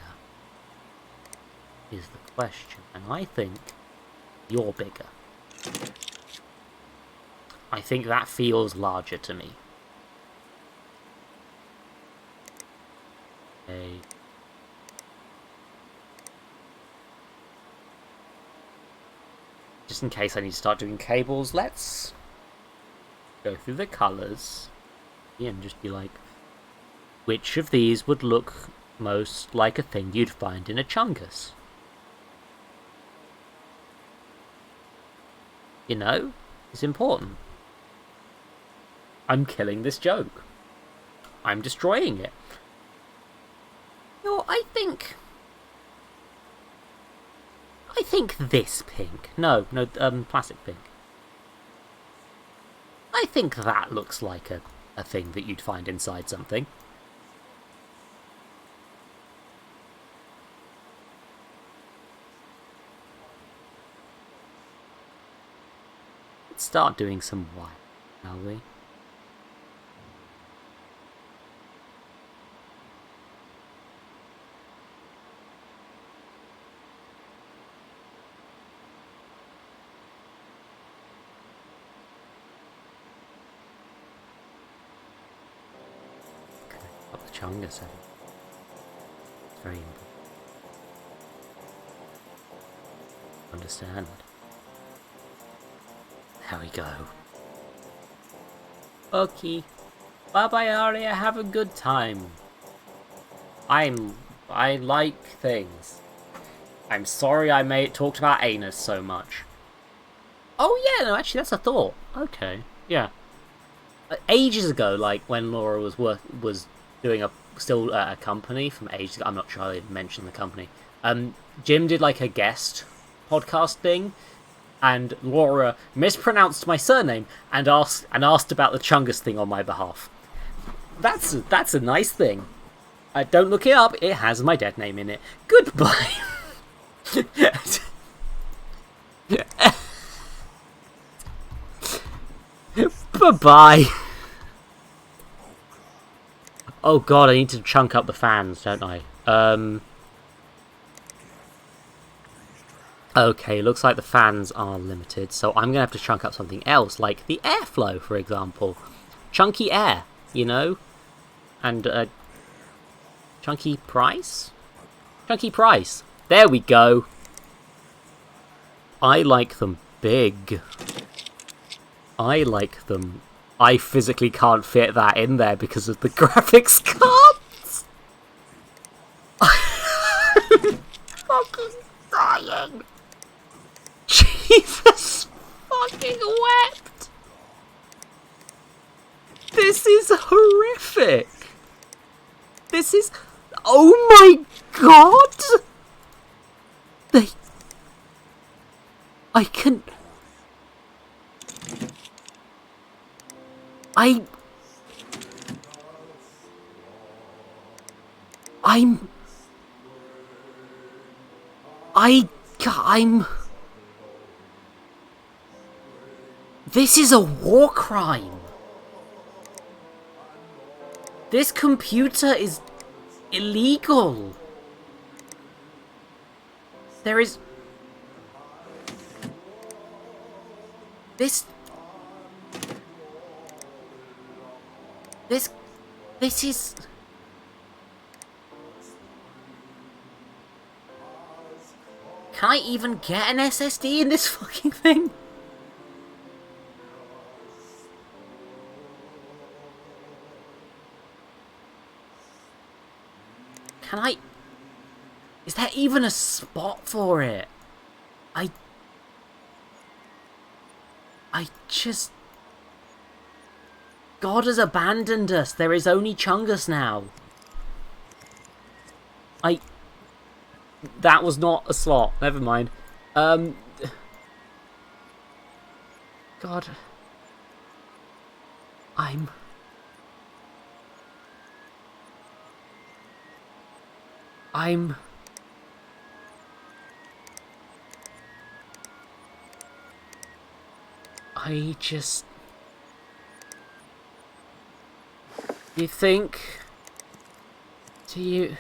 Is the question. And I think you're bigger. I think that feels larger to me. Okay. Just in case I need to start doing cables, let's go through the colours and just be like, which of these would look most like a thing you'd find in a chungus? You know, it's important. I'm killing this joke. I'm destroying it. You know, I think this pink. No, plastic pink. I think that looks like a thing that you'd find inside something. Let's start doing some white, shall we? Chungus, I think. It's very important. Understand. There we go. Okay. Bye bye, Arya. Have a good time. I like things. I'm sorry I talked about anus so much. Oh yeah, no, actually that's a thought. Okay, yeah. Ages ago, like when Laura was doing a company from ages ago. I'm not sure I mentioned the company. Jim did like a guest podcast thing, and Laura mispronounced my surname and asked about the chungus thing on my behalf. That's a nice thing. Don't look it up. It has my dead name in it. Goodbye. Bye-bye. Oh god, I need to chunk up the fans, don't I? Okay, looks like the fans are limited, so I'm going to have to chunk up something else, like the airflow, for example. Chunky air, you know? And, chunky price? Chunky price. There we go. I like them big. I like them. I physically can't fit that in there because of the graphics cards. I'm fucking dying. Jesus fucking wept. This is horrific. This is... Oh my god! I can... I'm... I'm... This is a war crime. This computer is illegal. There is... This is... Can I even get an SSD in this fucking thing? Can I... Is there even a spot for it? I just... God has abandoned us. There is only Chungus now. That was not a slot. Never mind. God. I just... You think... Do you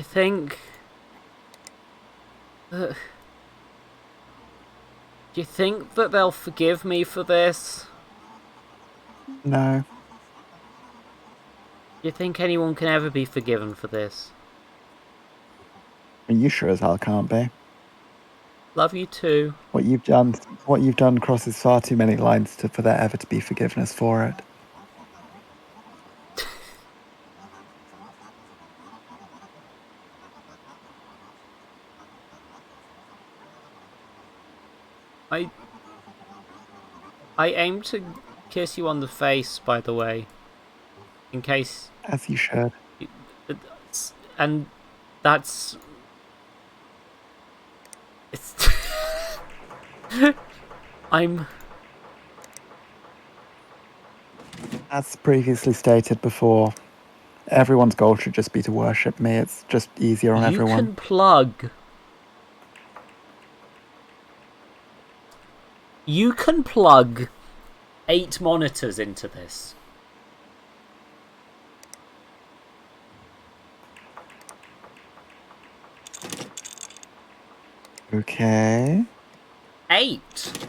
think... that... Do you think that they'll forgive me for this? No. Do you think anyone can ever be forgiven for this? You sure as hell can't be. Love you too. What you've done crosses far too many lines for there ever to be forgiveness for it. I aim to kiss you on the face, by the way. In case... As you should. And that's... It's... As previously stated before, everyone's goal should just be to worship me. It's just easier on everyone. You can plug... You can plug 8 monitors into this. Okay. 8.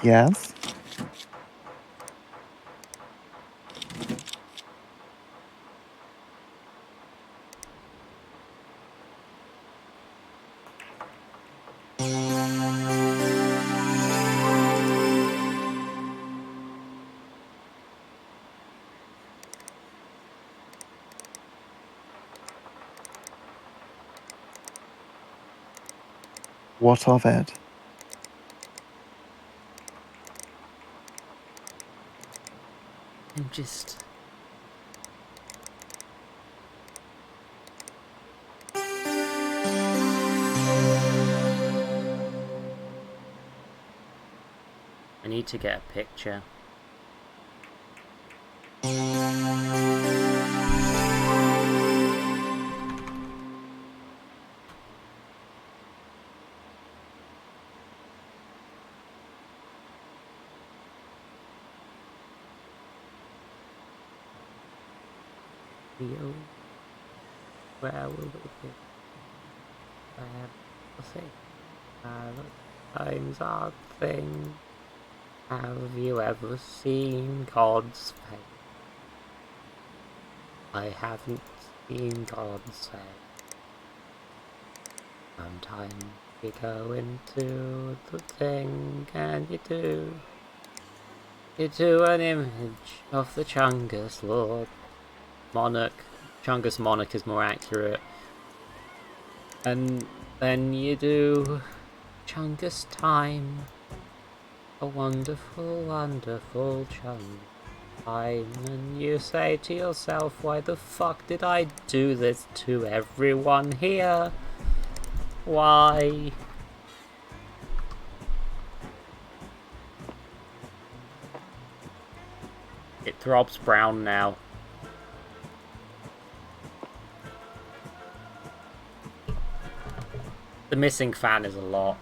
Yes. What of it? I'm just... I need to get a picture. Where will it be? Let's see. Times are thing. Have you ever seen God's face? I haven't seen God's face. Sometimes you go into the thing and you do an image of the Chungus Lord. Monarch. Chungus Monarch is more accurate. And then you do Chungus Time. A wonderful, wonderful Chungus Time. And you say to yourself, why the fuck did I do this to everyone here? Why? It throbs brown now. The missing fan is a lot.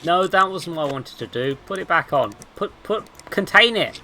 No, that wasn't what I wanted to do. Put it back on. Contain it.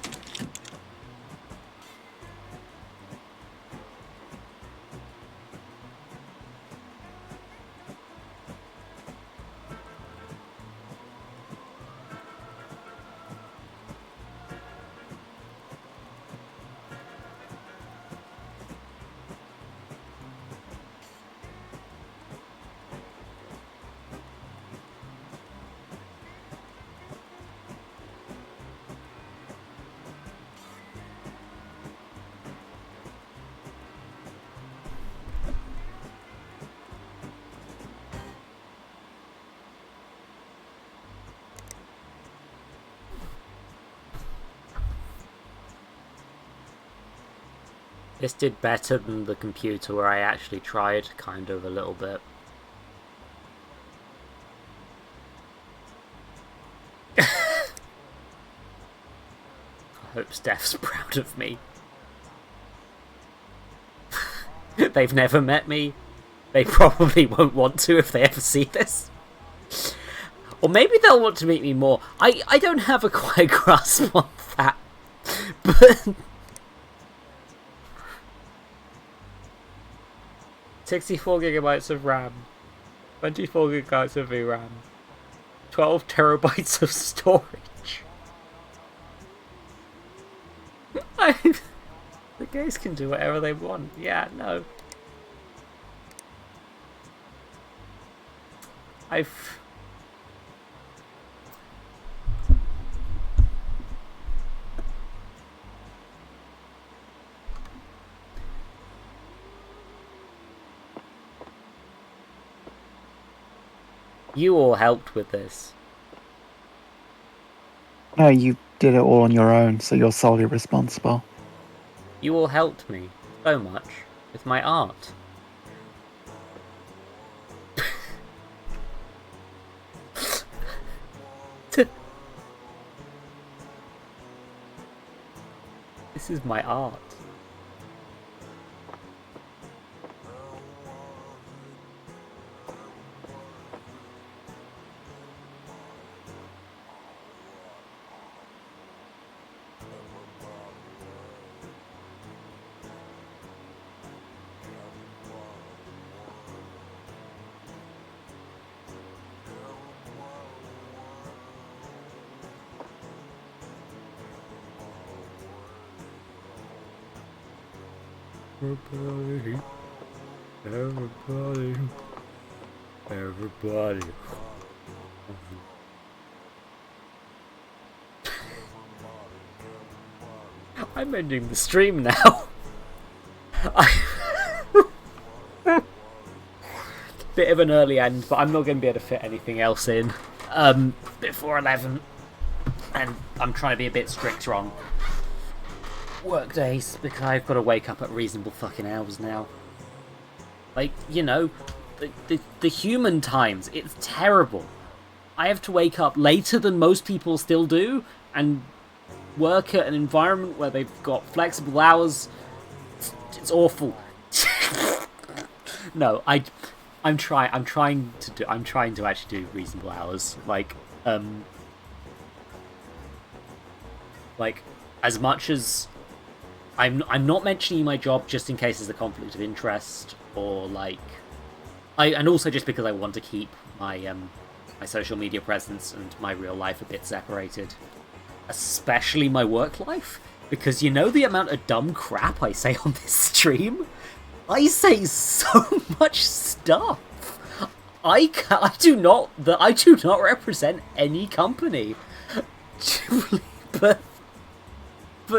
This did better than the computer where I actually tried, kind of, a little bit. I hope Steph's proud of me. They've never met me. They probably won't want to if they ever see this. Or maybe they'll want to meet me more. I don't have a quite grasp on that. But 64 gigabytes of RAM, 24 gigabytes of VRAM, 12 terabytes of storage. The guys can do whatever they want. Yeah, no. You all helped with this. No, you did it all on your own, so you're solely responsible. You all helped me so much with my art. This is my art. Everybody. I'm ending the stream now. Bit of an early end, but I'm not going to be able to fit anything else in before 11. And I'm trying to be a bit stricter on work days because I've got to wake up at reasonable fucking hours now. Like, you know, the human times, it's terrible. I have to wake up later than most people still do and work at an environment where they've got flexible hours. It's awful. No, I'm trying to actually do reasonable hours. Like as much as I'm not mentioning my job just in case there's a conflict of interest, or like And also just because I want to keep my my social media presence and my real life a bit separated, especially my work life, because you know the amount of dumb crap I say on this stream. I say so much stuff. I do not represent any company, but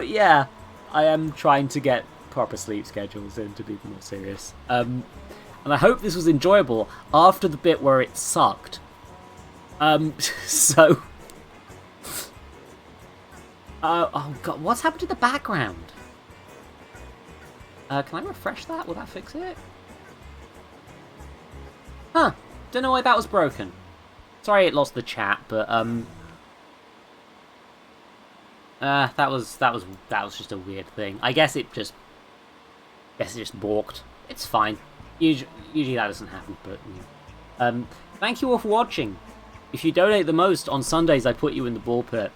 yeah, I am trying to get proper sleep schedules in, to be more serious. And I hope this was enjoyable after the bit where it sucked. So, oh god, what's happened to the background? Can I refresh that? Will that fix it? Huh. Don't know why that was broken. Sorry it lost the chat, but that was just a weird thing. I guess it just balked. It's fine. Usually that doesn't happen, but thank you all for watching. If you donate the most on Sundays, I put you in the ball pit.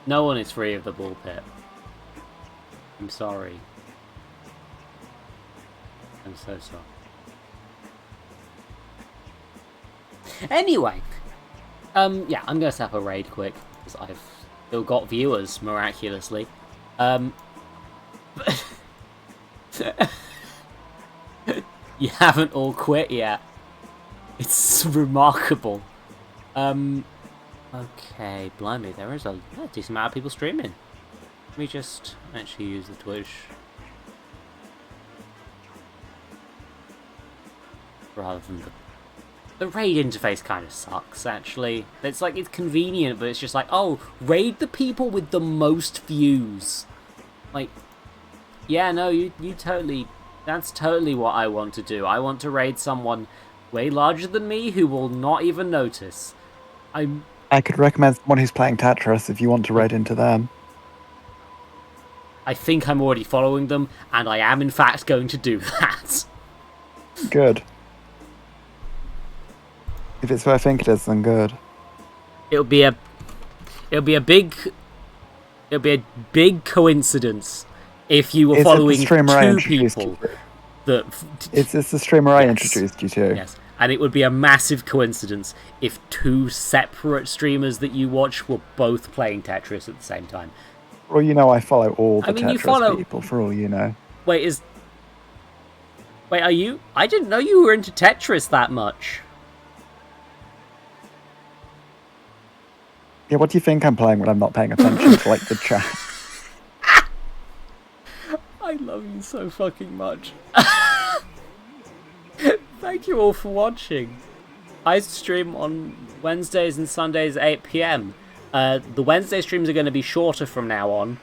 No one is free of the ball pit. I'm sorry. I'm so sorry. Anyway, yeah, I'm gonna set up a raid quick because I've still got viewers miraculously. You haven't all quit yet. It's remarkable. Okay, blimey, there is a decent amount of people streaming. Let me just actually use the Twitch. Rather than the raid interface kind of sucks, actually. It's like, it's convenient, but it's just like, oh, raid the people with the most views. Like, yeah, no, you totally, that's totally what I want to do. I want to raid someone way larger than me who will not even notice. I could recommend someone who's playing Tetris if you want to raid into them. I think I'm already following them, and I am in fact going to do that. Good. If it's who I think it is, then good. It'll be a big coincidence if you were following two people. It's the streamer I introduced you to. Yes, and it would be a massive coincidence if two separate streamers that you watch were both playing Tetris at the same time. Well, you know, I follow all the Tetris people, for all you know. Wait, are you? I didn't know you were into Tetris that much. Yeah, what do you think I'm playing when I'm not paying attention to, like, the chat? I love you so fucking much. Thank you all for watching. I stream on Wednesdays and Sundays at 8 PM. The Wednesday streams are going to be shorter from now on.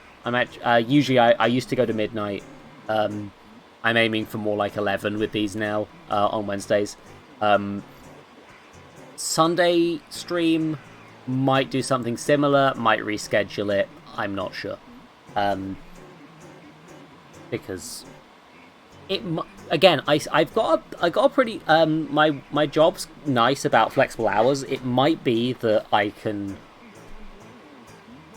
Usually I used to go to midnight. I'm aiming for more like 11 with these now on Wednesdays. Sunday stream might do something similar, might reschedule it. I'm not sure. Because again, I've got a pretty my job's nice about flexible hours. It might be that I can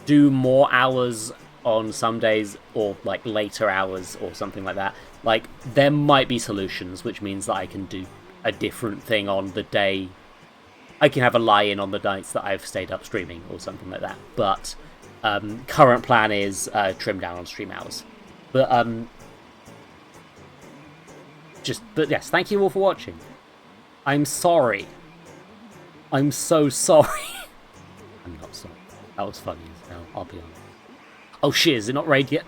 do more hours on some days, or like later hours or something like that. Like, there might be solutions, which means that I can do a different thing on the day. I can have a lie-in on the nights that I've stayed up streaming or something like that. But current plan is trim down on stream hours. But yes, thank you all for watching. I'm sorry. I'm so sorry. I'm not sorry. That was funny as hell, I'll be honest. Oh shit, is it not raid yet?